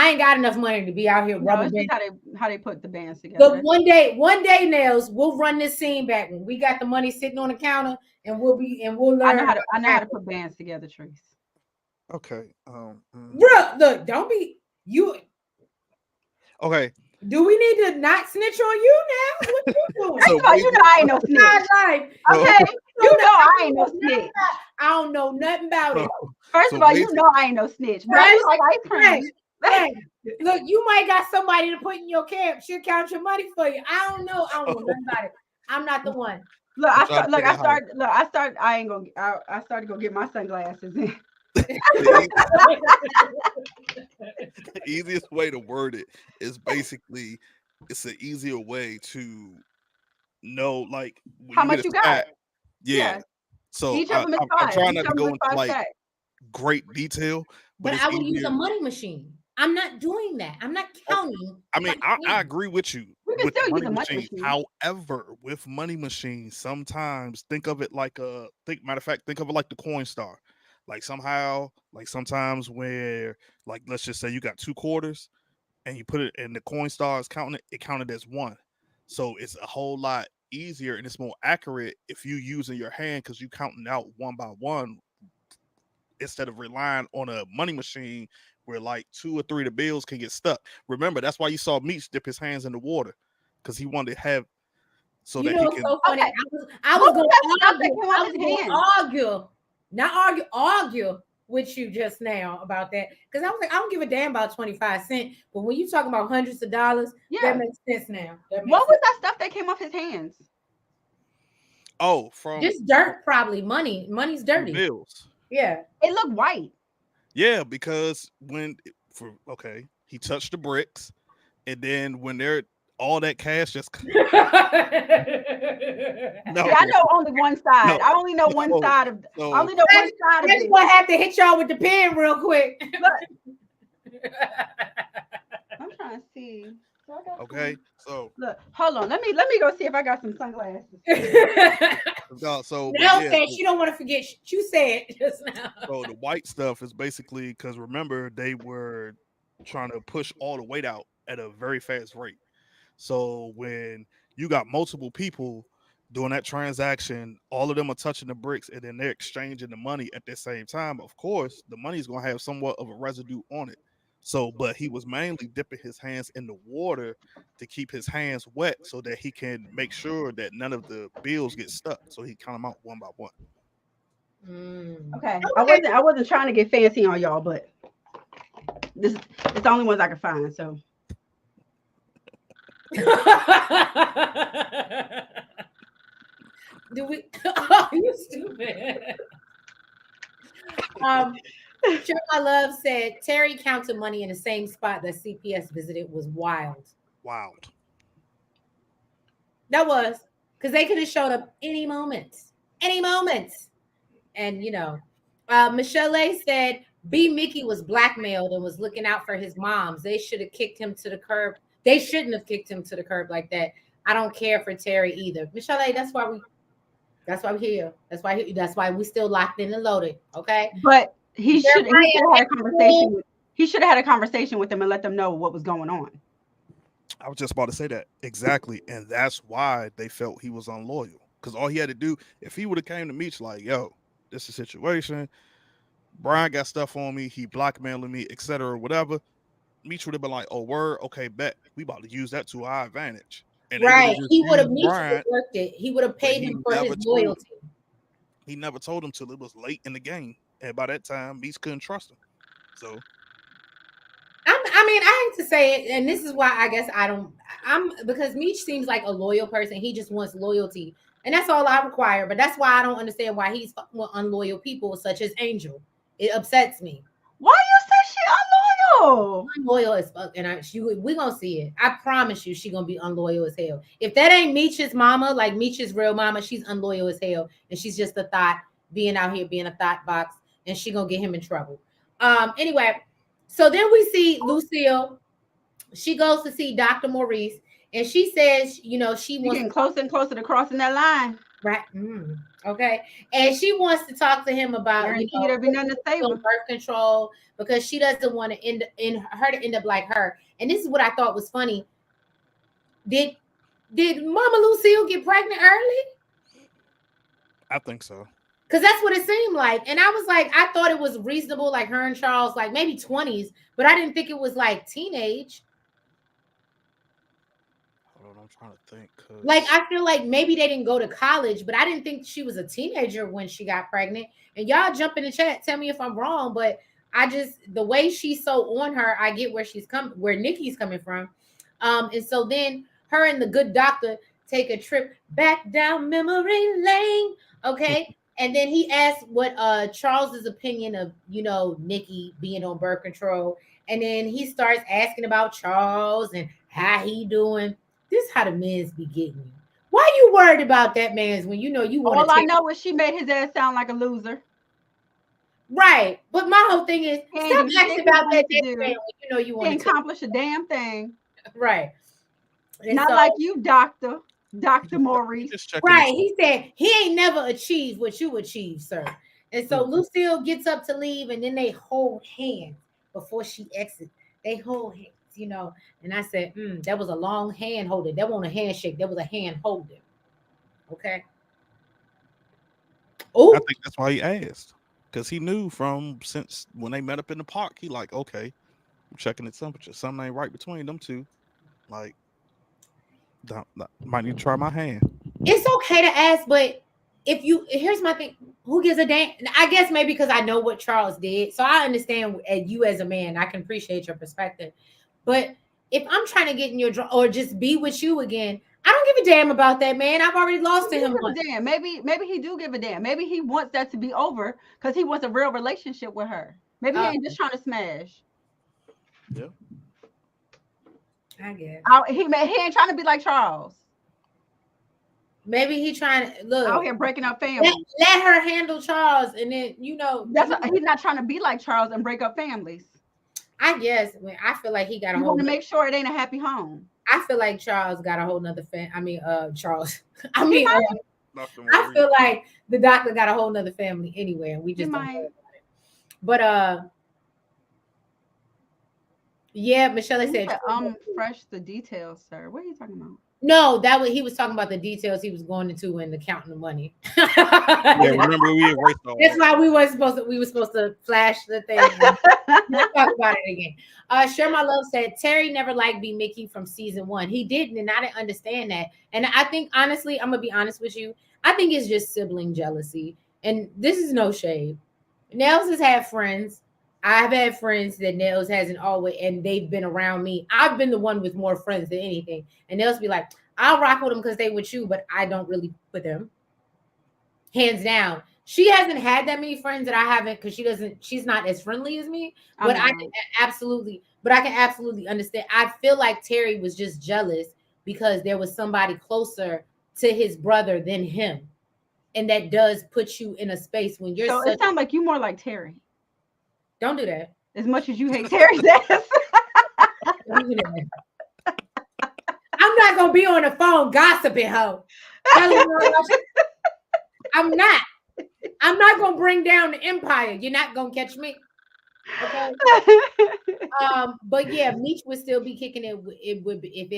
ain't got enough money to be out here No, rubber it's just banding. how they put the bands together. Look, one day, Nails, we'll run this scene back when we got the money sitting on the counter, and we'll learn. I know how to put bands together, Trace. Okay. Look, don't be you. Okay. Do we need to not snitch on you now? What you doing? First of all, you know I ain't no snitch. Okay, you know I ain't no snitch. I don't know nothing about it. First of all, you know I ain't no snitch. But I like ice cream. Hey, look, you might got somebody to put in your camp. She'll count your money for you. I don't know nothing about it. I'm not the one. Look, I started to go get my sunglasses in. The easiest way to word it is basically it's an easier way to know like how much you got. Yeah. So each of them is I'm trying each not to go into like stacks. great detail, but I would use a money machine. I'm not doing that. I'm not counting. I mean, I agree with you. We can with still use money a money machines. machine. However, with money machines, sometimes think of it like think of it like the Coinstar. Like sometimes where like let's just say you got 2 quarters and you put it in the Coinstar is counting it counted as 1. So it's a whole lot easier and it's more accurate if you using your hand because you counting out one by one instead of relying on a money machine where like 2 or 3 of the bills can get stuck. Remember, that's why you saw Meech dip his hands in the water because he wanted to have so that he can. So funny. Okay. I was going to argue with you just now about that because I was like, I don't give a damn about 25 cents, but when you talking about hundreds of dollars, that makes sense now. What was that stuff that came off his hands? Oh, from just dirt, probably money. Money's dirty. Bills. Yeah, it looked white. Yeah, because he touched the bricks, and then when they're all that cash just No. See, I know only one side. I only know one side of. I only know one side of it. That's why I have to hit y'all with the pen real quick. I'm trying to see. Okay, so look, hold on. Let me go see if I got some sunglasses. So Nell said she don't want to forget. You said just now. So the white stuff is basically because remember they were trying to push all the weight out at a very fast rate. So when you got multiple people doing that transaction, all of them are touching the bricks and then they're exchanging the money at the same time. Of course, the money is going to have somewhat of a residue on it. So, but he was mainly dipping his hands in the water to keep his hands wet so that he can make sure that none of the bills get stuck. So he count them out one by one. Okay. I wasn't trying to get fancy on y'all, but This it's the only ones I can find. So Do we? Oh, you stupid. Sure, my love said Terry counted money in the same spot that CPS visited was wild. Wild. That was because they could have showed up any moments, any moments. And Michelle A said B Mickey was blackmailed and was looking out for his moms. They should have kicked him to the curb. They shouldn't have kicked him to the curb like that. I don't care for Terry either. Michelle A, that's why we're here. That's why we still locked in and loaded. Okay. but he should have had a conversation with he should have had a conversation with them and let them know what was going on. I was just about to say that exactly, and that's why they felt he was unloyal. Because all he had to do, if he would have came to Meech like, "Yo, this is a situation. Brian got stuff on me. He blackmailing me, etc. Whatever." Meech would have been like, "Oh, word, okay, bet. We about to use that to our advantage." And right, he would have Brian, worked it. He would have paid him for his loyalty. He never told him till it was late in the game, and by that time, Meech couldn't trust him. So. I hate to say it, and this is why I guess because Meech seems like a loyal person. He just wants loyalty, and that's all I require. But that's why I don't understand why he's fucking with unloyal people such as Angel. It upsets me. Why you say she unloyal? Unloyal as fuck, and we gonna see it. I promise you, she gonna be unloyal as hell. If that ain't Meech's mama, like Meech's real mama, she's unloyal as hell, and she's just a thought being out here being a thought box, and she gonna get him in trouble. Anyway. So then we see Lucille. She goes to see Dr. Maurice, and she says, she wants getting closer and closer to crossing that line. Right. Okay. And she wants to talk to him about there'll be nothing to say birth control because she doesn't want to end up like her. And this is what I thought was funny. Did Mama Lucille get pregnant early? I think so. Because that's what it seemed like. And I was like, I thought it was reasonable, like her and Charles, like maybe 20s, but I didn't think it was like teenage. Hold on, I'm trying to think. Like, I feel like maybe they didn't go to college, but I didn't think she was a teenager when she got pregnant. And y'all jump in the chat, tell me if I'm wrong, but the way she's so on her, I get where Nikki's coming from. And so then her and the good doctor take a trip back down memory lane. Okay. And then he asked what Charles's opinion of, Nikki being on birth control. And then he starts asking about Charles and how he doing. This is how the men's be getting you. Why you worried about that man's when you want All I know is she made his ass sound like a loser. Right. But my whole thing is stop asking about that man when you want to accomplish a damn thing. Right. And not like you, Dr. Maurice. Right. He said he ain't never achieved what you achieved, sir. And so Lucille gets up to leave, and then they hold hands before she exits. They hold hands, And I said, that was a long hand holding. That wasn't a handshake. That was a hand holding. Okay. Oh, I think that's why he asked. Because he knew since when they met up in the park, he like, okay, I'm checking the temperature. Something ain't right between them two. Like, might need to try my hand. It's okay to ask, but here's my thing, who gives a damn? I guess maybe because I know what Charles did, so I understand you as a man. I can appreciate your perspective, but if I'm trying to get in your or just be with you again, I don't give a damn about that man. I've already lost to him. Damn, maybe he do give a damn. Maybe he wants that to be over because he wants a real relationship with her. Maybe he ain't just trying to smash. Yeah. I guess he ain't trying to be like Charles. Maybe he trying to look out here breaking up families. Let her handle Charles, and then he's not trying to be like Charles and break up families. I guess. I feel like he got. You want to make sure it ain't a happy home. I feel like Charles got a whole nother Charles. I feel like the doctor got a whole nother family anyway, and we just don't know about it. But yeah, Michelle said, fresh the details, sir. What are you talking about? No, he was talking about the details he was going into and the counting the money. Yeah, remember we erased all. That's why we were supposed to flash the thing. Let's talk about it again. Share My Love said Terry never liked B Mickey from season 1. He didn't, and I didn't understand that. And I think honestly, I'm gonna be honest with you. I think it's just sibling jealousy, and this is no shade. Nels has had friends I've had friends that Nels hasn't always, and they've been around me. I've been the one with more friends than anything. And Nels be like, I'll rock with them because they with you, but I don't really with them. Hands down. She hasn't had that many friends that I haven't because she's not as friendly as me. But I can absolutely understand. I feel like Terry was just jealous because there was somebody closer to his brother than him. And that does put you in a space when you're So it sounds like you more like Terry. Don't do that. As much as you hate Terry's ass. I'm not gonna be on the phone gossiping, hoe. I'm not. I'm not gonna bring down the empire. You're not gonna catch me. Okay. But yeah, Meech would still be kicking it. It would be if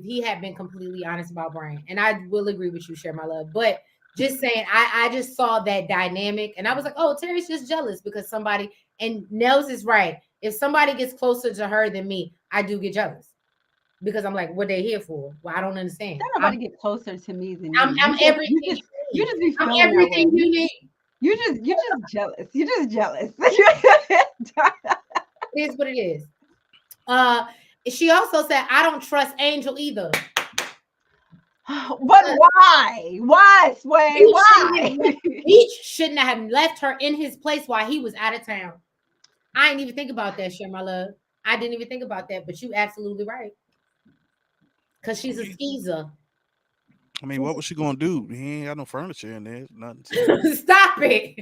he had been completely honest about Brian. And I will agree with you, share my love. But just saying, I just saw that dynamic and I was like, oh, Terry's just jealous because somebody, and Nels is right. If somebody gets closer to her than me, I do get jealous. Because I'm like, what they here for? Well, I don't understand. Nobody get closer to me than you. I'm everything. You just be feeling everything you need. You're just jealous. You're just jealous. It is what it is. She also said, I don't trust Angel either. But why? Why, Sway? Why? Each shouldn't have left her in his place while he was out of town. I didn't even think about that, share my love. I didn't even think about that, but you absolutely right. Because she's a skeezer. I mean, what was she gonna do? He ain't got no furniture in there. Nothing. Stop it.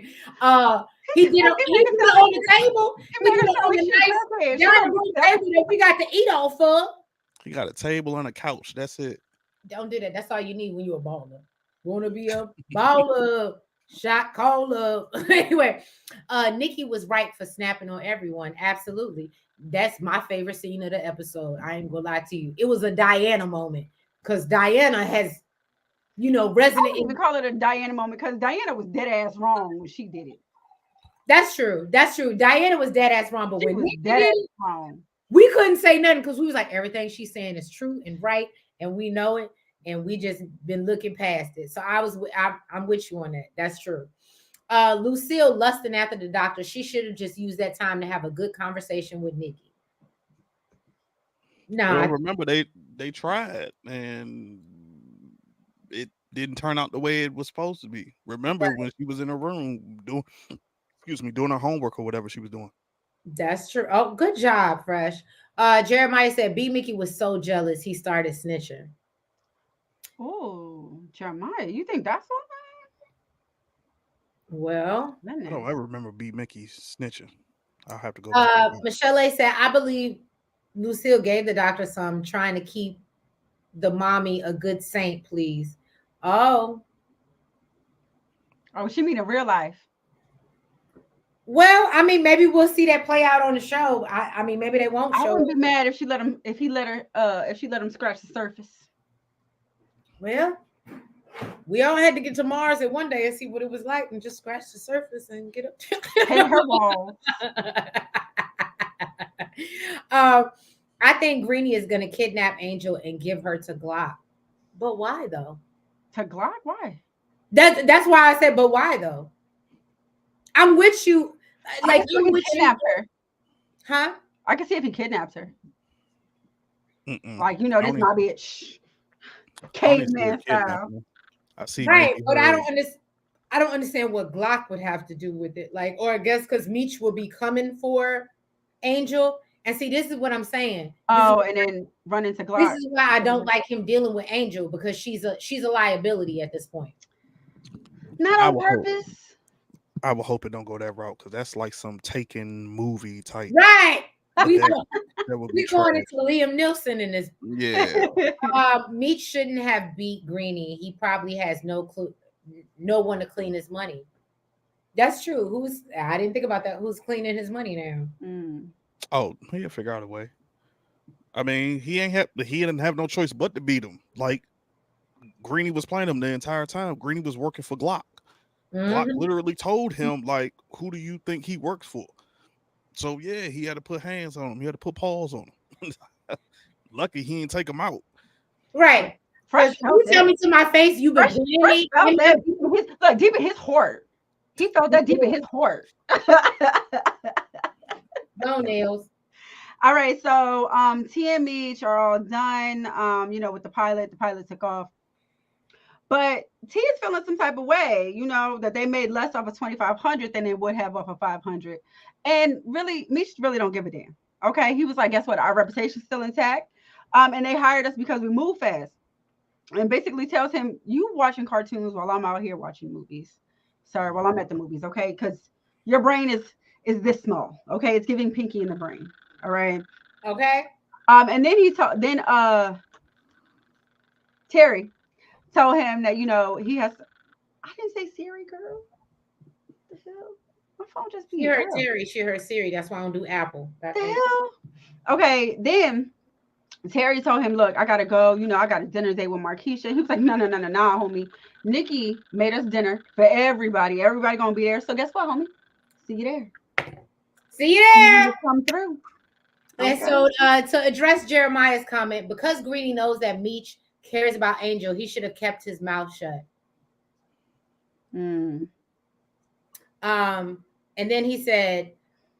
He did it on the table. He did it on the nice dining room table that we got to eat off of. He got a table and a couch. That's it. Don't do that. That's all you need when you're a baller. Wanna be a baller? Shot caller. Anyway, Nikki was right for snapping on everyone. Absolutely. That's my favorite scene of the episode. I ain't gonna lie to you. It was a Diana moment because Diana has, resonated. I wouldn't even call it a Diana moment because Diana was dead ass wrong when she did it. That's true. Diana was dead ass wrong, but when Nikki dead did ass it, wrong, we couldn't say nothing because we was like, everything she's saying is true and right, and we know it, and we just been looking past it. So I'm with you on that. That's true. Lucille lusting after the doctor. She should have just used that time to have a good conversation with Nikki. Well, remember they tried and it didn't turn out the way it was supposed to be. Remember when she was in her room doing her homework or whatever she was doing. That's true. Oh, good job, Fresh. Jeremiah said B. Mickey was so jealous he started snitching. Oh, Jeremiah, you think that's something? Well, I don't ever remember B. Mickey snitching. I'll have to go. Michelle A. said, I believe Lucille gave the doctor some, trying to keep the mommy a good saint, please. Oh, she mean in real life. Well, I mean, maybe we'll see that play out on the show. I mean, maybe they won't show. I wouldn't be mad if she let him scratch the surface. Well, we all had to get to Mars at one day and see what it was like and just scratch the surface and get up. Hit her wall. I think Greenie is going to kidnap Angel and give her to Glock. But why though? To Glock? Why? That's why I said, but why though? I'm with you. Like, I'm with you. Her. Huh? I can see if he kidnaps her. Like, this my bitch. Caveman style. I see. Right, but I don't understand what Glock would have to do with it. Like, or I guess because Meech will be coming for Angel. And see, this is what I'm saying. And then run into Glock. This is why I don't like him dealing with Angel, because she's a liability at this point. Not on purpose. I will hope it don't go that route, because that's like some Taken movie type. Right. We going into Liam Neeson in this. Yeah. Meech shouldn't have beat Greenie. He probably has no one to clean his money. That's true. I didn't think about that. Who's cleaning his money now? Oh, he'll figure out a way. I mean, he didn't have no choice but to beat him. Like, Greenie was playing him the entire time. Greenie was working for Glock. Glock literally told him, like, who do you think he works for? So yeah, he had to put hands on him. He had to put paws on him. Lucky he didn't take him out. Right. Fresh, you tell me to my face you've been deep in his heart. He felt that deep in his heart. No nails. All right, so T and Meech are all done. With the pilot. The pilot took off. But T is feeling some type of way, that they made less off of 2,500 than they would have off of 500. And really, Meech really don't give a damn. Okay. He was like, guess what? Our reputation's still intact. And they hired us because we move fast. And basically tells him, you watching cartoons while I'm out here watching movies. Sorry, while I'm at the movies, okay? Because your brain is this small. Okay. It's giving Pinky in the brain. All right. Okay. And then Terry told him that, he has. I didn't say Siri, girl. What the hell? My phone just be. She heard Terry. She heard Siri. That's why I don't do Apple. What the hell? Okay, then Terry told him, look, I gotta go. I got a dinner date with Markeisha. He was like, no, homie. Nikki made us dinner for everybody. Everybody gonna be there. So guess what, homie? See you there. See you there. Come through. And so to address Jeremiah's comment, because Greedy knows that Meech cares about Angel, he should have kept his mouth shut. And then he said,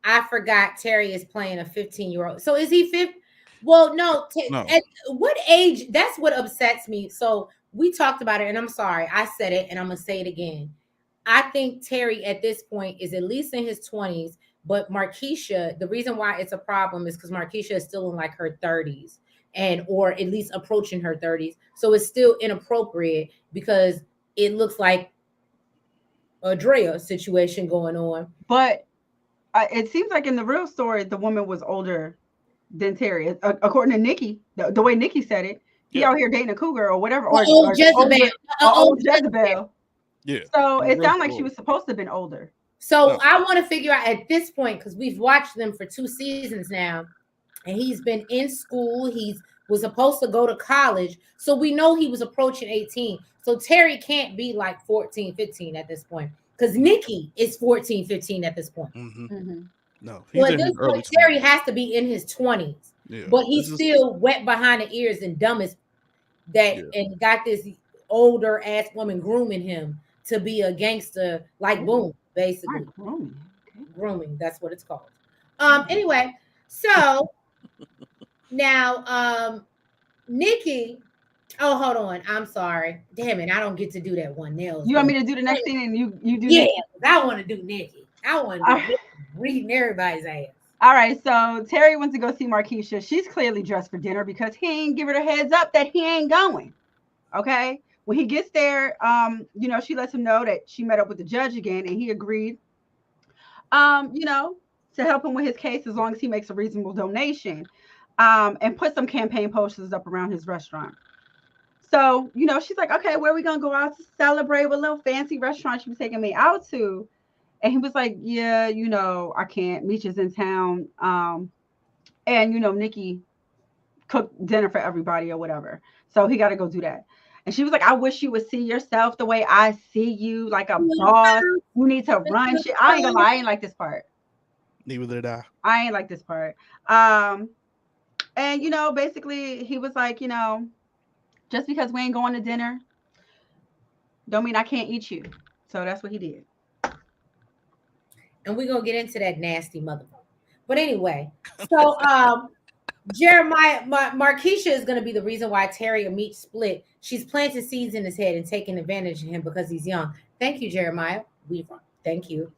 I forgot Terry is playing a 15-year-old. So is he 15? Well, no. At what age? That's what upsets me. So we talked about it, and I'm sorry. I said it, and I'm going to say it again. I think Terry at this point is at least in his 20s, but Markeisha, the reason why it's a problem is because Markeisha is still in like her 30s or at least approaching her 30s. So it's still inappropriate because it looks like a Drea situation going on. But it seems like in the real story, the woman was older than Terry. According to Nikki, the way Nikki said it, he out here dating a cougar or whatever. Or Jezebel. Old Jezebel. Yeah. So it sounded like she was supposed to have been older. So I want to figure out at this point, because we've watched them for 2 seasons now, and he's been in school. He was supposed to go to college. So we know he was approaching 18. So Terry can't be like 14, 15 at this point, because Nikki is 14, 15 at this point. No, he's in his early 20s. Terry has to be in his 20s, but he's still wet behind the ears and dumb as that, and got this older ass woman grooming him to be a gangster, like Boom, basically. Grooming, that's what it's called. Anyway, so now Nikki. Oh, hold on. I'm sorry. Damn it, I don't get to do that one. Nails. You want me to do the next thing, and you do? Yeah, I want to do Nikki. I want to do reading everybody's ass. All right, so Terry went to go see Markeisha. She's clearly dressed for dinner because he ain't give her the heads up that he ain't going. Okay, when he gets there, she lets him know that she met up with the judge again, and he agreed, to help him with his case as long as he makes a reasonable donation, and put some campaign posters up around his restaurant. So, she's like, okay, where are we going to go out to celebrate? What little fancy restaurant she was taking me out to? And he was like, yeah, I can't. Meech is in town. And, Nikki cooked dinner for everybody or whatever. So he got to go do that. And she was like, I wish you would see yourself the way I see you, like a boss. You need to run shit. I ain't gonna lie, I ain't like this part. Neither did I. I ain't like this part. And, basically he was like, just because we ain't going to dinner don't mean I can't eat you. So that's what he did. And we're going to get into that nasty motherfucker. But anyway, so Jeremiah, Markeisha is going to be the reason why Terry and Meech split. She's planting seeds in his head and taking advantage of him because he's young. Thank you, Jeremiah. Thank you.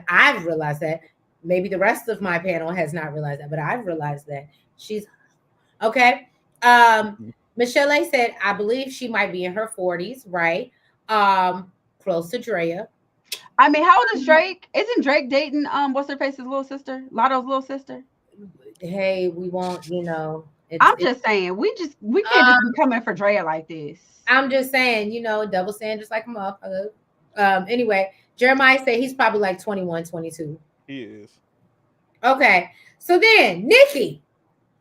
I've realized that. Maybe the rest of my panel has not realized that, but I've realized that. She's okay. Michelle said, I believe she might be in her 40s, right? Close to Drea. I mean, how old is Drake? Isn't Drake dating what's her face's little sister? Lotto's little sister? Hey, we won't, I'm just saying, we can't just be coming for Drea like this. I'm just saying, double standards like a motherfucker. Anyway, Jeremiah said he's probably like 21, 22. He is. Okay. So then Nikki,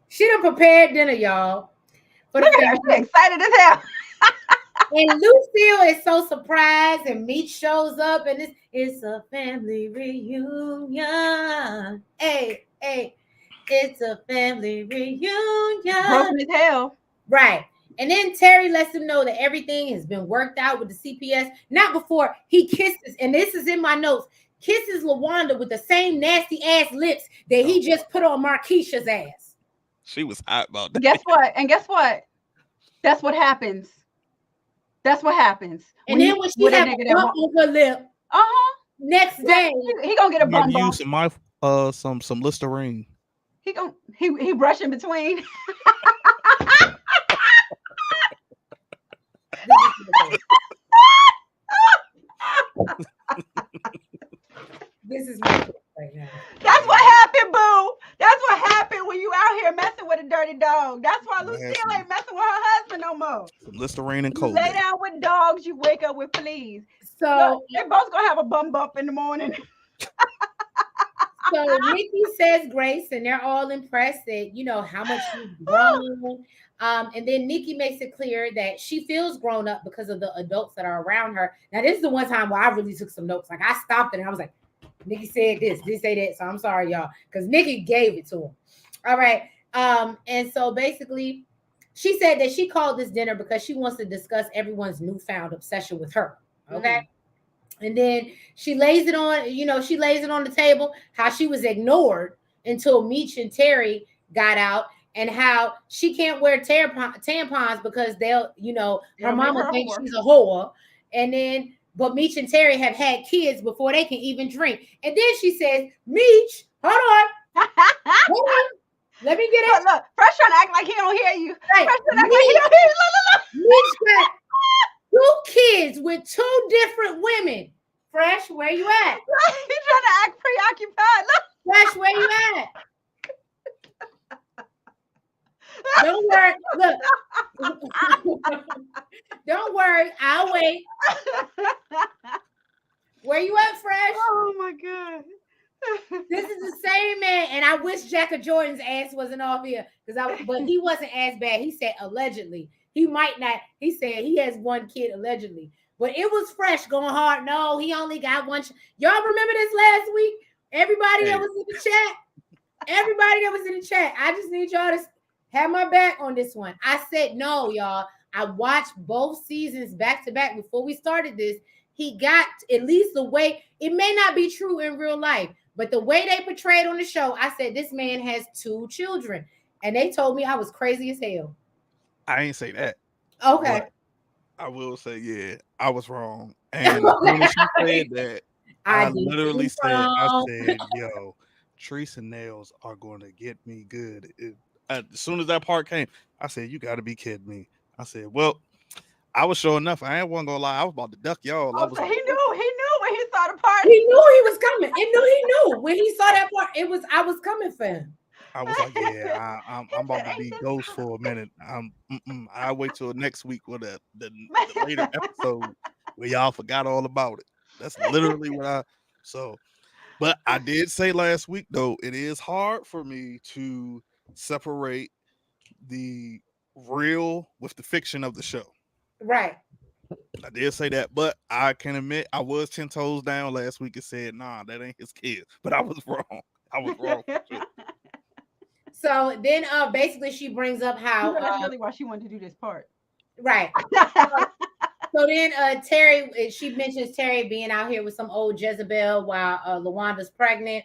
she done prepared dinner, y'all. Look at her, she's excited as hell. And Lucille is so surprised, and Meech shows up, and it's a family reunion. Hey, it's a family reunion. Broken as hell. Right. And then Terry lets him know that everything has been worked out with the CPS. Not before he kisses, and this is in my notes, kisses LaWanda with the same nasty ass lips that he just put on Markeisha's ass. She was hot about that. Guess what? And guess what? That's what happens. That's what happens. And then when she had a bump on her lip, next day he gonna get a bump. Use some Listerine. He brushing between. This is my right now. That's what happened, boo. That's what happened when you out here messing with a dirty dog. That's why Lucille ain't messing with her husband no more. Some Listerine and cold. Lay down with dogs, you wake up with fleas. So they're both gonna have a bump in the morning. So Nikki says grace, and they're all impressed that how much she's grown. And then Nikki makes it clear that she feels grown up because of the adults that are around her. Now, this is the one time where I really took some notes. Like I stopped it and I was like, Nikki said this say that. So I'm sorry, y'all, because Nikki gave it to him. All right. And so basically, she said that she called this dinner because she wants to discuss everyone's newfound obsession with her. Okay. And then she lays it on, the table, how she was ignored until Meech and Terry got out, and how she can't wear tampons because her mama thinks she's a whore. And then, but Meech and Terry have had kids before they can even drink. And then she says, Meech, hold on. Let me get it. Look, Fresh trying to act like he don't hear you. Right. Fresh trying to act like he don't hear you. Meech got 2 kids with 2 different women. Fresh, where you at? He's trying to act preoccupied. Look. Fresh, where you at? Don't worry. Look. Don't worry. I'll wait. Where you at, Fresh? Oh my God. This is the same man, and I wish Jacka Jordan's ass wasn't off here but he wasn't as bad. He said allegedly. He might not. He said he has 1 kid allegedly, but it was Fresh going hard. No, he only got 1. Y'all remember this last week? Everybody that was in the chat. I just need y'all to have my back on this one. I said no, y'all. I watched both seasons back to back before we started this. He got at least the way, it may not be true in real life, but the way they portrayed on the show, I said this man has 2 children, and they told me I was crazy as hell. I ain't say that. Okay. I will say, yeah, I was wrong. And when she said that, I literally said, yo, Teresa nails are going to get me good. As soon as that part came, I said, you got to be kidding me. I said, well, I was sure enough. I ain't wasn't gonna lie. I was about to duck y'all. He knew when he saw the part. He knew he was coming. He knew when he saw that part. I was coming for him. I was like, yeah, I'm about to be ghost for a minute. I wait till next week with the later episode where y'all forgot all about it. That's literally what but I did say last week though, it is hard for me to separate the real with the fiction of the show. Right. I did say that, but I can admit I was 10 toes down last week and said, nah, that ain't his kid. But I was wrong. For sure. So then basically she brings up how that's really why she wanted to do this part. Right. So then Terry, she mentions Terry being out here with some old Jezebel while LaWanda's pregnant.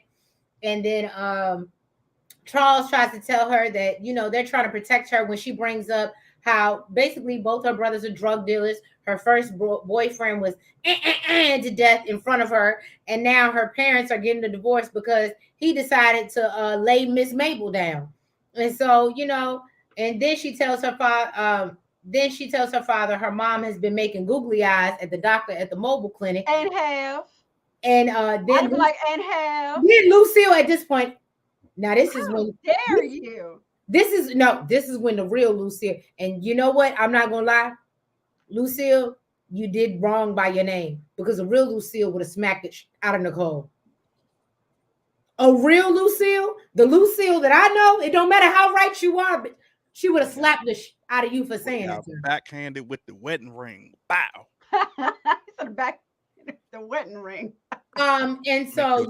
And then Charles tries to tell her that, they're trying to protect her when she brings up how basically both her brothers are drug dealers. Her first boyfriend was to death in front of her. And now her parents are getting a divorce because he decided to lay Miss Mabel down. And so, and then she tells her father, her mom has been making googly eyes at the doctor at the mobile clinic. And have. And then Lucille at this point. Now this is when dare you. This is when the real Lucille. And you know what? I'm not gonna lie, Lucille, you did wrong by your name, because a real Lucille would have smacked it out of Nicole. A real Lucille, the Lucille that I know, it don't matter how right you are, but she would have slapped the out of you for saying it. Backhanded with the wedding ring. Bow. The wedding ring. And so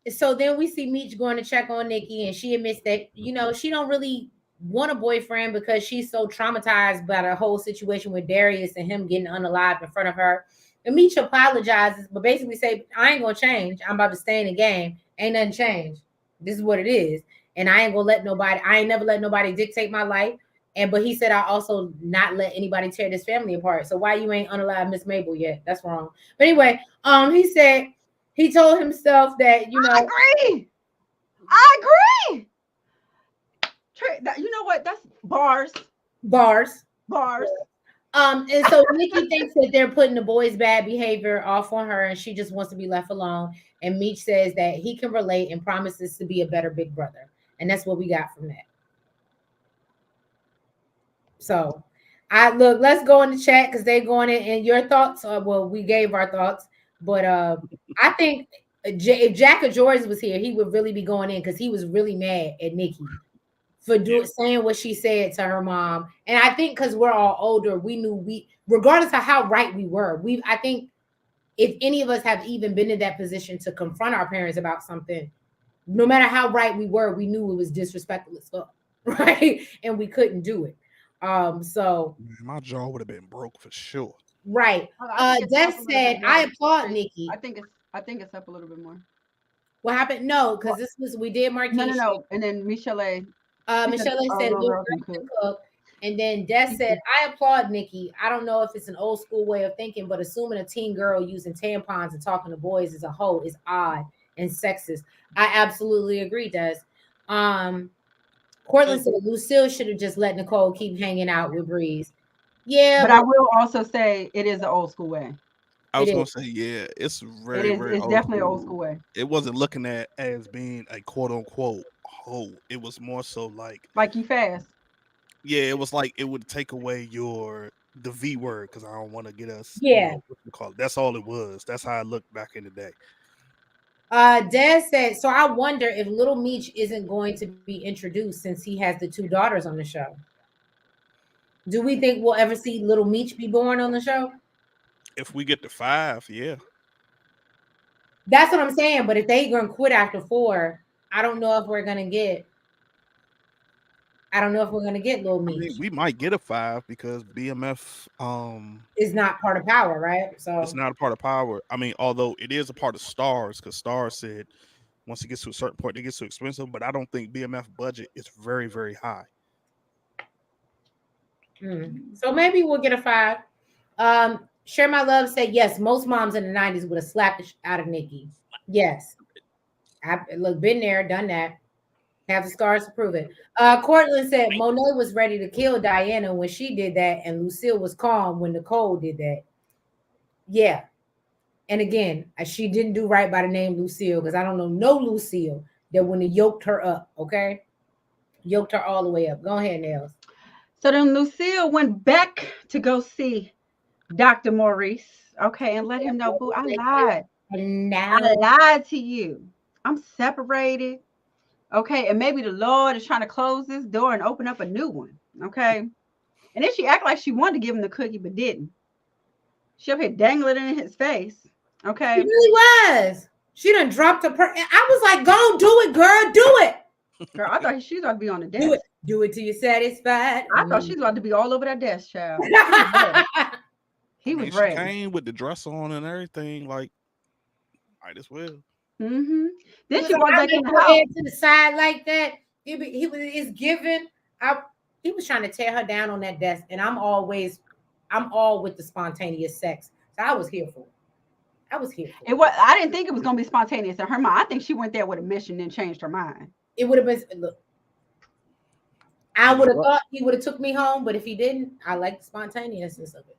so then we see Meech going to check on Nikki, and she admits that, she don't really want a boyfriend because she's so traumatized by the whole situation with Darius and him getting unalived in front of her. And Meech apologizes, but basically say, I ain't gonna change. I'm about to stay in the game. Ain't nothing changed. This is what it is. And I ain't gonna let nobody, I ain't never let nobody dictate my life. But he said I also not let anybody tear this family apart. So why you ain't unalive Miss Mabel yet? That's wrong. But anyway, he said he told himself that, you know, I agree. You know what? That's bars. And so Nikki thinks that they're putting the boy's bad behavior off on her, and she just wants to be left alone. And Meech says that he can relate and promises to be a better big brother. And that's what we got from that. So let's go in the chat because they're going in. And your thoughts well, we gave our thoughts, but I think if Jack or George was here, he would really be going in because he was really mad at Nikki for saying what she said to her mom. And I think because we're all older, we knew regardless of how right we were, I think if any of us have even been in that position to confront our parents about something, no matter how right we were, we knew it was disrespectful as fuck, right? And we couldn't do it. So my jaw would have been broke for sure. Right. Des said, I applaud Nikki. I think it's up a little bit more. What happened? No, because we did Marquise. No. And then Michelle said Lil can cook. And then Des said, I applaud Nikki. I don't know if it's an old school way of thinking, but assuming a teen girl using tampons and talking to boys as a whole is odd and sexist. I absolutely agree, Des. Cortland said Lucille should have just let Nicole keep hanging out with Breeze. Yeah. But I will also say it is the old school way. I was going to say, yeah, it's very it's definitely old school way. It wasn't looking at as being a quote unquote hoe. It was more so like you fast. Yeah, it was like it would take away the V word because I don't want to get us. Yeah. What you call it. That's all it was. That's how I looked back in the day. Dad said, so I wonder if Little Meech isn't going to be introduced since he has the 2 daughters on the show. Do we think we'll ever see Little Meech be born on the show? If we get to 5, yeah. That's what I'm saying. But if they gonna quit after 4, I don't know if we're gonna get Little Meech. I mean, we might get a 5 because BMF is not part of Power, right? So it's not a part of Power. I mean, although it is a part of Starz, because Starz said once it gets to a certain point, it gets too expensive. But I don't think BMF budget is very, very high. So maybe we'll get a 5. Share My Love said yes. Most moms in the 90s would have slapped the out of Nikki. Yes, been there, done that. Have the scars to prove it. Cortland said Monet was ready to kill Diana when she did that, and Lucille was calm when Nicole did that. Yeah. And again, she didn't do right by the name Lucille because I don't know no Lucille that when it yoked her up, okay? Yoked her all the way up. Go ahead, Nails. So then Lucille went back to go see Dr. Maurice, okay, and let him know, boo, I lied. I lied to you. I'm separated. Okay, and maybe the Lord is trying to close this door and open up a new one. Okay. And then she acted like she wanted to give him the cookie, but didn't. She up here dangling it in his face. Okay. She really was. She done dropped I was like, go do it, girl. Do it. Girl, I thought she was about to be on the desk. Do it till you're satisfied. I thought she was about to be all over that desk, child. He was ready. She came with the dress on and everything, like, might as well. Mm-hmm. Then she walked back in the house to the side like that. It's given. He was trying to tear her down on that desk, and I'm all with the spontaneous sex. So I was here for it. I didn't think it was gonna be spontaneous in her mind. I think she went there with a mission and changed her mind. It would have been. Look, I would have thought he would have took me home, but if he didn't, I like the spontaneousness of it.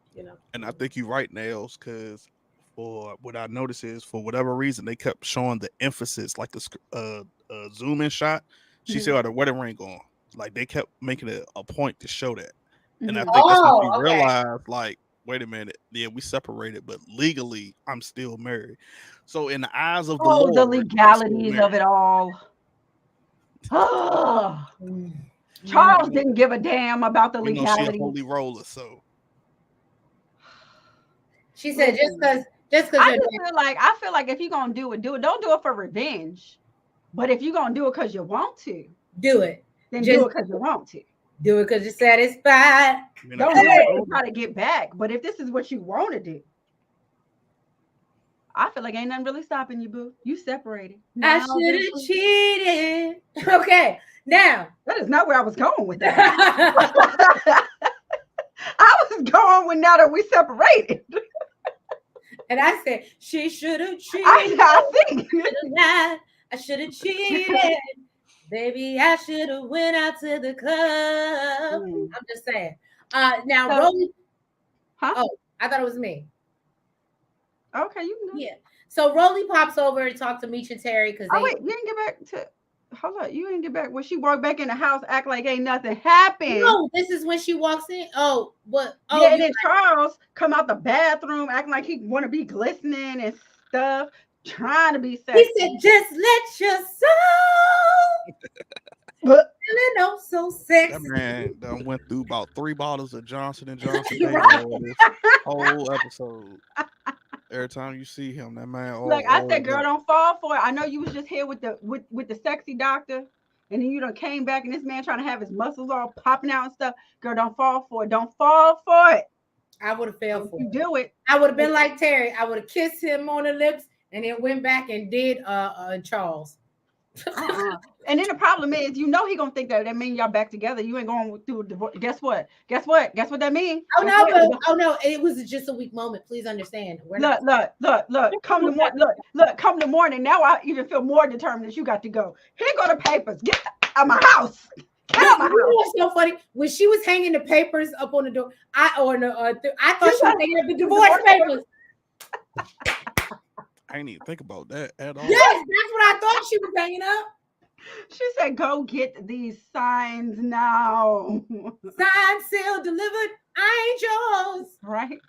And I think you're right, Nails, because for what I noticed is for whatever reason they kept showing the emphasis, like a zoom in shot. She still had her wedding ring on. Like they kept making it a point to show that. And I think that's when she realized, like, wait a minute, yeah, we separated, but legally I'm still married. So in the eyes of the Lord, the legalities of it all. Charles didn't give a damn about the legalities. She's a holy roller, so. She said, just because I feel like if you're gonna do it. Don't do it for revenge. But if you're gonna do it because you want to, do it. Then do it because you want to. Do it because you're satisfied. Don't do it and try to get back. But if this is what you want to do, I feel like ain't nothing really stopping you, boo. You separated. I Now should have cheated. Okay, now. that is not where I was going with that. And I was going with now that we separated. I said, she should have cheated. I think. I should have cheated. Baby, I should have went out to the club. I'm just saying. Now, So- Rolly. Huh? Oh, I thought it was me. Okay, you can go. Yeah. So Rolly pops over to talk to Meech and Terry because Oh wait, you didn't get back to. Hold up, you didn't get back when she walked back in the house, act like ain't nothing happened. No, this is when she walks in. Oh, what? Oh, yeah, and then Charles come out the bathroom acting like he want to be glistening and stuff, trying to be sexy. He said, "Just let your soul But feeling oh so sexy." That man done went through about 3 bottles of Johnson and Johnson You're baby right. oil this whole episode. Every time you see him, that man. like I said, girl, don't fall for it. I know you was just here with the sexy doctor, and then you done came back, and this man trying to have his muscles all popping out and stuff. Girl, don't fall for it. Don't fall for it. I would have failed for You it. do it. I would have been like Terry. I would have kissed him on the lips and then went back and did Charles. And then the problem is, you know, he gonna think that means y'all back together. You ain't going through a divorce. Guess what? Guess what that means? Oh no, but, oh no, it was just a weak moment. Please understand. We're Look. Come the morning. Now I even feel more determined that you got to go. Here go the papers. Get out of my house. Get out of my You know house. what's so funny? When she was hanging the papers up on the door, I thought she was hanging up the divorce papers. I ain't even think about that at all. Yes, that's what I thought she was hanging up. She said, "Go get these signs now." Signed, sealed, delivered. I ain't yours. Right.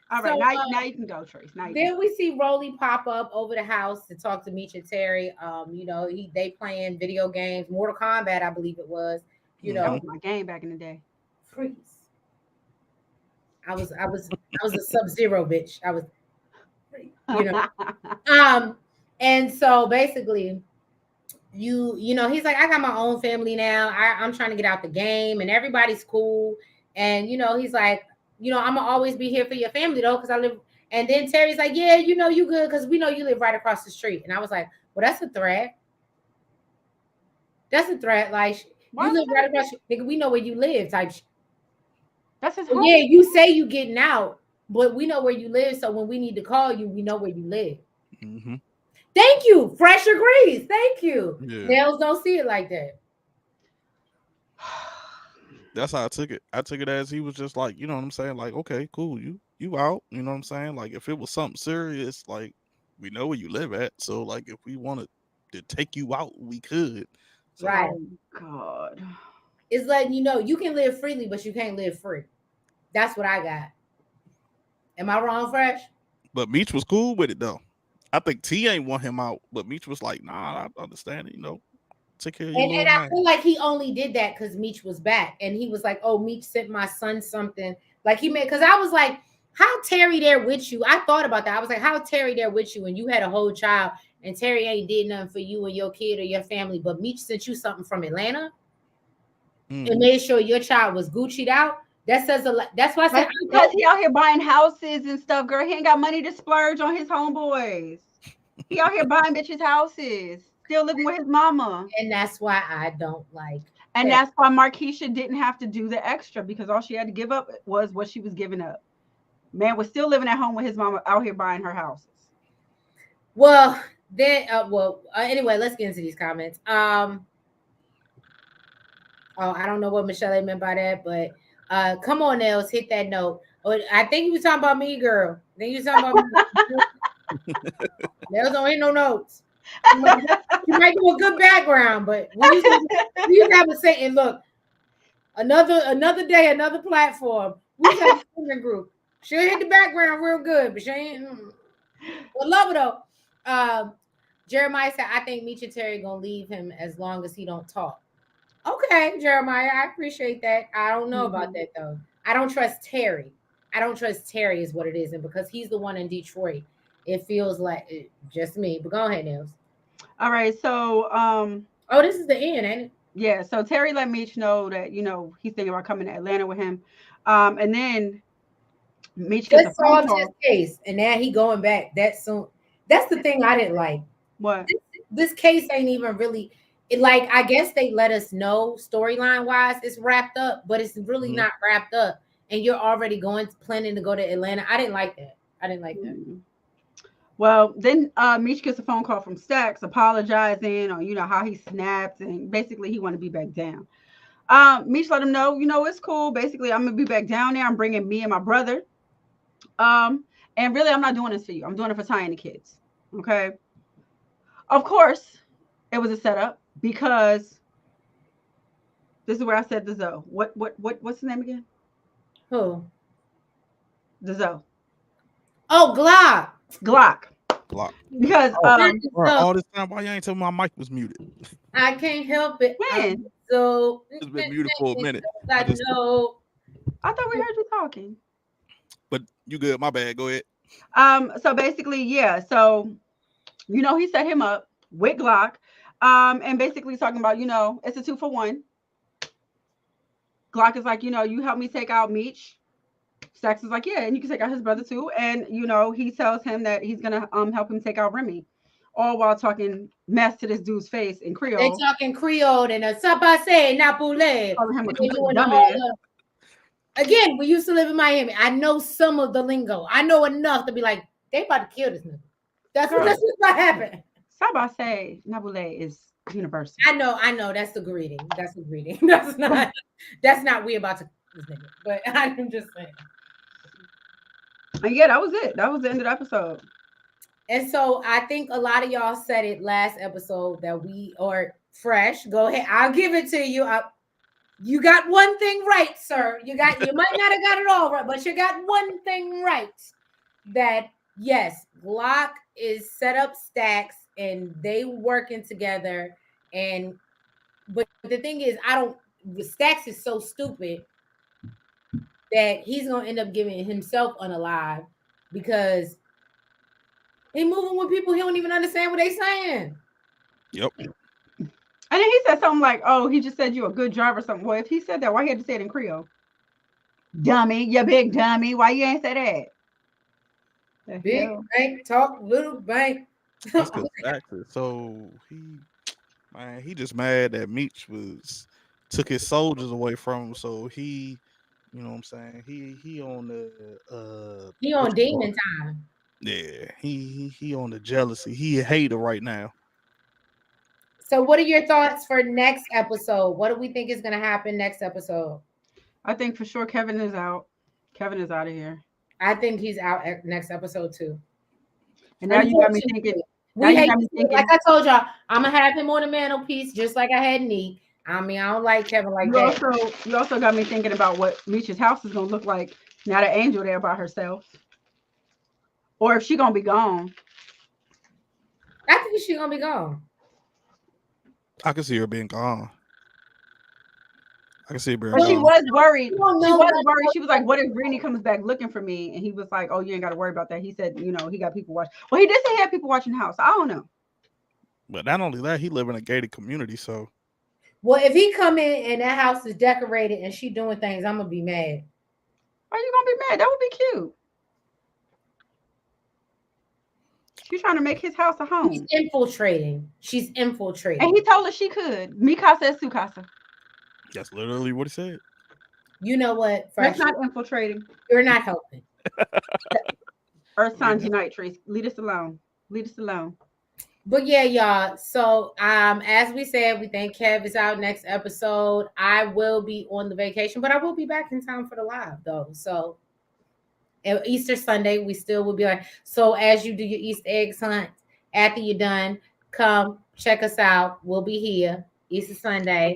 All right. So, now you can go, Trace. Now you Then we see Rolly pop up over the house to talk to Meech and Terry. You know, they playing video games, Mortal Kombat, I believe it was. You that know, was my game back in the day. freeze. I was a Sub-Zero bitch. I was, you know. And so basically, you know, he's like, I got my own family now. I'm trying to get out the game, and everybody's cool. And you know, he's like, you know, I'm gonna always be here for your family though, because I live. And then Terry's like, yeah, you know, you good because we know you live right across the street. And I was like, well, that's a threat. That's a threat. Like, you live right across. Nigga, we know where you live. Type. That's his. Yeah, you say you getting out, but we know where you live. So when we need to call you, we know where you live. Mm-hmm. Thank you. Fresh agrees. Thank you. Yeah. Nails don't see it like that. That's how I took it. I took it as he was just like, you know what I'm saying? Like, okay, cool. You out. You know what I'm saying? Like, if it was something serious, like, we know where you live at. So, like, if we wanted to take you out, we could. So, Right. Oh, God. It's letting you know you can live freely, but you can't live free. That's what I got. Am I wrong, Fresh? But Meech was cool with it, though. I think T ain't want him out, but Meech was like, nah, I understand it, you know. Take care of your And I feel like he only did that because Meech was back. And he was like, oh, Meech sent my son something. Like he made, because I was like, how Terry there with you? I thought about that. I was like, how Terry there with you and you had a whole child and Terry ain't did nothing for you and your kid or your family, but Meech sent you something from Atlanta and made sure your child was Gucci'd out. That says a lot. That's why I said, because he out here buying houses and stuff, girl. He ain't got money to splurge on his homeboys. He out here buying bitches' houses, still living with his mama. And that's why I don't like. And that's why Markeisha didn't have to do the extra, because all she had to give up was what she was giving up. Man was still living at home with his mama, out here buying her houses. Well, then, anyway, let's get into these comments. Oh, I don't know what Michelle meant by that, but come on, Nels, hit that note. Oh, I think you was talking about me, girl. I think you was talking about me. Nels don't hit no notes. You might do a good background, but we used to have a saying, look, another day, another platform. We used to have a singing group. She'll hit the background real good, but she ain't. Well, love it though. Jeremiah said, I think Meech and Terry gonna leave him as long as he don't talk. Okay, Jeremiah, I appreciate that. I don't know about that though. I don't trust Terry. I don't trust Terry is what it is, and because he's the one in Detroit, it feels like just me. But go ahead, Nils. All right, so oh, this is the end, ain't it? Yeah, so Terry let Meech know that, you know, he's thinking about coming to Atlanta with him. And then Meech gets a Just phone solved his call. case, and now he going back that soon. That's the thing I didn't like. What? This case ain't even really. Like, I guess they let us know storyline wise it's wrapped up, but it's really not wrapped up. And you're already planning to go to Atlanta. I didn't like that. Well, then Meech gets a phone call from Stacks apologizing on, how he snapped, and basically he want to be back down. Meech let him know, it's cool. Basically, I'm gonna be back down there. I'm bringing me and my brother. And really, I'm not doing this for you. I'm doing it for Ty and the kids. Okay. Of course, it was a setup because this is where I said the Zoe. What's the name again? Who? The Zoe. Oh, Glock. Because all this time, why you ain't tell me my mic was muted? I can't help it. When? So It's been muted for a minute. I know. I thought we heard you talking. But you good? My bad. Go ahead. So basically, yeah. So, he set him up with Glock, and basically talking about, it's a 2-for-1. Glock is like, you help me take out Meech. Stacks is like, yeah, and you can take out his brother too. And he tells him that he's gonna help him take out Remy, all while talking mess to this dude's face in Creole. They talking Creole and a sabase napule. Calling him a complete dumbass. Again, we used to live in Miami. I know some of the lingo. I know enough to be like, they about to kill this nigga. That's what happened. Sabase napule is universal. I know. That's the greeting. That's not we about to this nigga. But I'm just saying. And yeah, that was it. That was the end of the episode. And so I think a lot of y'all said it last episode that we are fresh. Go ahead. I'll give it to you. You got one thing right, sir. You might not have got it all right, but you got one thing right. That yes, Glock is set up Stacks and they working together. But the thing is, Stacks is so stupid that he's gonna end up giving himself unalive because he moving with people he don't even understand what they saying. Yep. And then he said something like, "Oh, he just said you're a good driver." Something. Well, if he said that, why he had to say it in Creole? Dummy, you big dummy. Why you ain't say that? Big bank talk, little bank. That's because so he just mad that Meech took his soldiers away from him. So he, you know what I'm saying? He on the he on demon time. Yeah, he on the jealousy. He a hater right now. So what are your thoughts for next episode? What do we think is gonna happen next episode? I think for sure Kevin is out. Kevin is out of here. I think he's out next episode too. And now you got me thinking. Like I told y'all, I'm gonna have him on the mantelpiece just like I had Neek. I mean, I don't like Kevin like that. You also got me thinking about what Meech's house is gonna look like now that Angel there by herself. Or if she gonna be gone. I think she's gonna be gone. I can see her being gone. I can see her being gone. She was worried. She was like, what if Greenie comes back looking for me? And he was like, oh, you ain't got to worry about that. He said, he got people watching. Well, he did say he had people watching the house. I don't know. But not only that, he live in a gated community, so. Well, if he come in and that house is decorated and she doing things, I'm gonna be mad. Why are you gonna be mad? That would be cute. She's trying to make his house a home. She's infiltrating. And he told her she could. Mi casa es su casa. That's literally what he said. You know what? That's not infiltrating. You're not helping. Earth signs unite, Trace. Leave us alone. But yeah, y'all. So as we said, we think Kev is out next episode. I will be on the vacation, but I will be back in time for the live though. So Easter Sunday, we still will be like. So as you do your Easter eggs hunt, after you're done, come check us out. We'll be here Easter Sunday.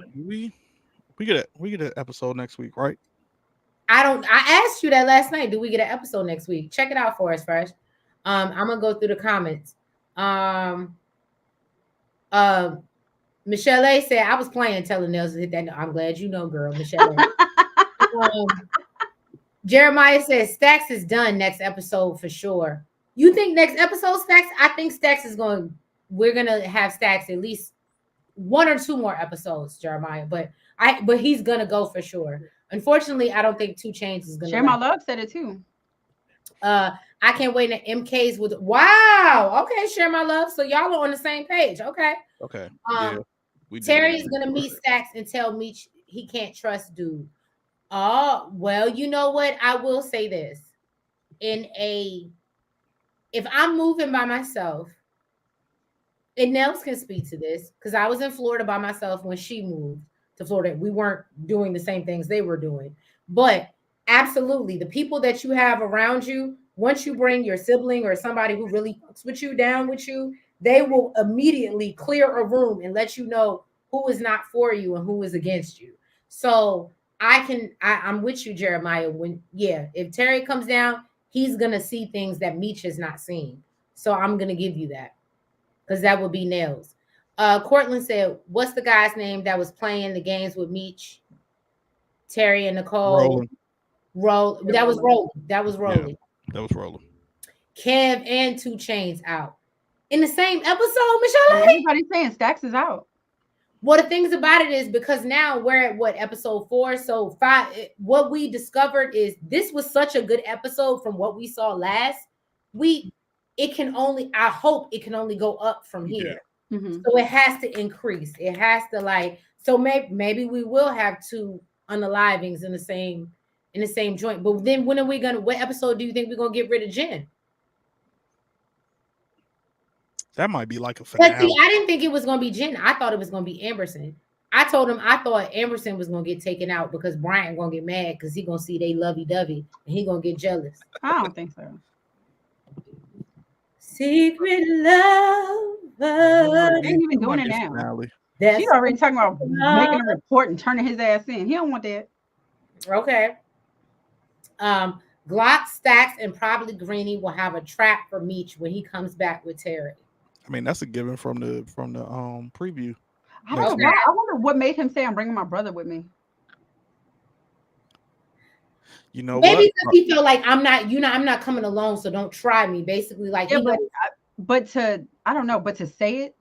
We get an episode next week, right? I asked you that last night. Do we get an episode next week? Check it out for us first. I'm gonna go through the comments. Michelle A said I was playing telling Nelson hit that. I'm glad you know, girl. Michelle A. Jeremiah says Stacks is done next episode for sure. You think next episode Stacks? I think Stacks is going. We're gonna have Stacks at least 1 or 2 more episodes, Jeremiah. But he's gonna go for sure. Unfortunately, I don't think 2 Chainz is gonna. Share My Love said it too. I can't wait to MKs with wow. Okay, share my love. So y'all are on the same page. Okay. Okay. Yeah. Terry is gonna meet Stacks and tell Meech he can't trust dude. Oh, well, you know what? I will say this. If I'm moving by myself, and Nels can speak to this, because I was in Florida by myself when she moved to Florida. We weren't doing the same things they were doing. But absolutely, the people that you have around you, once you bring your sibling or somebody who really fucks with you down with you, they will immediately clear a room and let you know who is not for you and who is against you. So I'm with you, Jeremiah. If Terry comes down, he's gonna see things that Meech has not seen. So I'm gonna give you that. Because that would be Nails. Cortland said, what's the guy's name that was playing the games with Meech, Terry, and Nicole? Roll. That was Rolling. That was Rolling. Yeah, that was Rolling. Kev and 2 Chainz out. In the same episode, Michelle? Everybody's saying Stacks is out. Well, the things about it is because now we're at episode 4. So 5. What we discovered is this was such a good episode from what we saw last. I hope it can only go up from here. Yeah. Mm-hmm. So it has to increase. It has to so maybe we will have 2 unalivings in the same joint. But then when are we what episode do you think we're gonna get rid of Jen? That might be like a finale. But see, I didn't think it was gonna be Jen. I thought it was gonna be Amberson. I told him I thought Amberson was gonna get taken out because Brian gonna get mad because he gonna see they lovey-dovey and he gonna get jealous. I don't think so. Secret love. They ain't even doing it now. She's already talking about making a report and turning his ass in. He don't want that. Okay. Glock, Stacks, and probably Greenie will have a trap for Meech when he comes back with Terry. I mean, that's a given from the preview. I don't know. I wonder what made him say I'm bringing my brother with me. You know, maybe because he felt like I'm not coming alone, so don't try me. Basically, like but to say it.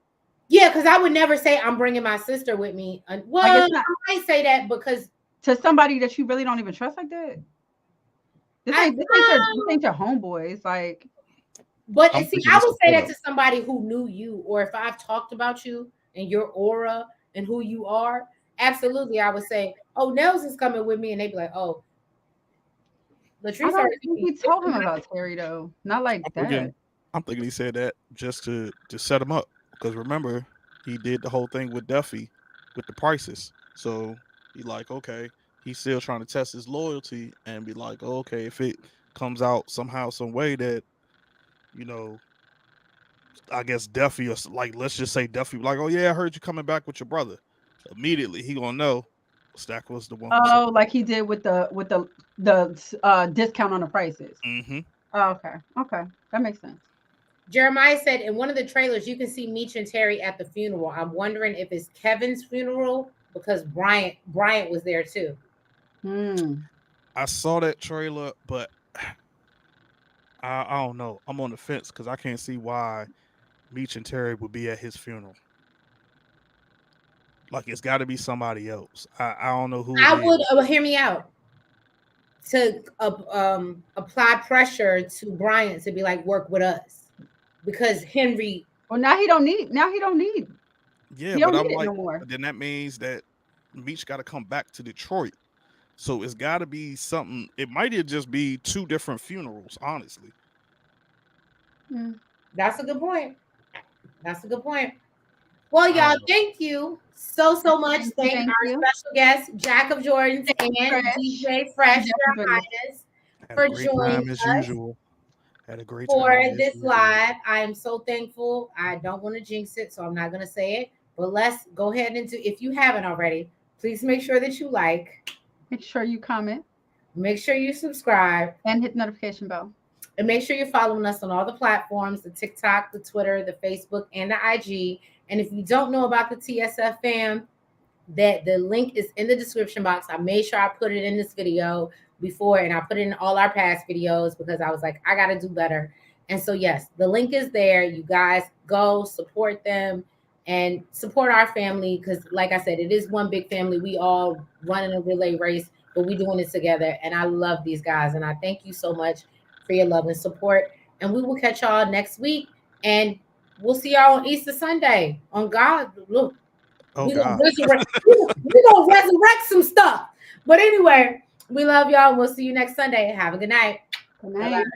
Yeah, because I would never say I'm bringing my sister with me. Well, I might say that because to somebody that you really don't even trust like that. This ain't your homeboys, like. But see, I would say that to somebody who knew you, or if I've talked about you and your aura and who you are. Absolutely, I would say, "Oh, Nels is coming with me," and they'd be like, "Oh." Latrice, I think he told him about Terry though, not like that. I'm thinking he said that just to set him up because remember he did the whole thing with Duffy with the prices, so he like okay, he's still trying to test his loyalty and be like okay, if it comes out somehow some way that I guess Duffy or like let's just say Duffy like oh yeah I heard you coming back with your brother, immediately he gonna know Stack was the one. Oh, like he did with the discount on the prices. Mm-hmm. Oh, okay, that makes sense. Jeremiah said in one of the trailers you can see Meech and Terry at the funeral. I'm wondering if it's Kevin's funeral because Bryant was there too. I saw that trailer, but I don't know. I'm on the fence because I can't see why Meech and Terry would be at his funeral. Like it's got to be somebody else. I don't know who. I would hear me out. To apply pressure to Brian to be like work with us because Henry. Well, now he don't need. Yeah, but I'm like, no more. Then that means that Meech got to come back to Detroit. So it's got to be something. It might just be 2 different funerals, honestly. That's a good point. Well, y'all, thank you so much. Thank our special guest, Jack of Jordans and DJ Fresh for joining us usual. Had a great for this live. I am so thankful. I don't want to jinx it, so I'm not going to say it. But let's go ahead and if you haven't already, please make sure that you like. Make sure you comment. Make sure you subscribe. And hit the notification bell. And make sure you're following us on all the platforms, the TikTok, the Twitter, the Facebook, and the IG. And if you don't know about the TSF fam, that the link is in the description box. I made sure I put it in this video before, and I put it in all our past videos because I was like, I got to do better. And so, yes, the link is there. You guys go support them and support our family because, like I said, it is one big family. We all running a relay race, but we're doing it together. And I love these guys. And I thank you so much. for your love and support. And we will catch y'all next week. And we'll see y'all on Easter Sunday. On God, look, Oh we're gonna God. resurrect, we gonna resurrect some stuff. But anyway, we love y'all. We'll see you next Sunday. Have a good night. Good Bye-bye. night.